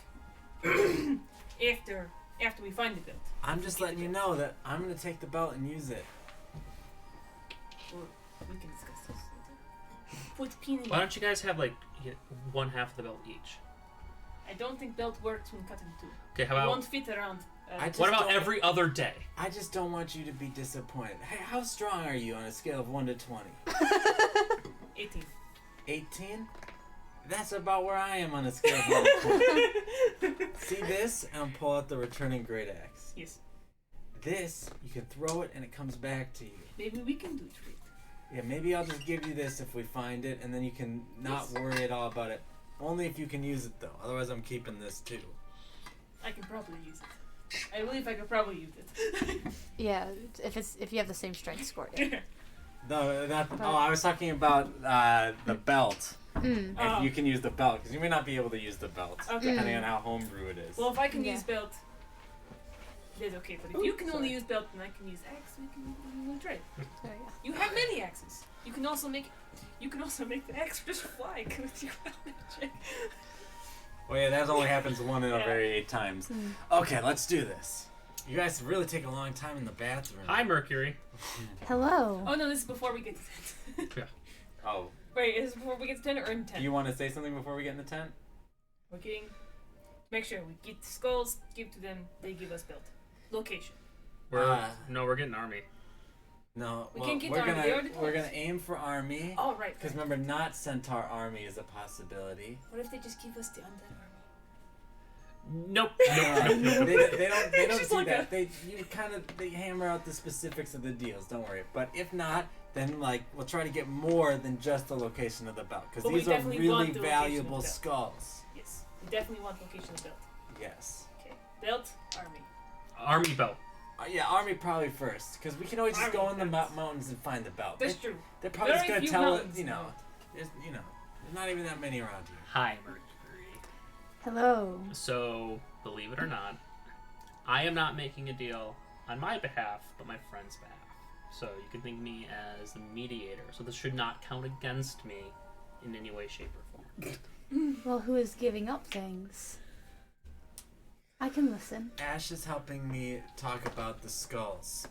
after we find the belt. I'm just letting you know that I'm gonna take the belt and use it. Or we can discuss this later. Put pin in Why don't you guys have like one half of the belt each? I don't think belt works when cut in two. Okay, how It about won't fit around. I just what about don't- every other day? I just don't want you to be disappointed. Hey, how strong are you on a scale of 1 to 20? 18. 18? That's about where I am on a scale of 1 to 20. See this? And pull out the returning great axe. Yes. This, you can throw it and it comes back to you. Maybe we can do trade. Yeah, maybe I'll just give you this if we find it, and then you can not Yes. worry at all about it. Only if you can use it, though. Otherwise, I'm keeping this, too. I can probably use it. I believe I could probably use it. Yeah, if you have the same strength score. Yeah. No, I was talking about the belt. Mm. If Oh. you can use the belt, because you may not be able to use the belt, Okay. depending on how homebrew it is. Well, if I can Yeah. use belt, that's okay. But if Ooh, you can only sorry. use belt and I can use axe, we'll trade. There you go. You have many axes. You can also make the axe just fly with your magic. Well, yeah, that only happens 1 in a Yeah. very 8 times. Mm. Okay, let's do this. You guys really take a long time in the bathroom. Hi, Mercury. Hello. Oh no, this is before we get to 10. Oh, Wait, is this before we get to 10 or in 10? do you want to say something before we get in the tent? We're getting. Make sure we get the skulls, give to them, they give us belt. Location. We're getting army. No, We well, can't get we're army, they already gonna told we're us. gonna aim for army. Oh, right. Because remember, not centaur army is a possibility. What if they just give us the undead army? Nope. they don't She's do like that. They hammer out the specifics of the deals. Don't worry. But if not, then like we'll try to get more than just the location of the belt because But we these are definitely really want the location of valuable the belt. skulls. Yes. We definitely want location of belt. Yes. Okay. Belt, army. Army belt. Yeah, army probably first because we can always just Army go in the belts. mountains and find the belt. That's true. They're probably just Very gonna few tell it. mountains You in know, the there's not even that many around here. Hi, Mercury. Hello. So, believe it or not, I am not making a deal on my behalf, but my friend's behalf. So you can think of me as the mediator. So this should not count against me in any way, shape, or form. Well, who is giving up things? I can listen. Ash is helping me talk about the skulls.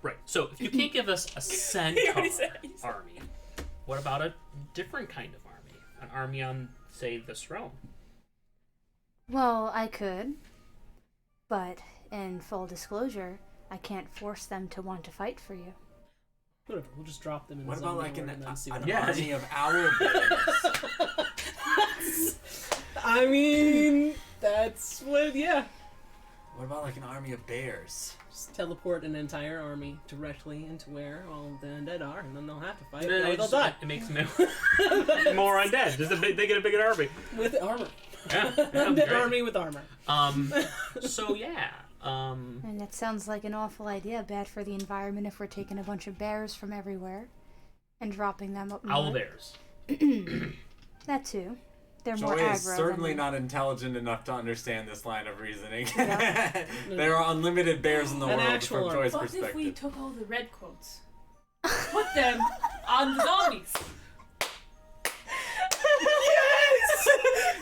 Right. So if you can't give us a He already centaur said it. army, what about a different kind of army? An army on, say, this realm? Well, I could, but in full disclosure, I can't force them to want to fight for you. Whatever, we'll just drop them in What the about zombie like horde an and then see what Yeah. army of owl bears? I mean, that's what, yeah. What about like an army of bears? Just teleport an entire army directly into where all the undead are, and then they'll have to fight. Then Or it they'll just- die. It makes them more undead. They get a bigger army. With armor. Yeah, Undead great. army with armor. So yeah. And that sounds like an awful idea. Bad for the environment if we're taking a bunch of bears from everywhere and dropping them up north. Owl bears. That too. They're Joy more is aggro. certainly than not intelligent enough to understand this line of reasoning. Yeah. There are unlimited bears in the An world actual from Joy's What if we perspective. took all the red coats, put them on the zombies? Yes!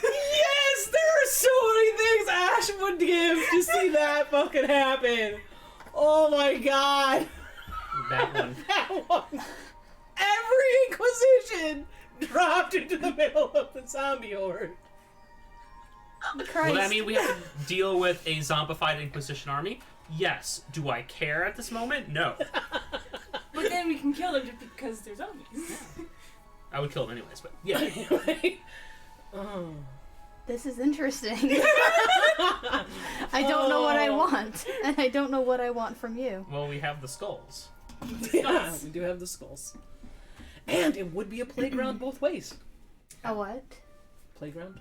Yes! There are so many things Ash would give to see that fucking happen. Oh my god. That one. That one. Every Inquisition dropped into the middle of the zombie horde. Christ. Will that mean we have to deal with a zombified Inquisition army? Yes. Do I care at this moment? No. But then we can kill them just because they're zombies. I would kill them anyways, but yeah. Anyway. Oh. This is interesting. I don't know what I want, and I don't know what I want from you. Well, we have the skulls. Yeah, we do have the skulls. And it would be a playground both ways. A what? Playground?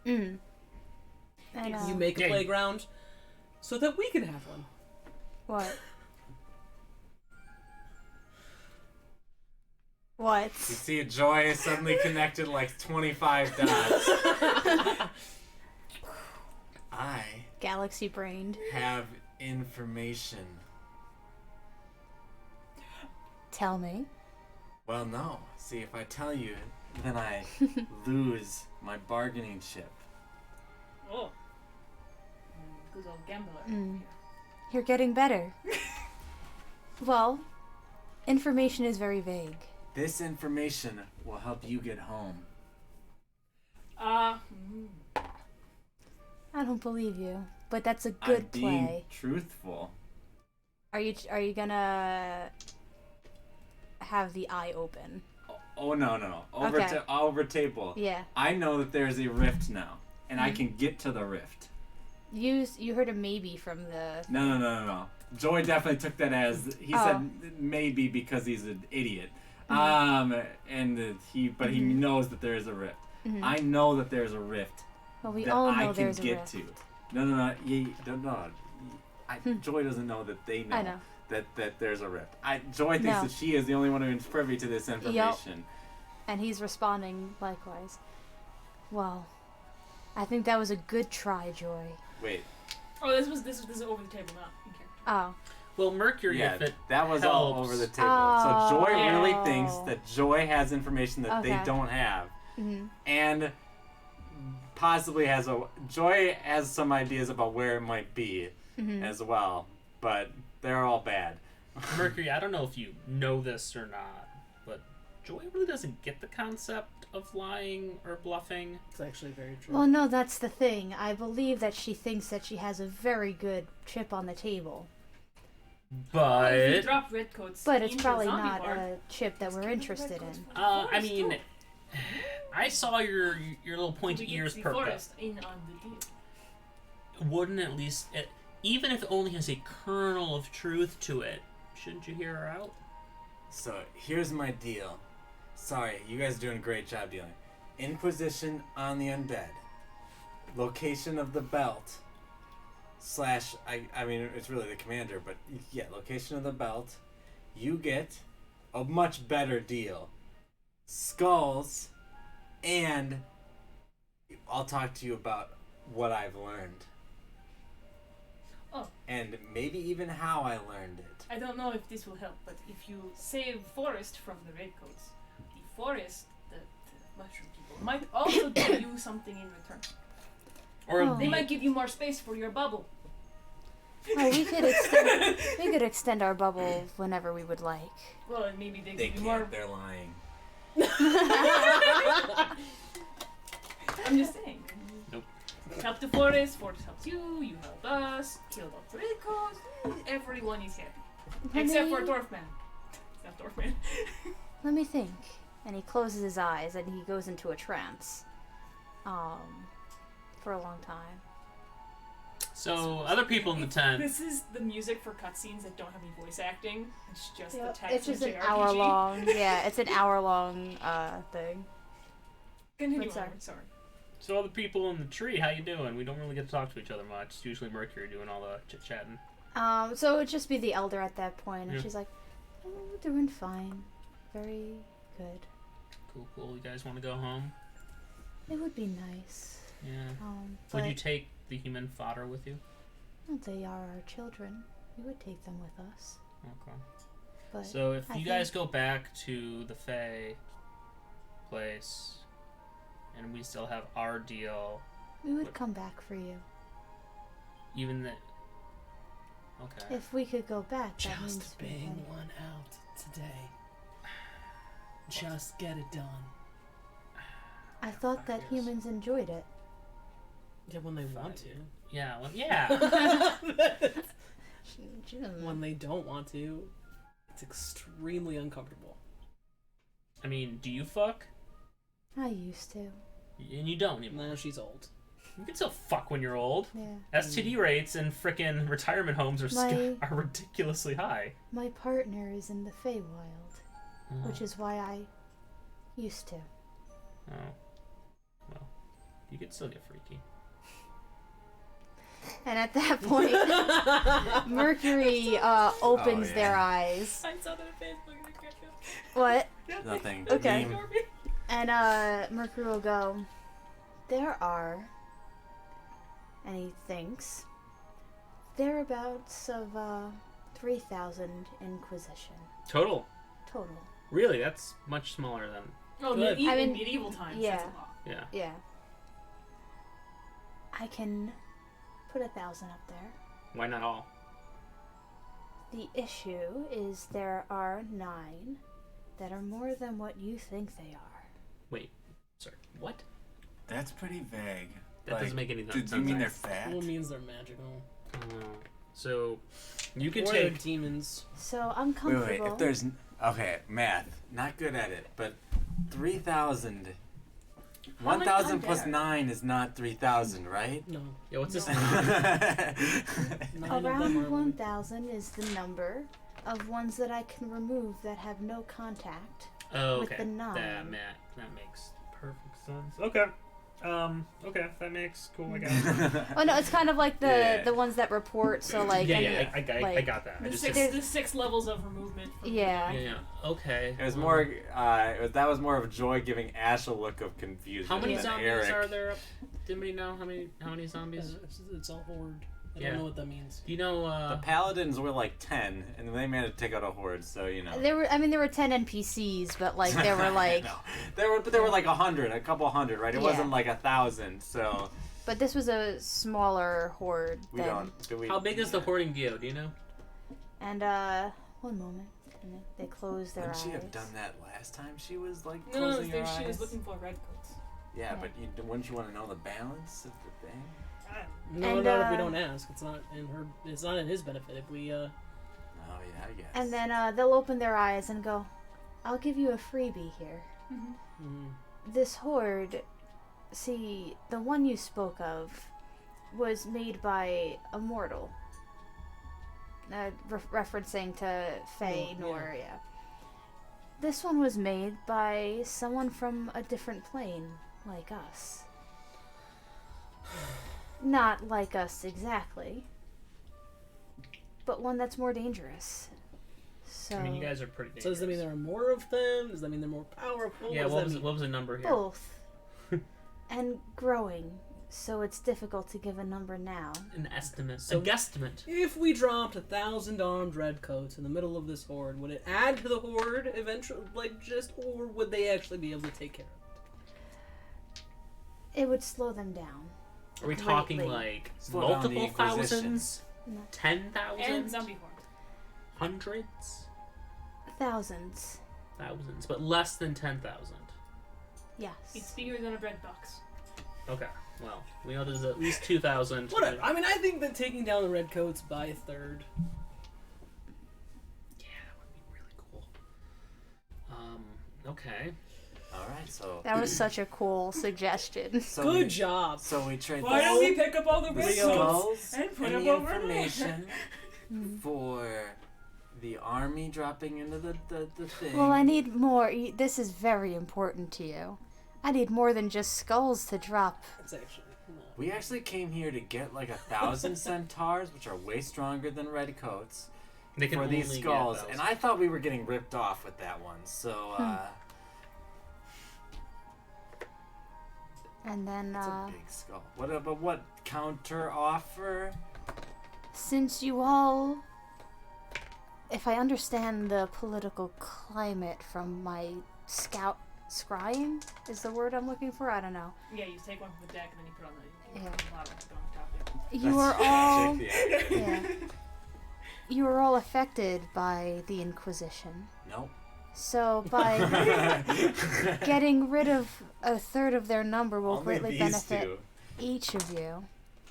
Mm. I know. You make a Yeah. playground so that we can have one. What? What? You see Joy suddenly connected like 25 dots. I Galaxy brained. have information. Tell me. Well, no. See, if I tell you, then I lose my bargaining chip. Oh. Good old gambler. Mm. You're getting better. Well, information is very vague. This information will help you get home. I don't believe you, but that's a good I'm being play. truthful. Are you gonna have the eye open? Oh no. Okay. Over table. Yeah. I know that there's a rift now, and I can get to the rift. You heard a maybe from the. No. Joy definitely took that as he Oh. said maybe because he's an idiot. But he knows that there is a rift. Mhm. I know that there's a rift Well, we that all know I can there's a get rift. to. No. Joy doesn't know that they know, I know. that there's a rift. Joy thinks No. that she is the only one who's privy to this information. And he's responding likewise. Well, I think that was a good try, Joy. Wait. Oh, this is over the table now. Okay. Oh. Well, Mercury, Yeah, if it that was all helps. over the table. Oh. So Joy really thinks that Joy has information that they Okay. don't have. Mhm. And possibly Joy has some ideas about where it might be Mhm. as well, but they're all bad. Mercury, I don't know if you know this or not, but Joy really doesn't get the concept of lying or bluffing. It's actually very true. Well, no, that's the thing. I believe that she thinks that she has a very good chip on the table. If you But drop red coats, But it's into probably the zombie not horde, a chip that we're interested in. I mean, I saw your little pointy we ears get the perk up. forest in on the deal. Wouldn't at least, even if it only has a kernel of truth to it, shouldn't you hear her out? So here's my deal. Sorry, you guys are doing a great job dealing. Inquisition on the undead. Location of the belt. / I mean, it's really the commander, but yeah, location of the belt. You get a much better deal. Skulls, and I'll talk to you about what I've learned. Oh. And maybe even how I learned it. I don't know if this will help, but if you save forest from the redcoats, the forest, the mushroom people, might also give you something in return. Or Oh. They might give you more space for your bubble. Oh, we could extend our bubble whenever we would like. Well, and maybe they They give you can't, more. they're lying. I'm just saying. Nope. Help the forest helps you, you help us, kill off the redcoats, everyone is happy. Except for Dwarfman. It's not Dwarfman. Let me think. And he closes his eyes and he goes into a trance. For a long time. So other people in the tent. This is the music for cutscenes that don't have any voice acting. It's just the text. It's just and an JRPG. hour long. Yeah, it's an hour long thing. Continue Sorry. on. Sorry. So other people in the tree, how you doing? We don't really get to talk to each other much. It's usually Mercury doing all the chit chatting. So it would just be the elder at that point, and Yeah. she's like, "Oh, doing fine, very good. Cool. You guys want to go home? It would be nice. Yeah. But Would you take the human fodder with you? well, they are our children. We would take them with us. Okay. But So if I you guys go back to the Fae place, and we still have our deal, we would come back for you. even that. Okay. If we could go back, that means Just we bang can. one out today. Just get it done. I thought that Yes. humans enjoyed it. Yeah, when they want to. Yeah. Well, yeah. She doesn't When they don't want to, it's extremely uncomfortable. I mean, do you fuck? I used to. And you don't anymore. Now she's old. You can still fuck when you're old. Yeah. STD rates in frickin' retirement homes are My- are ridiculously high. My partner is in the Feywild, which is why I used to. Oh. Well, you could still get freaky. And at that point, Mercury opens Oh, yeah. their eyes. I saw that on Facebook. And I can't feel. What? Nothing. Okay. Meme. And Mercury will go, there are, and he thinks, thereabouts of 3,000 Inquisition Total. total. Really, that's much smaller than. Oh, Good. in I mean, medieval times. yeah. That's a lot. Yeah. Yeah. I can put 1,000 up there. Why not all? The issue is there are 9 that are more than what you think they are. Wait. Sorry. What? That's pretty vague. That doesn't make any sense. Do you mean they're fat? Well, it means they're magical. So, you can Or they're take. demons. So I'm Wait, comfortable. if there's okay, math, not good at it, but 3,000. How many 1,000 are plus there? 9 is not 3,000, right? No. Yeah, what's this? Nine of them Around are 1,000 is the number of ones that I can remove that have no contact. Oh, With okay. the 9. That makes perfect sense. Okay. Okay, that makes cool. I got it. Oh no, it's kind of like the Yeah. the ones that report. So like, yeah, any- I like- got that. I The just six, there's- the 6 levels of removement. Yeah. yeah. Okay. It was more. That was more of Joy giving Ash a look of confusion. How many than zombies Eric. are there? Did anybody know how many zombies? It's a horde. I Yeah. don't know what that means. Do you know? The Paladins were like 10, and they managed to take out a horde. So you know. There were 10 NPCs, but like there were like, No. There were like 100, a couple hundred, right? It Yeah. wasn't like 1,000. So but this was a smaller horde. we than, don't. Do we? how big is the hoarding guild? Do you know? And one moment, and they close their Wouldn't eyes. she have done that last time? She was like No, closing her she was eyes? looking for redcoats. Yeah, but wouldn't you want to know the balance of the thing? No, And, not if we uh, don't ask. It's not in her. It's not in his benefit if we. Oh yeah, I guess. And then they'll open their eyes and go, "I'll give you a freebie here. Mm, This horde, see, the one you spoke of, was made by a mortal." Referencing to Fae Oh, Noria. This one was made by someone from a different plane, like us. Not like us exactly, but one that's more dangerous. So I mean, you guys are pretty. so does that mean there are more of them? Does that mean they're more powerful? Yeah. What What does that mean? was the number here? both, and growing. So it's difficult to give a number now. An estimate. So- a guesstimate. If we dropped 1,000 armed redcoats in the middle of this horde, would it add to the horde eventually, or would they actually be able to take care of it? It would slow them down. Are we talking greatly. like Slow down the multiple Inquisition. thousands? No. 10,000? And zombie horde. Hundreds? Thousands. Thousands, but less than 10,000. Yes. It's bigger than a bread box. Okay, well, we know there's at least 2,000. Whatever. I mean, I think that taking down the redcoats by a third. Yeah, that would be really cool. Okay. All right, so That was such a cool suggestion. Good job. So we trade Why don't we pick up all the the red coats skulls and put and them the over there? information for the army dropping into the thing. Well, I need more. This is very important to you. I need more than just skulls to drop. It's actually no. We actually came here to get like 1,000 centaurs, which are way stronger than redcoats, They can for only these get skulls. those. And I thought we were getting ripped off with that one. So, And then, it's a big skull. What counter offer? since you all, if I understand the political climate from my scrying is the word I'm looking for. I don't know. Yeah, you take one from the deck and then you put on the Yeah. bottom, put on the top. You are all, Magic, yeah. yeah. You are all affected by the Inquisition. Nope. So by getting rid of a third of their number will Only greatly these benefit two. each of you,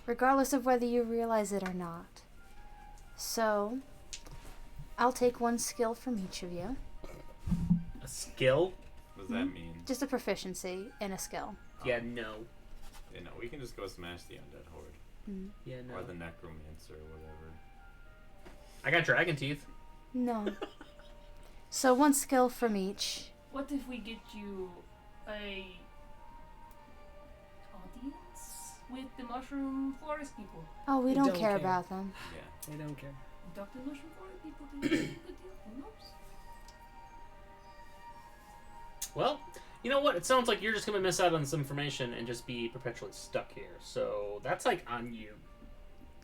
regardless of whether you realize it or not. So, I'll take one skill from each of you. A skill? What does that mean? Just a proficiency in a skill. Yeah, no. You know, we can just go smash the undead horde Yeah, no. or the necromancer or whatever. I got dragon teeth. No. So one skill from each. What if we get you a audience with the mushroom forest people? Oh, we We don't don't care care. about them. Yeah. I don't care. Talk to the mushroom forest people. They do a good deal. Who knows? Well, you know what? It sounds like you're just gonna miss out on some information and just be perpetually stuck here. So that's like on you.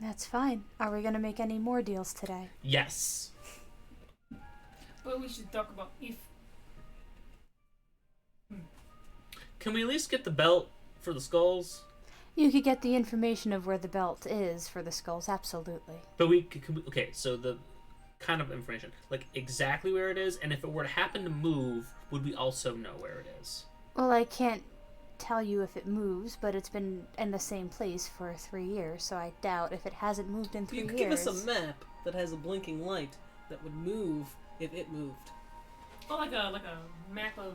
That's fine. Are we gonna make any more deals today? Yes. But we should talk about if. Can we at least get the belt for the skulls? You could get the information of where the belt is for the skulls, absolutely. But we could okay. So the kind of information, like exactly where it is, and if it were to happen to move, would we also know where it is? Well, I can't tell you if it moves, but it's been in the same place for 3 years, so I doubt if it hasn't moved in 3 You years. could give us a map that has a blinking light that would move if it moved. Oh, like a map of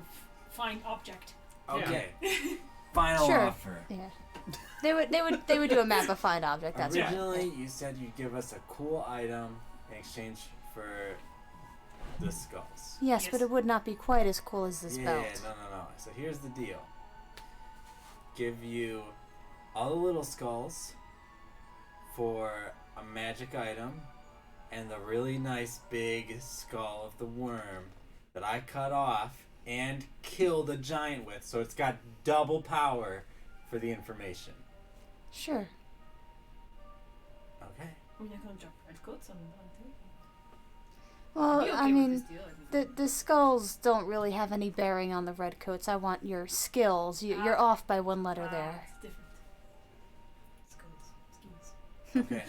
find object. Okay. Final Sure. offer. Yeah. They would do a map of find object, that's right. Originally, you said you'd give us a cool item in exchange for the skulls. Yes, Yes. but it would not be quite as cool as this yeah, belt. no. So here's the deal. Give you all the little skulls for a magic item and the really nice big skull of the worm that I cut off and killed a giant with, so it's got double power for the information. Sure. Okay. We're not gonna drop red coats on two. Well, I'd be okay I with mean, this deal, I think. the skulls don't really have any bearing on the redcoats. I want your skills. You're off by one letter there. It's different. Skills. Okay.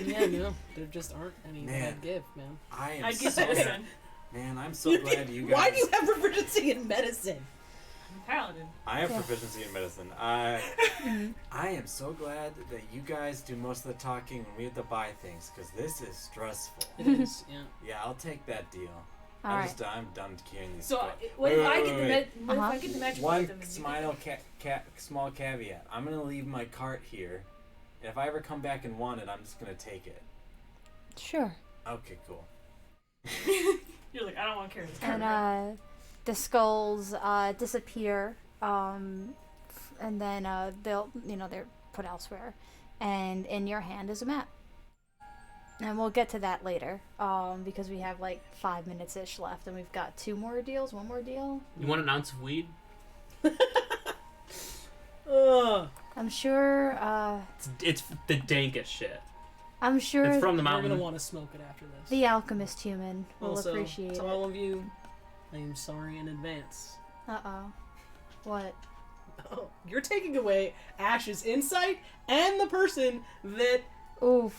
Yeah, no, there just aren't any that Man. I'd give, man. I am I'd give so medicine. Man, I'm so glad you guys. Why do you have proficiency in medicine? I'm a paladin. I have Yeah. proficiency in medicine. I am so glad that you guys do most of the talking when we have to buy things, because this is stressful. It is, yeah. Yeah, I'll take that deal. All right. I'm done carrying these. So, skulls. what if Wait, I wait, get the wait. what if I get the magic One item and you small caveat. I'm gonna leave my cart here, and if I ever come back and want it, I'm just gonna take it. Sure. Okay, cool. You're like, I don't want to carry this card. And the skulls disappear, and then they're put elsewhere, and in your hand is a map. And we'll get to that later, because we have like 5 minutes ish left, and we've got 2 more deals, 1 more deal. You want an ounce of weed? Ugh. I'm sure. It's the dankest shit. I'm sure It's from the We're mountain. gonna want to smoke it after this. the alchemist human will also, appreciate to it. all of you, I am sorry in advance. Uh-oh. What? Oh, you're taking away Ash's insight and the person that Oof.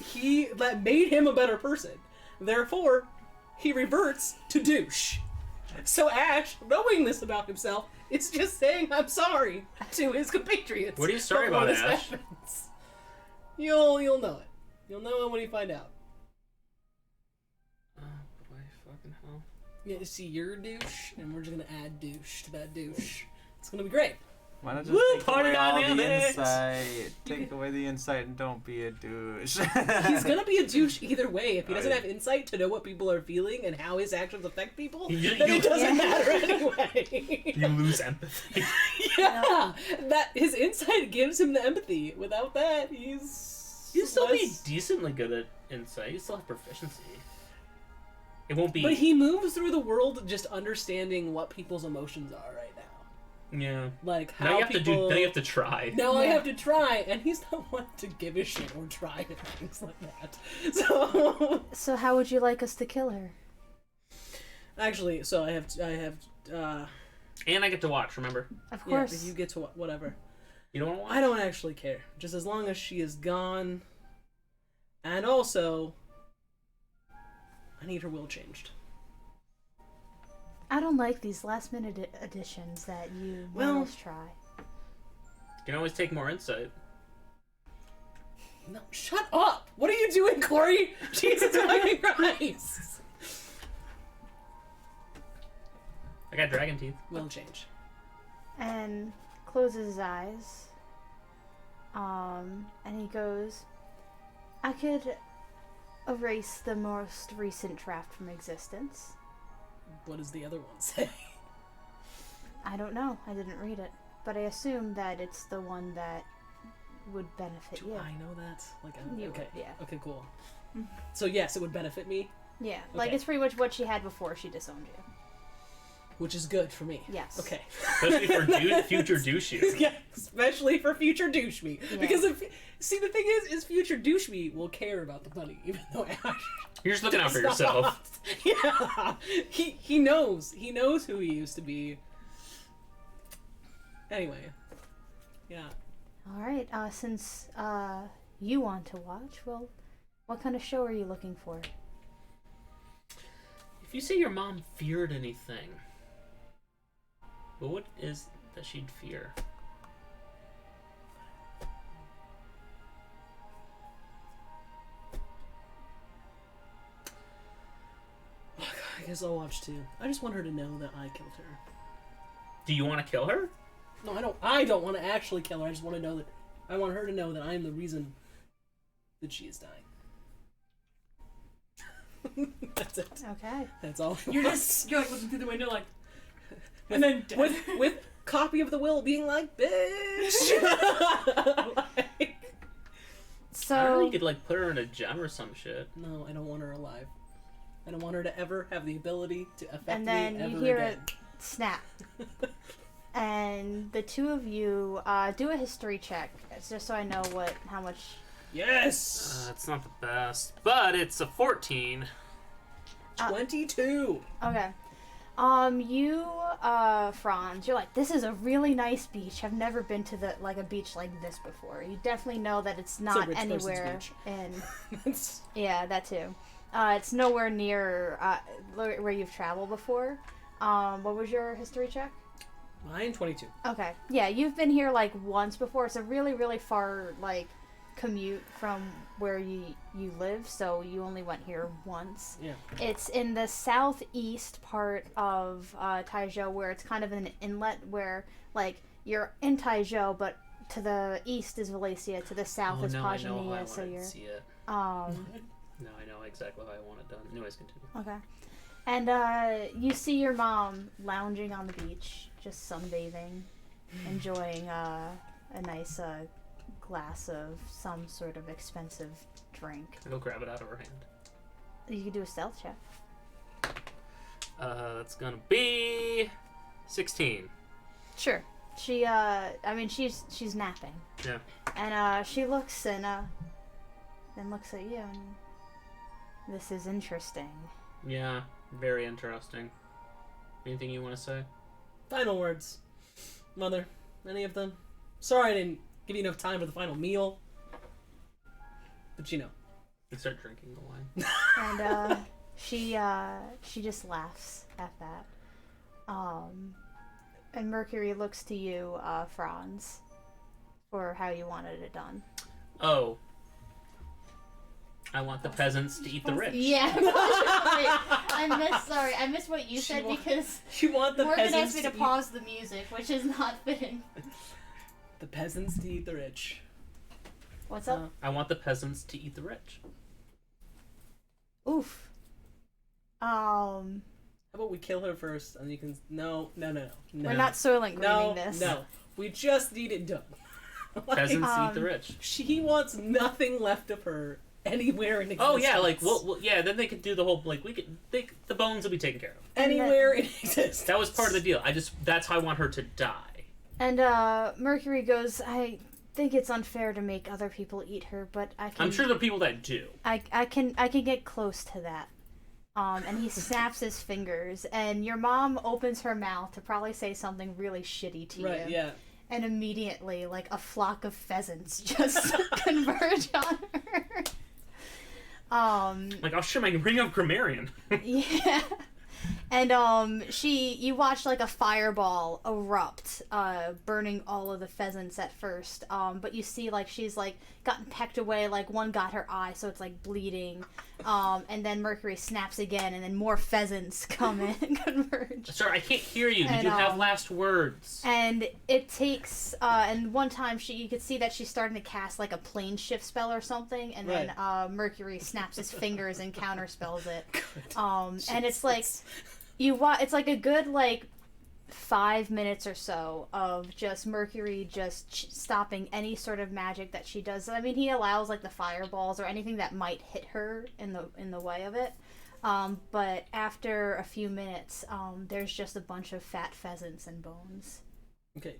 that made him a better person. Therefore, he reverts to douche. So Ash, knowing this about himself, is just saying I'm sorry to his compatriots. What are you sorry for what about, has Ash? happened. You'll know it. You'll know it when you find out. Oh boy, fucking hell. Yeah, see, you're a douche, and we're just gonna add douche to that douche. It's gonna be great. Why not just Woo, take party away all the dynamics! insight? Take away the insight and don't be a douche. He's gonna be a douche either way. If he doesn't Oh, have insight to know what people are feeling and how his actions affect people, You- then you- it doesn't Yeah. matter anyway. You lose empathy. Yeah, that his insight gives him the empathy. Without that, he's You still be less- decently good at insight. You still have proficiency. It won't be. But he moves through the world just understanding what people's emotions are right now. Yeah. Like how Now you have to people. do. Now you have to try. Now I Yeah. have to try, and he's not one to give a shit or try and things like that. So So how would you like us to kill her? actually, so I have And I get to watch. Remember, Of yeah, course. you get to whatever. you don't want to watch. I don't actually care, just as long as she is gone. And also, I need her will changed. I don't like these last minute additions that you Well- always try. You can always take more insight. No, shut up! What are you doing, Corey? Jesus fucking Christ! I got dragon teeth. Will change. And closes his eyes. And he goes, I could erase the most recent draft from existence. What does the other one say? I don't know. I didn't read it. But I assume that it's the one that would benefit Do you. I know that? Like, You okay, would, yeah. Okay, cool. So yes, it would benefit me, Yeah, like Okay. it's pretty much what she had before she disowned you. which is good for me. Yes. Okay. Especially for future douche you. Yeah, especially for future douche me. Yeah. Because if the thing is future douche me will care about the money, even though Ash You're just looking out for does yourself. not. Yeah, he knows who he used to be. Anyway, yeah. All right. Since you want to watch, well, what kind of show are you looking for? If you say your mom feared anything, what is that she'd fear? I guess I'll watch too. I just want her to know that I killed her. Do you want to kill her? No, I don't. I don't want to actually kill her. I just want to know that. I want her to know that I am the reason that she is dying. That's it. Okay. That's all. You're like looking through the window like, and then death. with copy of the will being like, bitch. Like, I don't know, So you could like put her in a gem or some shit. no, I don't want her alive. I don't want her to ever have the ability to affect and me then ever you hear again. it snap, and the two of you do a history check. It's just so I know how much. Yes. It's not the best, but it's a 14. 22. Okay. You, Franz, you're like, this is a really nice beach. I've never been to a beach like this before. You definitely know that it's not rich person's anywhere beach. in. That's Yeah, that too. It's nowhere near where you've traveled before. What was your history check? mine. 22. Okay. Yeah, you've been here like once before. It's a really, really far commute from where you live, so you only went here once. Yeah. It's in the southeast part of Taizhou, where it's kind of an inlet where you're in Taizhou, but to the east is Valencia, to the south is no, I know how I Pajania, want so to you're see it. No, I know exactly how I want it done. Anyways, continue. Okay. And you see your mom lounging on the beach, just sunbathing, enjoying a nice glass of some sort of expensive drink. I'll go grab it out of her hand. You could do a stealth check. That's gonna be 16. Sure. She's napping. Yeah. And she looks and then looks at you and this is interesting. Yeah, very interesting. Anything you want to say? Final words. Mother, any of them? Sorry I didn't give you enough time for the final meal. But you know. You start drinking the wine. And she just laughs at that. And Mercury looks to you, Franz, for how you wanted it done. Oh. I want the peasants to eat the rich. Yeah. I missed what you said because You want the Morgan peasants asked me to eat- pause the music, which is not fitting. The peasants to eat the rich. What's up? I want the peasants to eat the rich. Oof. How about we kill her first, and you can... No. We're not Soylent Greening this. No. We just need it done. Peasants eat the rich. She wants nothing left of her anywhere in existence. Oh yeah, like yeah. Then they could do the whole like the bones will be taken care of. Anywhere in existence. That was part of the deal. That's how I want her to die. And Mercury goes, I think it's unfair to make other people eat her, but I can. I'm sure there are people that do. I can get close to that. And he snaps his fingers, and your mom opens her mouth to probably say something really shitty to you. Right, yeah. And immediately, like, a flock of pheasants just converge on her. Like, I'll show my ring of grammarian. Yeah. And you watch like a fireball erupt, burning all of the pheasants at first. But you see like she's like gotten pecked away, like one got her eye, so it's like bleeding. And then Mercury snaps again, and then more pheasants come in and converge. Sir, I can't hear you. Did And, you have last words? And it takes, and one time you could see that she's starting to cast like a plane shift spell or something, and then Mercury snaps his fingers and counterspells it. And it's like it's like a good like 5 minutes or so of just Mercury just stopping any sort of magic that she does. I mean, he allows like the fireballs or anything that might hit her in the way of it. But after a few minutes, there's just a bunch of fat pheasants and bones. Okay.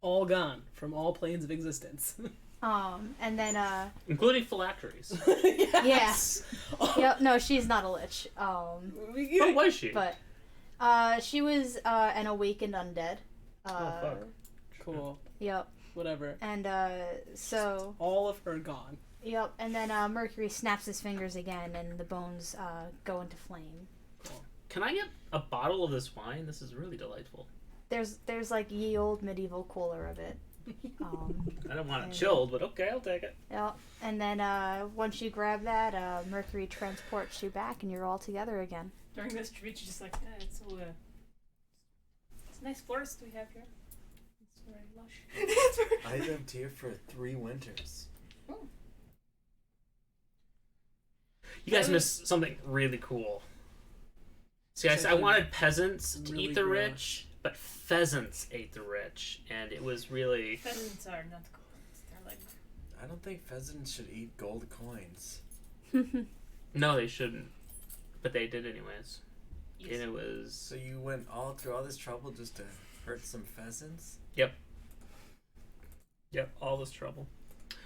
All gone from all planes of existence. And then Including phylacteries. Yes. yeah. Yep, no, she's not a lich. What was she? But she was an awakened undead. fuck. Cool. Yep. Whatever. And so All of her gone. yep, and then Mercury snaps his fingers again, and the bones go into flame. Can I get a bottle of this wine? This is really delightful. There's like ye old medieval cooler of it. I don't want it chilled, but okay, I'll take it. Yep. And then once you grab that, Mercury transports you back, and you're all together again. During this retreat, you're just like, it's a nice forest we have here. It's very lush. I lived here for 3 winters. You guys missed something really cool. See, I wanted peasants to really eat the gross. rich, but pheasants ate the rich, and it was really... Pheasants are not cool. They're like... I don't think pheasants should eat gold coins. No, they shouldn't. But they did anyways. Yes. And it was... So you went all through all this trouble just to hurt some pheasants? Yep, all this trouble.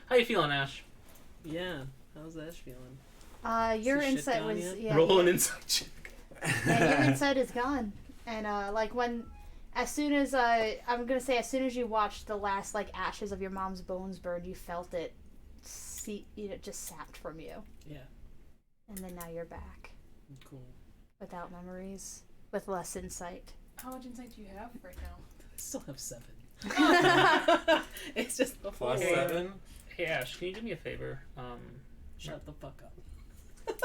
How you feeling, Ash? Yeah. How's Ash feeling? Your Is the shit insight gone was yet? Roll an insight check. Yeah, your insight is gone. And as soon as you watched the last like ashes of your mom's bones burn, you felt it just sapped from you. Yeah. And then now you're back Cool. without memories, with less insight. How much insight do you have right now? I still have 7. It's just the Plus whole- 7? Hey, Ash, can you do me a favor? Shut the fuck up.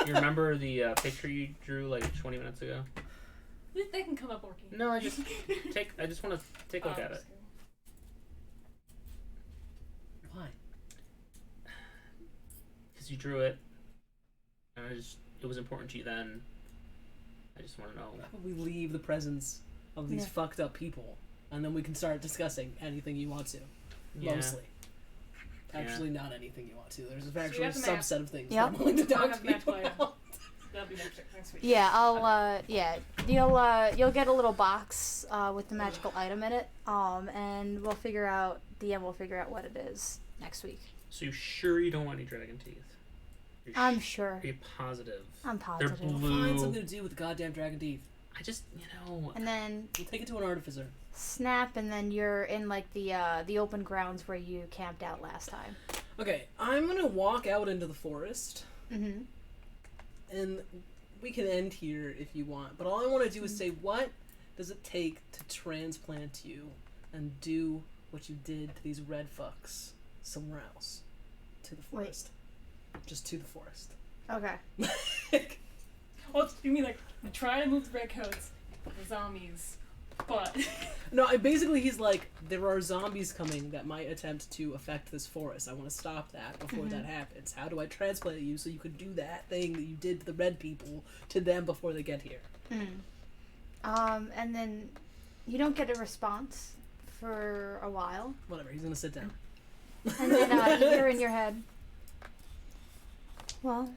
You remember the picture you drew like 20 minutes ago? They can come up working. No, I just want to take a look at it. Why? Because you drew it, and it was important to you then. I just want to know. How about we leave the presence of these Yeah. fucked up people, and then we can start discussing anything you want to. Yeah. Mostly. Actually, not anything you want to. There's actually a have the map. subset of things Yep. that I'm willing to I'll talk have to the map people for you. about. That'll be next week. Yeah, you'll get a little box with the magical item in it, and we'll figure out what it is next week. So you sure you don't want any dragon teeth? I'm sure. Are you positive? I'm They're positive. blue. Find something to do with the goddamn dragon teeth. I just, And then We'll take it to an artificer. snap, and then you're in like the open grounds where you camped out last time. Okay, I'm gonna walk out into the forest, Mm-hmm. and we can end here if you want. But all I want to do is say, what does it take to transplant you and do what you did to these red fucks somewhere else? To the Wait. forest. just to the forest. Okay. Oh, you mean like we're trying to move the redcoats, the zombies, but No, basically he's like, there are zombies coming that might attempt to affect this forest. I want to stop that before that happens. How do I transplant you so you could do that thing that you did to the red people to them before they get here? And then you don't get a response for a while. Whatever, he's gonna sit down. And then you hear in your head, well,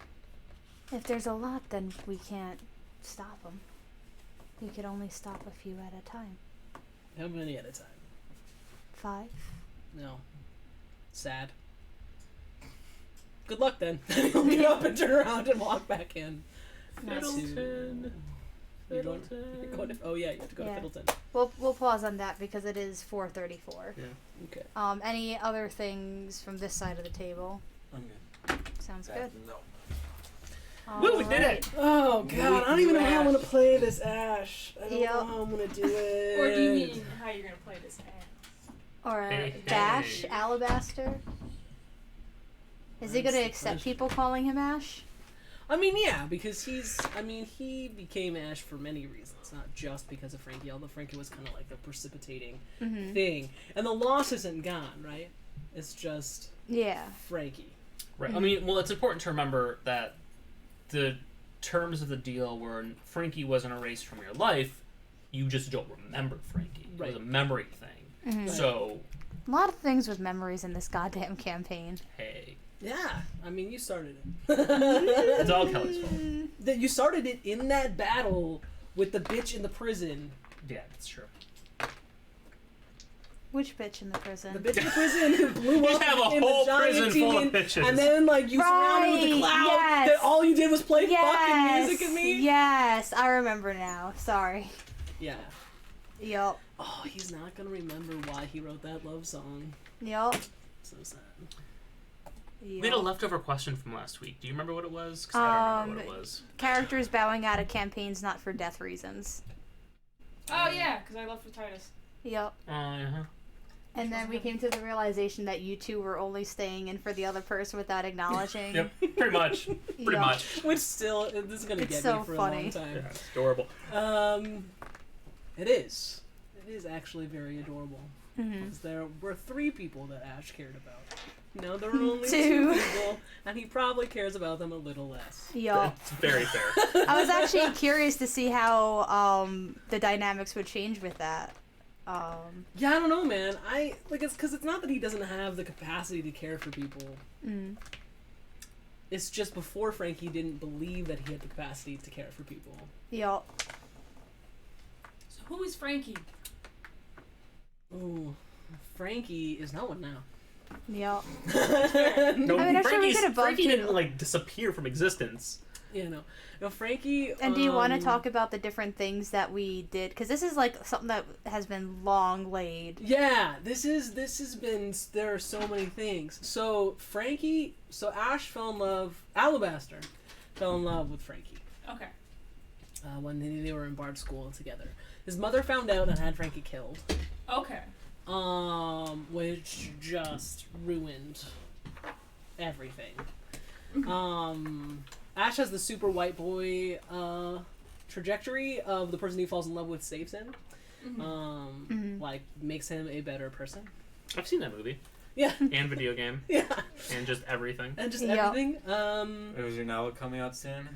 if there's a lot, then we can't stop them. We could only stop a few at a time. How many at a time? 5. No. Sad. Good luck then. He'll get up and turn around and walk back in. Fiddleton. You're going to, oh yeah, you have to go to Yeah. Fiddleton. We'll pause on that because it is 4:34. Yeah. Okay. Any other things from this side of the table? I'm good. Sounds good. No. Woo, we did Alright. it! Oh god, I don't even know how I'm gonna play this Ash. I don't Yep. know how I'm gonna do it. or do you mean how you're gonna play this ass? Or Hey, Dash, hey. Alabaster. Is he That's gonna the accept question. people calling him Ash? I mean, yeah, because he became Ash for many reasons, not just because of Frankie, although Frankie was kind of like the precipitating Mm-hmm. thing. And the loss isn't gone, right? It's just Yeah. Frankie. Right. I mean, well, it's important to remember that the terms of the deal were Frankie wasn't erased from your life. You just don't remember Frankie. It was a Right. memory thing. Mhm. So, A lot of things with memories in this goddamn campaign. hey, Yeah, I mean, you started it. it's all Kelly's fault. That you started it in that battle with the bitch in the prison. Yeah, that's true. Which bitch in the prison? The bitch in the prison who blew You up have a in whole the giant prison full of demon, bitches. and then like you surrounded with the Right, cloud. yes. That all you did was play fucking Yes. music at me. Yes, I remember now. Sorry. Yeah. Yup. Oh, he's not gonna remember why he wrote that love song. Yup. So sad. We had a leftover question from last week. Do you remember what it was? 'Cause I don't remember what it was. Characters bowing out of campaigns not for death reasons. Oh yeah, because I love for Titus. Yup. Uh-huh. And then we came to the realization that you two were only staying in for the other person without acknowledging. Yep, pretty much. Pretty Yup. much. Which still, this is gonna It's get so me for funny. a long time. Yeah, it's adorable. It is. It is actually very adorable. Mhm. 'Cause there were 3 people that Ash cared about. Now there are only 2 Two. people, and he probably cares about them a little less. Yup. It's very fair. I was actually curious to see how the dynamics would change with that. Yeah, I don't know, man. It's because it's not that he doesn't have the capacity to care for people. Mm. It's just before Frankie didn't believe that he had the capacity to care for people. Yup. So who is Frankie? Ooh, Frankie is no one now. Yup. No, I mean, I'm sure we could have Frankie bumped didn't you. like disappear from existence. You know, no Frankie. And do you want to talk about the different things that we did? Because this is like something that has been long laid. Yeah, this has been. There are so many things. So Ash fell in love. Alabaster fell in love with Frankie Okay. when they were in Bard school together. His mother found out and had Frankie killed. Okay. Which just ruined everything. Ash has the super white boy trajectory of the person he falls in love with saves him. Like makes him a better person. I've seen that movie. Yeah. And video game. Yeah. And just everything. And just Yeah. everything. Is your novel coming out soon?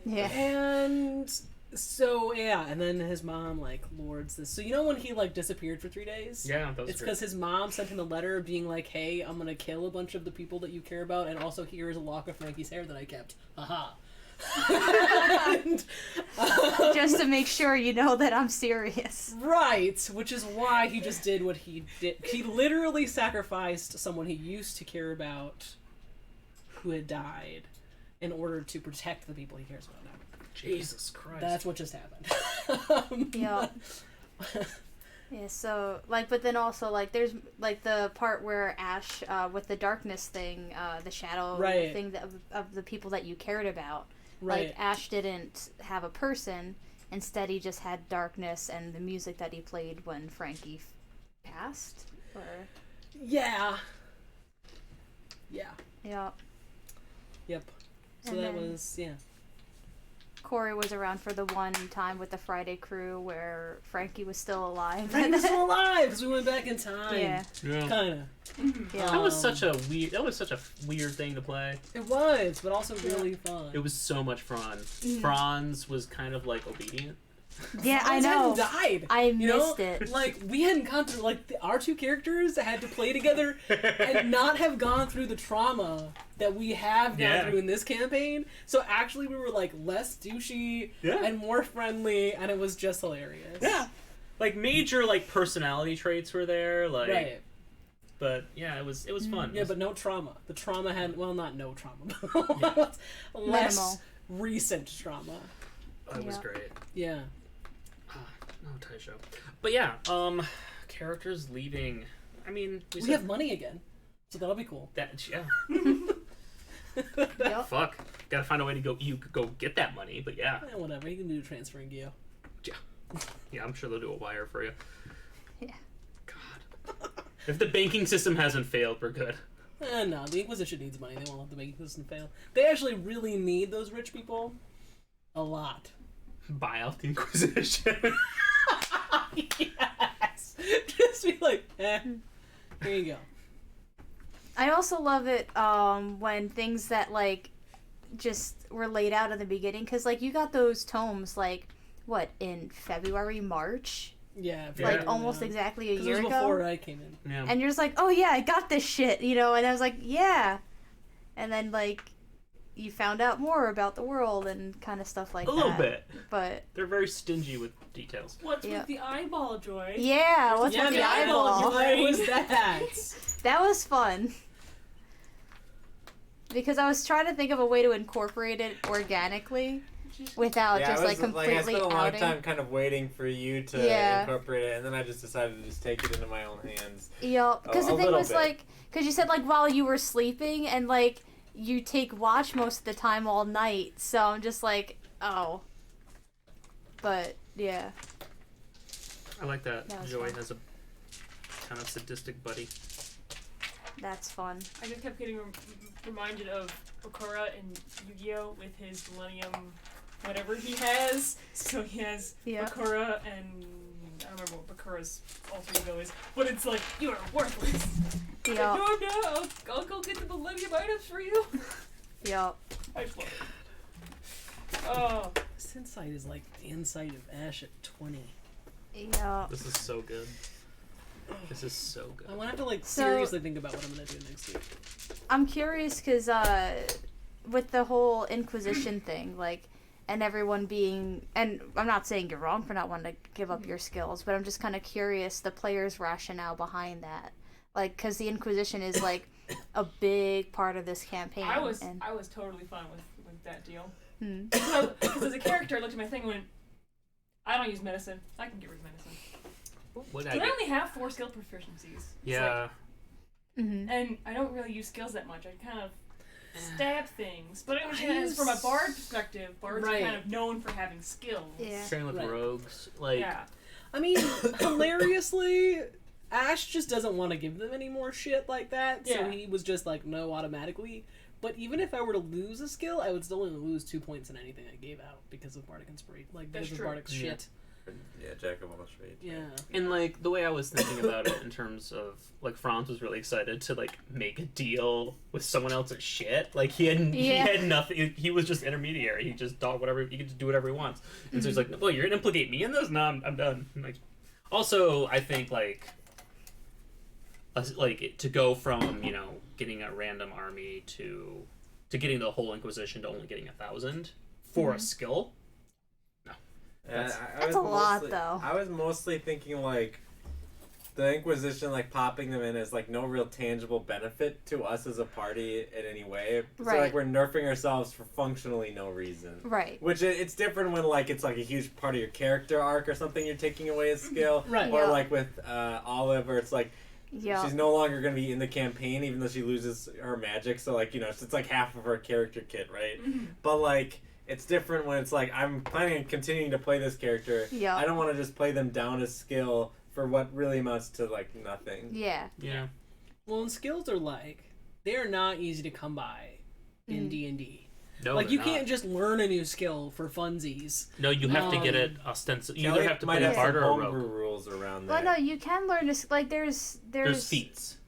Yeah. And so yeah, and then his mom like lords this. So you know when he like disappeared for 3 days? Yeah, that was It's great. because his mom sent him a letter being like, "Hey, I'm gonna kill a bunch of the people that you care about, and also here is a lock of Frankie's hair that I kept." Haha. And, Just to make sure you know that I'm serious. right, which is why he just did what he did. He literally sacrificed someone he used to care about, who had died, in order to protect the people he cares about now. Jesus Christ. That's what just happened. Yeah. Yeah, so, like, but then also, like, there's, like, the part where Ash, with the darkness thing, the shadow Right. thing of the people that you cared about. Right. Like, Ash didn't have a person. Instead, he just had darkness and the music that he played when Frankie passed. Or, Yeah. Yeah. yeah. Yep. So And that then- was, yeah. Corey was around for the one time with the Friday crew where Frankie was still alive. Frankie was still alive because we went back in time. Yeah. Yeah. Kind of. Yeah. That was such a weird thing to play. It was, but also really fun. It was so much fun. Franz was kind of like obedient. Yeah, I Franz know. hadn't died. I You know, missed it. like we hadn't gone through our two characters had to play together and not have gone through the trauma that we have gone Yeah. through in this campaign. So actually, we were like less douchey Yeah. and more friendly, and it was just hilarious. Yeah. Like major like personality traits were there, like Right. but yeah, it was fun. Yeah, but no trauma. The trauma had not no trauma, but less Minimal. recent trauma. it was Yeah. great. Yeah. No tie show. But yeah, characters leaving. I mean, We said have money again, so that'll be cool. that. Yeah. Yep. Fuck. Gotta find a way to go get that money. But yeah, Whatever, you can do transferring Geo. yeah. I'm sure they'll do a wire for you. Yeah. God. If the banking system hasn't failed, we're good. No, the Inquisition needs money. They won't let the banking system fail. They actually really need those rich people a lot. Buy out the Inquisition. Yes! Just be like, here you go. I also love it when things that like just were laid out in the beginning, because like you got those tomes like what in February, March, Yeah. like Yeah. almost exactly a 'Cause it year was ago. before I came in. Yeah. And you're just like, oh yeah, I got this shit, you know, and I was like, yeah. And then like you found out more about the world and kind of stuff like A that. little bit. But They're very stingy with details. What's Yeah. with the eyeball, Joy? yeah, what's Yeah, with the eyeball. eyeball? What was that? That was fun. Because I was trying to think of a way to incorporate it organically without Yeah, just I like was, completely I spent a long outing. time kind of waiting for you to Yeah. incorporate it, and then I just decided to just take it into my own hands. Yeah, because A the thing little was bit. like, because you said like while you were sleeping and like you take watch most of the time all night, so I'm just like, oh. But yeah, I like that. That was Joy fun. has a kind of sadistic buddy. that's fun. I just kept getting reminded of Bakura in Yu-Gi-Oh! With his Millennium whatever he has. So he has Yeah. Bakura and I don't remember what Bakura's alter ego is, but it's like, you are worthless. Yeah, Like, no, I'll go get the Millennium items for you. yeah. I just love it. Oh, This insight is like the insight of Ash at 20. Yeah. This is so good. This is so I'm good. gonna have to like So- seriously think about what I'm gonna do next week. I'm curious because with the whole Inquisition thing, like, and everyone being, and I'm not saying you're wrong for not wanting to give up your skills, but I'm just kind of curious the player's rationale behind that. Like, because the Inquisition is like a big part of this campaign. I was and, totally fine with that deal. Hmm. Because as a character, I looked at my thing and went, I don't use medicine. I can get rid of medicine. What But I only have 4 skill proficiencies. It's Yeah. Mhm. and I don't really use skills that much. I kind of stab things. But I understand I as from a use- bard perspective, bards Right. are kind of known for having skills. Yeah. Same with Right. rogues. Like, Yeah. I mean, hilariously, Ash just doesn't want to give them any more shit like that, so Yeah. he was just like, no, automatically. But even if I were to lose a skill, I would still only lose 2 points in anything I gave out because of Bardic Inspiration. Like, That's because of true. Bardic's Yeah. shit. Yeah, Jack of all trades. Yeah. and like the way I was thinking about it in terms of like Franz was really excited to like make a deal with someone else's shit. Like he Yeah. had nothing. He was just intermediary. He just thought whatever he could just do whatever he wants. And so he's like, "Well, you're gonna implicate me in this? No, I'm done." I'm like, also, I think like to go from getting a random army to getting the whole Inquisition to only getting 1,000 for a skill. That's a lot, though. I was mostly thinking like the Inquisition, like popping them in as like no real tangible benefit to us as a party in any way. So Right. like we're nerfing ourselves for functionally no reason. Right. Which it's different when like it's like a huge part of your character arc or something you're taking away a skill. Right. Or Yeah. like with Olive, where it's like Yeah. she's no longer going to be in the campaign even though she loses her magic. So like it's like half of her character kit, right? But like it's different when it's like I'm planning on continuing to play this character. Yeah. I don't want to just play them down as skill for what really amounts to like nothing. Yeah. Yeah. Well, and skills are like, they are not easy to come by in D&D. No, Like, they're you not. can't just learn a new skill for funsies. No, you have to get it ostensibly. You either Kelly have to might play a have bard some or a homebrew rogue. rules around Well, that. no, you can learn to like there's feats.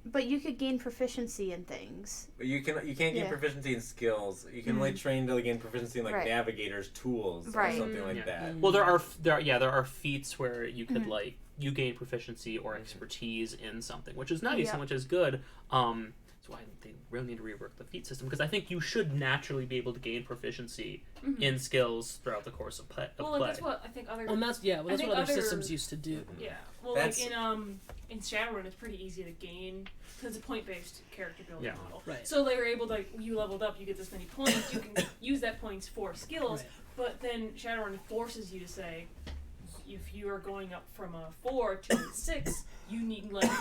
but you could gain proficiency in things. You can't gain Yeah. proficiency in skills. You can only train to gain proficiency in like Right. navigators tools Right. or something like Yeah. that. Well, there are feats where you could like you gain proficiency or expertise in something, which is nice Yeah. and which is good. That's why they really need to rework the feat system, because I think you should naturally be able to gain proficiency in skills throughout the course of play. Well, like, that's what I think other. That's I what think other other- systems used to do. Yeah. Well, That's- like in Shadowrun, it's pretty easy to gain because it's a point-based character building Yeah. model. Right. So they were able to, you leveled up, you get this many points, you can use that points for skills, Right. but then Shadowrun forces you to say, if you are going up from a 4 to a 6, you need like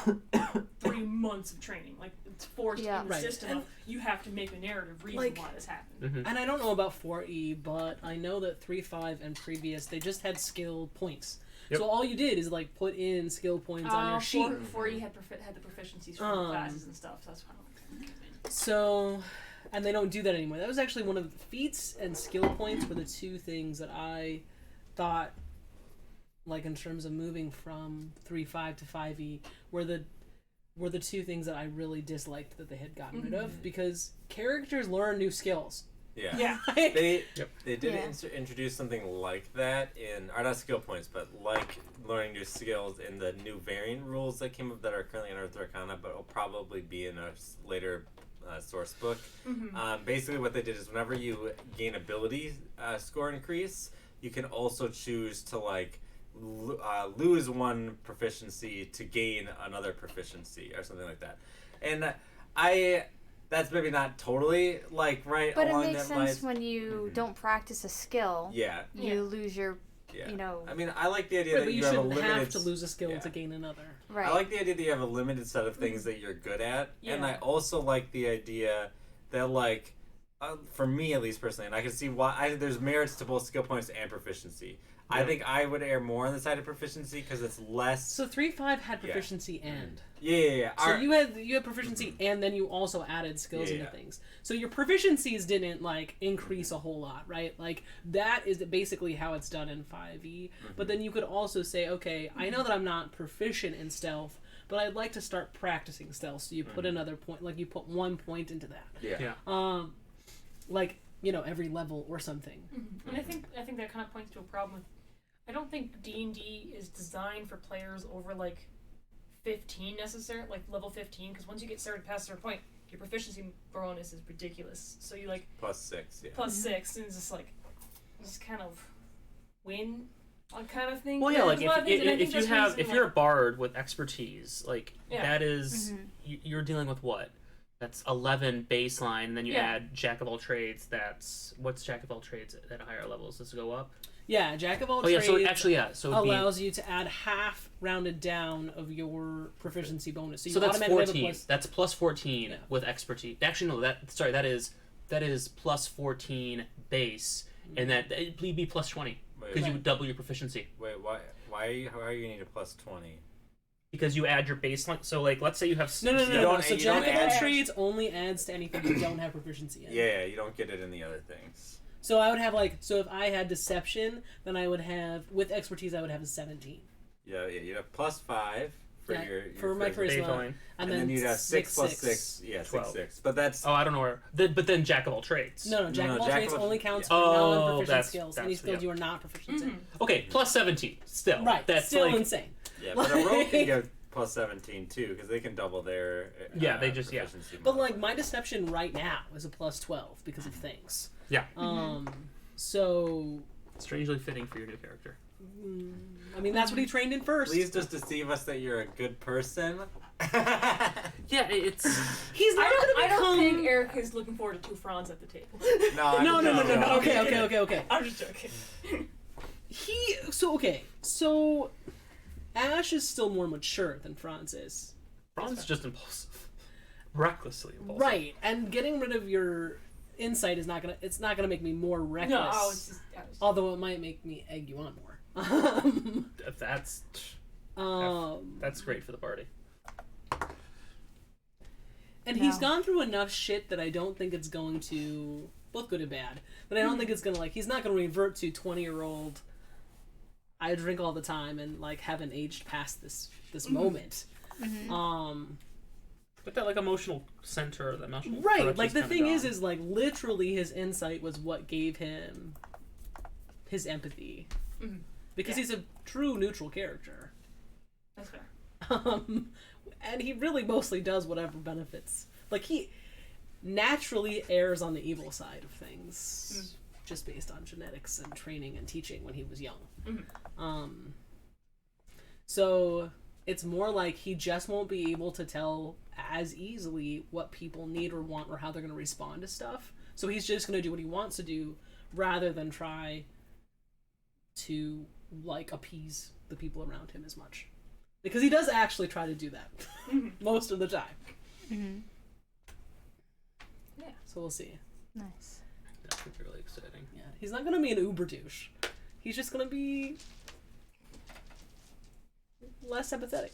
3 months of training. Like, it's forced Yeah. in the Right. system. And- of, you have to make a narrative reason Like- why this happened. Mhm. And I don't know about 4E, but I know that 3.5 and previous, they just had skill points. Yep. So all you did is like put in skill points on your sheet. 4 you had the proficiencies from the classes and stuff, so that's kind of So, and they don't do that anymore. That was actually one of the feats and skill points were the two things that I thought, like in terms of moving from 3.5 to 5E, were the two things that I really disliked that they had gotten rid of, because characters learn new skills. Yeah. Yeah. They Yep. they did Yeah. introduce something like that in, or not skill points, but like learning new skills in the new variant rules that came up that are currently in Earth Arcana, but will probably be in a later source book. Basically, what they did is whenever you gain ability score increase, you can also choose to like lose one proficiency to gain another proficiency or something like that. And that's maybe not totally like right But it along makes that sense lines. when you don't practice a skill. Yeah. You Yeah. lose your, Yeah. you know, I mean, I like the idea Right, that but you have a shouldn't limited have to lose a skill yeah. to gain another. right. I like the idea that you have a limited set of things that you're good at, and Yeah. I also like the idea that, like, for me at least personally, and I can see why there's merits to both skill points and proficiency. I Yeah. think I would err more on the side of proficiency because it's less. So 3.5 had Yeah. proficiency and. Yeah. So you had proficiency and then you also added skills Yeah. into things. So your proficiencies didn't like increase a whole lot, right? Like that is basically how it's done in 5e. But then you could also say, okay, I know that I'm not proficient in stealth, but I'd like to start practicing stealth. So you put another point, like you put 1 point into that. Yeah. Like, you know, every level or something. And I think that kind of points to a problem with. I don't think D&D is designed for players over like 15 necessarily, like level 15, because once you get started past a certain point, your proficiency bonus is ridiculous. So you like +6. Yeah. plus 6, and it's just like just kind of win on kind of thing. Well, yeah, like There's a lot of things, and I think if you that's have reason, if you're a bard with expertise, like Yeah. that is you're dealing with what? That's 11 baseline, and then you Yeah. add jack of all trades. That's what's jack of all trades at higher levels? Does it go up? Yeah, Jack of all Oh yeah, trades so actually so it'd be, allows you to add half rounded down of your proficiency bonus. So, you so that's automatically have a 14. plus. That's plus 14 Yeah. with expertise. Actually, no, that is plus 14 base, and that it'd be plus 20 because you would double your proficiency. Wait, why are you need a +20? Because you add your baseline. So like, let's say you have No. don't- So you Jack don't of all add- trades only adds to anything you don't have proficiency in. Yeah, you don't get it in the other things. So I would have so if I had deception, then I would have with expertise I would have a 17. Yeah, you have +5 for Yeah, your for my charisma. charisma. baseline. And, And then you'd have 6 plus 6. 6. Yeah, 12. 6. But that's Oh, I don't know where. But then jack of all trades. No, Jack No, of all Jack trades of all- only counts yeah. for Oh, non-proficient that's- skills. Any that's- skills yeah. you are not proficient in. Okay, plus 17. Still, Right, That's still like insane. yeah. But a rogue can get +17 too because they can double their Yeah, they just- yeah. proficiency But bonus. like my deception right now is a +12 because of things. yeah, So strangely fitting for your new character. I mean that's what he trained in first. Please just deceive us that you're a good person. Yeah, it's He's not I gonna don't become. think Eric is looking forward to 2 Franz at the table. No. Okay. I'm just joking. So Ash is still more mature than Franz is. Franz is just impulsive, recklessly impulsive. Right, and getting rid of your insight is not gonna make me more reckless. No, I was just. Although it might make me egg you on more. That's great for the party. And he's gone through enough shit that I don't think it's going to, both good and bad, but I don't think it's going to, like, he's not going to revert to 20-year-old, I drink all the time and, like, haven't aged past this moment. But that, like, emotional center, the emotional... Right, like, the thing is, like, literally his insight was what gave him his empathy. Because he's a true neutral character. That's fair. And he really mostly does whatever benefits. Like, he naturally errs on the evil side of things, just based on genetics and training and teaching when he was young. So it's more like he just won't be able to tell as easily what people need or want or how they're going to respond to stuff. So he's just going to do what he wants to do rather than try to, like, appease the people around him as much. Because he does actually try to do that most of the time. Yeah. So we'll see. Nice. That's really exciting. Yeah, he's not going to be an uber douche. He's just going to be less empathetic.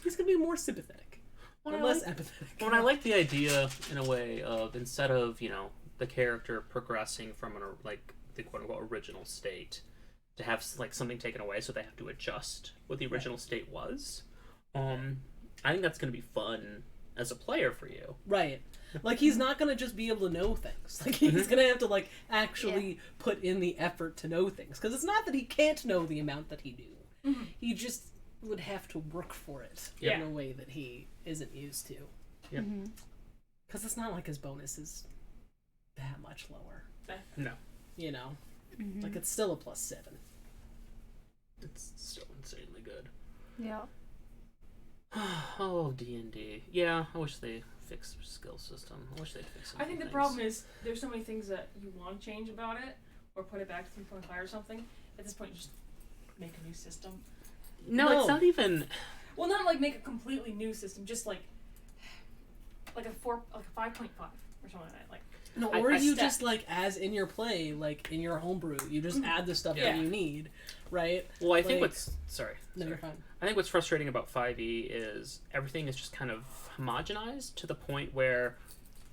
He's going to be more sympathetic. Or less empathetic. When I like the idea, in a way, of instead of, you know, the character progressing from like the quote-unquote original state to have, like, something taken away so they have to adjust what the original state was, I think that's going to be fun as a player for you. Right. Like, he's not going to just be able to know things. Like, he's going to have to, like, actually put in the effort to know things. Because it's not that he can't know the amount that he knew. He just would have to work for it in a way that he isn't used to. Yeah. Because it's not like his bonus is that much lower. No. You know? Like, it's still a +7. It's still insanely good. Yeah. Oh, D&D. Yeah, I wish they fixed their skill system. I wish they'd fix some I think the things. problem is there's so many things that you want to change about it or put it back to 3.5 or something. At this point, you just make a new system. No, it's not even... Well, not like make a completely new system, just like a 5.5 or something like that. Like, No, or you just, like, as in your play, like, in your homebrew, you just add the stuff that you need, right? Well, I think Like- what's... Sorry. You're fine. I think what's frustrating about 5e is everything is just kind of homogenized to the point where,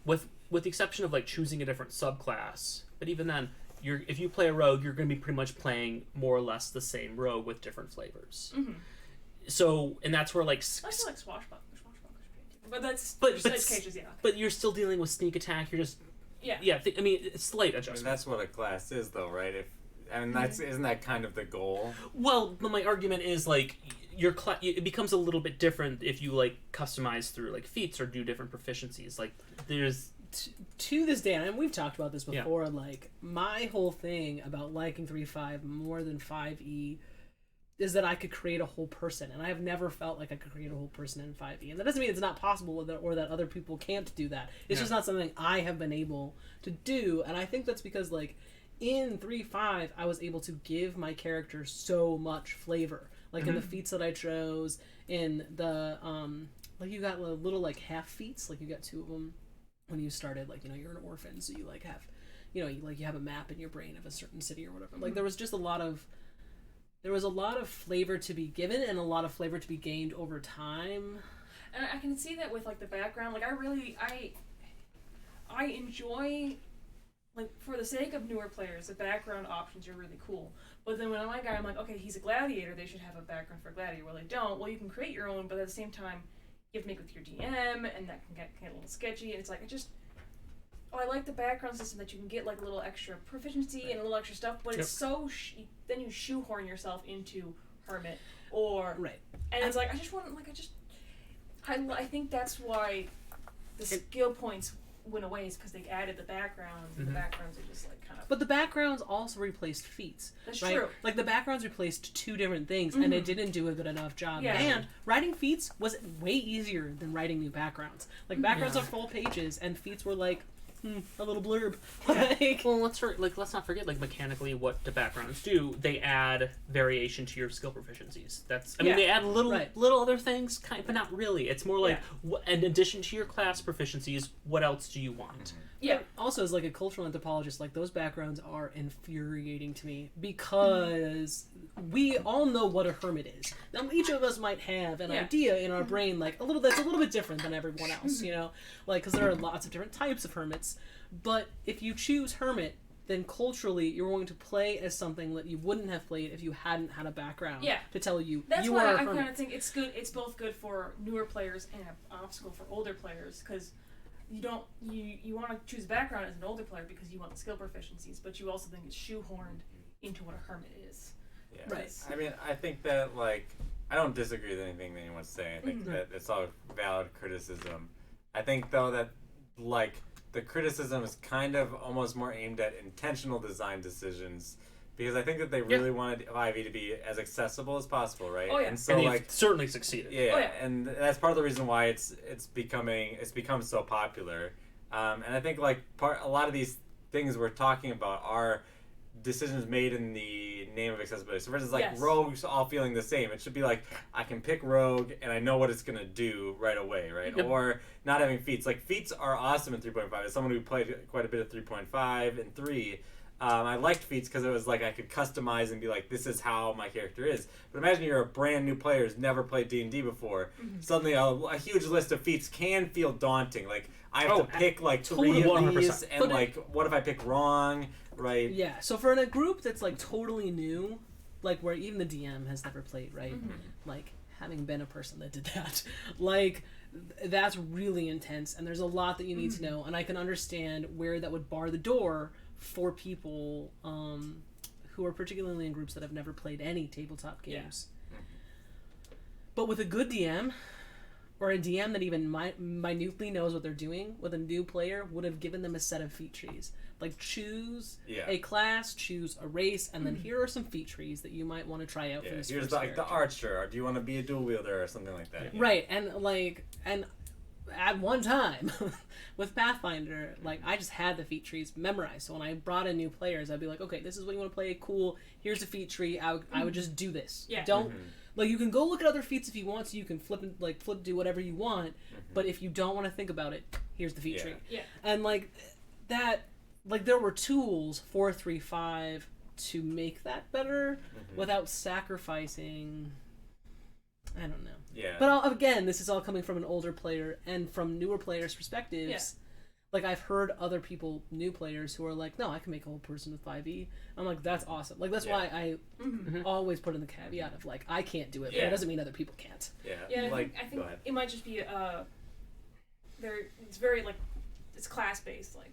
with the exception of, like, choosing a different subclass, but even then, if you play a rogue, you're going to be pretty much playing more or less the same rogue with different flavors. So, and that's where, like... I feel like Swashbuckler's pretty different. But that's... But cages, yeah. But you're still dealing with sneak attack, you're just... Yeah. Yeah, I mean, it's slight I mean, adjustment. that's what a class is, though, right? Isn't that kind of the goal? Well, but my argument is, like, your it becomes a little bit different if you, like, customize through, like, feats or do different proficiencies. Like, there's... To this day, and we've talked about this before, like, my whole thing about liking 3.5 more than 5e is that I could create a whole person, and I have never felt like I could create a whole person in 5e. And that doesn't mean it's not possible or that other people can't do that. It's just not something I have been able to do, and I think that's because, like, in 3.5, I was able to give my character so much flavor. Like, in the feats that I chose, in the, like, you got little, like, half feats, like, you got 2 of them when you started, like, you know, you're an orphan, so you, like, have, you know, you have a map in your brain of a certain city or whatever. Like, there was just a lot of flavor to be given and a lot of flavor to be gained over time. And I can see that with, like, the background. Like, I enjoy, like, for the sake of newer players, the background options are really cool. But then when I'm like, okay, he's a gladiator, they should have a background for a gladiator. Well, they don't. Well, you can create your own, but at the same time, you have to make it with your DM, and that can get a little sketchy. And it's like, I like the background system that you can get, like, a little extra proficiency and a little extra stuff, but it's so then you shoehorn yourself into hermit or and it's like I think that's why the skill points went away, is because they added the backgrounds, and the backgrounds are just, like, kind of... But the backgrounds also replaced feats. That's right? true. Like, the backgrounds replaced 2 different things, and it didn't do a good enough job. Yeah. And writing feats was way easier than writing new backgrounds. Like, backgrounds are full pages, and feats were like, a little blurb. Like, Well, let's not forget, like, mechanically what the backgrounds do. They add variation to your skill proficiencies. I mean, they add little other things, but not really. It's more like, in addition to your class proficiencies, what else do you want? Yeah. also, as, like, a cultural anthropologist, like, those backgrounds are infuriating to me because we all know what a hermit is. Now, each of us might have an Yeah. idea in our brain, like, that's a little bit different than everyone else, you know? Like, because there are lots of different types of hermits. But if you choose hermit, then culturally you're going to play as something that you wouldn't have played if you hadn't had a background Yeah. to tell you That's you why are a I hermit. kind of think it's good. It's both good for newer players and an obstacle for older players because you want to choose a background as an older player because you want the skill proficiencies, but you also think it's shoehorned into what a hermit is. Yeah. Right. I mean, I think that, like, I don't disagree with anything that anyone's saying. I think that it's all valid criticism. I think, though, that, like, the criticism is kind of almost more aimed at intentional design decisions because I think that they really wanted 5e to be as accessible as possible, right? Oh, yeah. And so, and they've like, certainly succeeded. yeah, Oh, yeah. and that's part of the reason why it's become so popular. And I think, like, a lot of these things we're talking about are decisions made in the name of accessibility. So for instance, like, Yes. rogues all feeling the same. It should be like, I can pick rogue and I know what it's gonna do right away, right? Yep. Or not having feats. Like, feats are awesome in 3.5. As someone who played quite a bit of 3.5 and 3, I liked feats because it was like I could customize and be like, this is how my character is. But imagine you're a brand new player who's never played D&D before. Suddenly a huge list of feats can feel daunting. Like, I have to pick like 3 of 100%. these, and But like, what if I pick wrong, right? Yeah, so for a group that's like totally new, like where even the DM has never played, right? Like, having been a person that did that, like, that's really intense, and there's a lot that you need to know, and I can understand where that would bar the door for people who are particularly in groups that have never played any tabletop games. But with a good DM, or a DM that even minutely knows what they're doing, with a new player would have given them a set of feat trees. Like, choose a class, choose a race, and then here are some feat trees that you might want to try out for this Here's first like the character. archer, or do you want to be a dual wielder or something like that? Right, and at one time with Pathfinder, like, I just had the feat trees memorized. So when I brought in new players, I'd be like, okay, this is what you want to play. Cool. Here's a feat tree. I would just do this. Yeah. Don't like, you can go look at other feats if you want to. You can flip do whatever you want. But if you don't want to think about it, here's the feat tree. Yeah. And like that, like, there were tools 4.3.5 to make that better without sacrificing. I don't know. Yeah. But again, this is all coming from an older player and from newer players' perspectives. Yeah. Like, I've heard other people, new players, who are like, no, I can make a whole person with 5e. I'm like, that's awesome. Like, that's why I always put in the caveat of, like, I can't do it, but Yeah. it doesn't mean other people can't. Yeah. Yeah, Like, I go think ahead. it might just be it's very, like, it's class based. Like,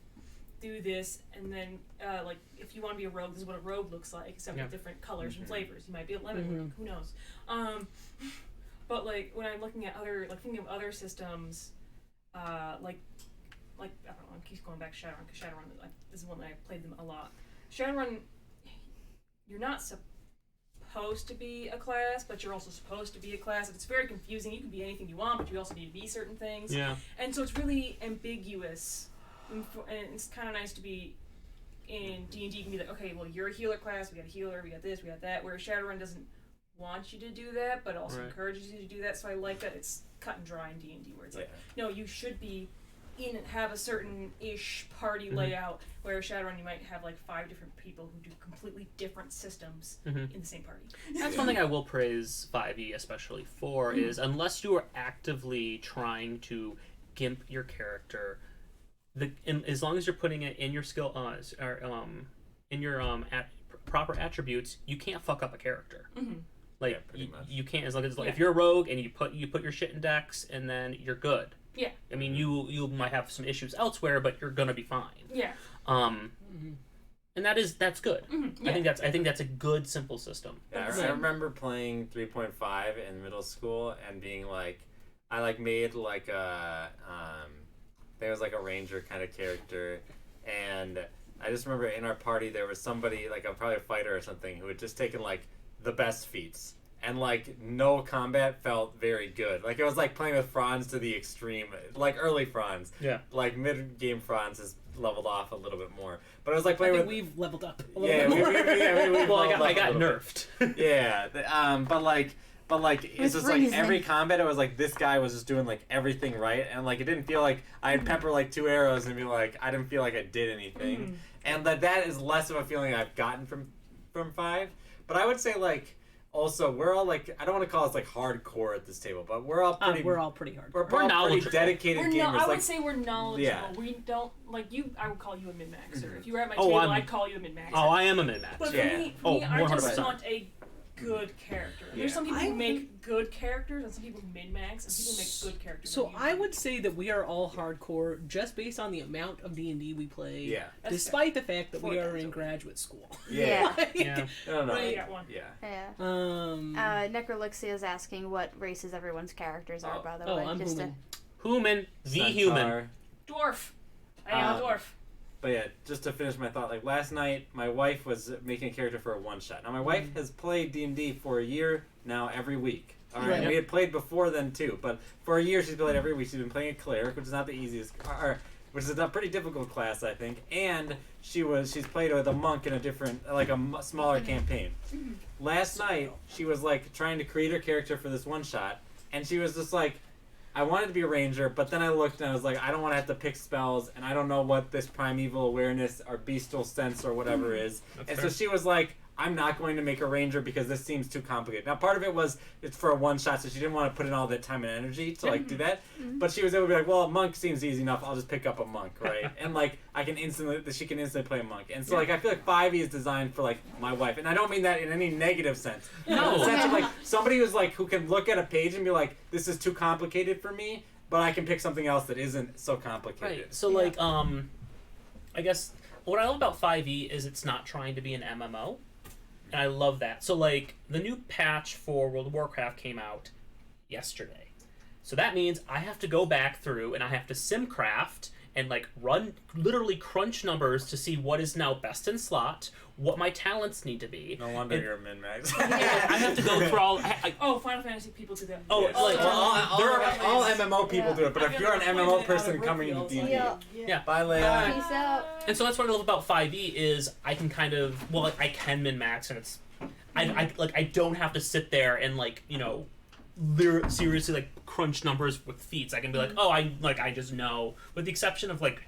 do this, and then like, if you want to be a rogue, this is what a rogue looks like, except with different colors and flavors. You might be a lemon rogue, who knows? But like, when I'm looking at thinking of other systems, like I don't know, I keep going back to Shadowrun because Shadowrun, like, this is one that I played them a lot. Shadowrun, you're not supposed to be a class, but you're also supposed to be a class. It's very confusing. You can be anything you want, but you also need to be certain things. Yeah. And so it's really ambiguous, and it's kind of nice to be in D&D. You can be like, okay, well, you're a healer class. We got a healer. We got this. We got that. Where Shadowrun doesn't want you to do that, but also encourages you to do that. So I like that it's cut and dry in D&D, where it's like, no, you should be in and have a certain-ish party layout, where Shadowrun you might have like 5 different people who do completely different systems in the same party. That's one thing I will praise 5e especially for is, unless you are actively trying to gimp your character, as long as you're putting it in your skill in your proper attributes, you can't fuck up a character. Like, pretty much. you can't, as long as, like, if you're a rogue and you put your shit in dex, and then you're good. Yeah. I mean, you might have some issues elsewhere, but you're gonna be fine. Yeah. And that's good. Yeah. I think that's a good, simple system. Yeah, I remember playing 3.5 in middle school and being like, I like made like a there was like a ranger kind of character, and I just remember in our party there was somebody, like, probably a fighter or something, who had just taken like the best feats, and like no combat felt very good. Like, it was like playing with Franz to the extreme, like early Franz. Yeah. Like mid game Franz has leveled off a little bit more, but it was like I playing think with. we've leveled up a little Yeah, bit more. we Well, I leveled up got a little bit. nerfed. Yeah, but like it's just like freezing. every combat it was like this guy was just doing like everything right, and like it didn't feel like I'd pepper like 2 arrows and be like, I didn't feel like I did anything, and that is less of a feeling I've gotten from 5. But I would say like also we're all like I don't want to call us like hardcore at this table, but we're all pretty hard. we're We're all pretty knowledgeable. dedicated gamers. I would like say we're knowledgeable. Yeah. We don't like you. I would call you a min maxer. If you were at my Oh, table, I'm- I'd call you a min maxer. Oh, I am a min-max. But Yeah. for me, Oh, I just 100%. want a good character. Yeah. There's some people I who would- make good characters, and some people min max, and people make good characters. So and I would say that we are all hardcore just based on the amount of D&D we play. yeah. That's Despite the fact that we Four are times in over. graduate school. Yeah. Yeah. I don't know. I got one. Yeah. Yeah. Necrolixia is asking what races everyone's characters are, by the way. I'm just human. Human, the Centaur. human. Dwarf. I am a dwarf. But yeah, just to finish my thought, like last night, my wife was making a character for a one shot. Now my wife has played D&D for a year now every week. All right, Right. we had played before then too, but for a year she's played every week. She's been playing a cleric, which is not the easiest, which is a pretty difficult class, I think. And she's played with a monk in a different, like a smaller campaign. Last night she was like trying to create her character for this one shot, and she was just like, I wanted to be a ranger, but then I looked and I was like, I don't want to have to pick spells, and I don't know what this primeval awareness or bestial sense or whatever is. That's And fair. so she was like, I'm not going to make a ranger because this seems too complicated. Now, part of it was it's for a one shot, so she didn't want to put in all that time and energy to like do that. But she was able to be like, well, a monk seems easy enough. I'll just pick up a monk, right? And like she can instantly play a monk. And so like I feel like 5e is designed for like my wife, and I don't mean that in any negative sense. No. In the sense of like somebody who's like who can look at a page and be like, this is too complicated for me, but I can pick something else that isn't so complicated. Right. So like I guess what I love about 5e is it's not trying to be an MMO. And I love that. So like the new patch for World of Warcraft came out yesterday. So that means I have to go back through and I have to simcraft and like run literally crunch numbers to see what is now best in slot, what my talents need to be. No wonder And- you're a min-max. I have to go through all Oh, Final Fantasy people do that. Oh, Yes. like all MMO people Yeah. do it, but I'm if you're an gonna MMO point it out person of coming into Brookfield, D&D, Yeah. bye Leia. Peace out. And so that's what I love about 5e is I can kind of I can min max and it's I don't have to sit there and like seriously like crunch numbers with feats. I can be like, oh, I just know, with the exception of like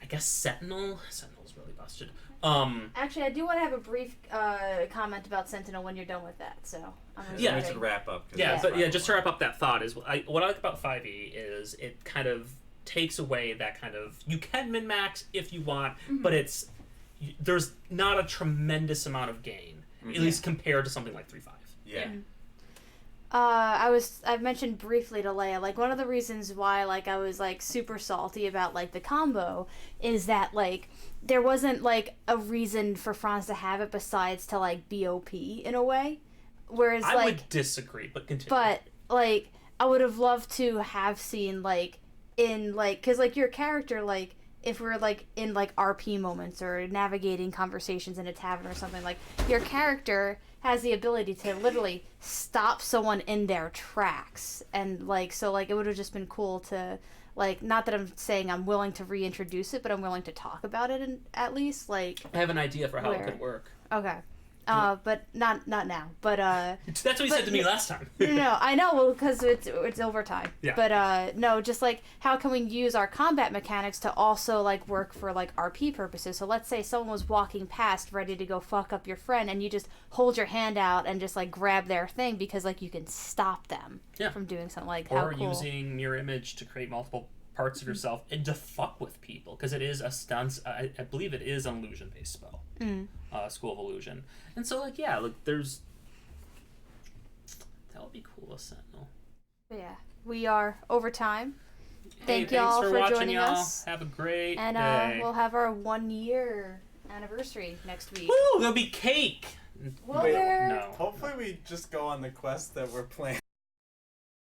I guess Sentinel's really busted. Actually, I do want to have a brief comment about Sentinel when you're done with that. So I'm gonna Yeah. We say- should wrap up. 'cause Yeah, it's but fine. yeah, just to wrap up that thought is what I like about 5e is it kind of takes away that kind of you can min max if you want, but there's not a tremendous amount of gain, at least compared to something like 3.5. Yeah. I've mentioned briefly to Leia, like one of the reasons why like I was like super salty about like the combo is that like there wasn't like a reason for Franz to have it besides to like be OP in a way. Whereas I like would disagree, but continue. but like I would have loved to have seen like in like because like your character like if we're like in like RP moments or navigating conversations in a tavern or something, like your character has the ability to literally stop someone in their tracks, and like so like it would have just been cool to like, not that I'm saying I'm willing to reintroduce it, but I'm willing to talk about it at least like I have an idea for how Where? it could work. okay. But not now. But That's what you said to me last time. no, I know, well, because it's overtime. Yeah. But no, just like how can we use our combat mechanics to also like work for like RP purposes? So let's say someone was walking past, ready to go fuck up your friend, and you just hold your hand out and just like grab their thing because like you can stop them Yeah. from doing something. Like how Or cool. using mirror image to create multiple parts of yourself and to fuck with people, because it is a stun. I believe it is an illusion based spell. School of Illusion. And so like yeah, like there's that would be cool, a Sentinel. Yeah, we are over time. Thank Hey, y'all thanks for watching, joining y'all. us. Have a great And day. we'll have our 1 year anniversary next week. Woo! There'll be cake. Will Wait, there? No. Hopefully we just go on the quest that we're planning.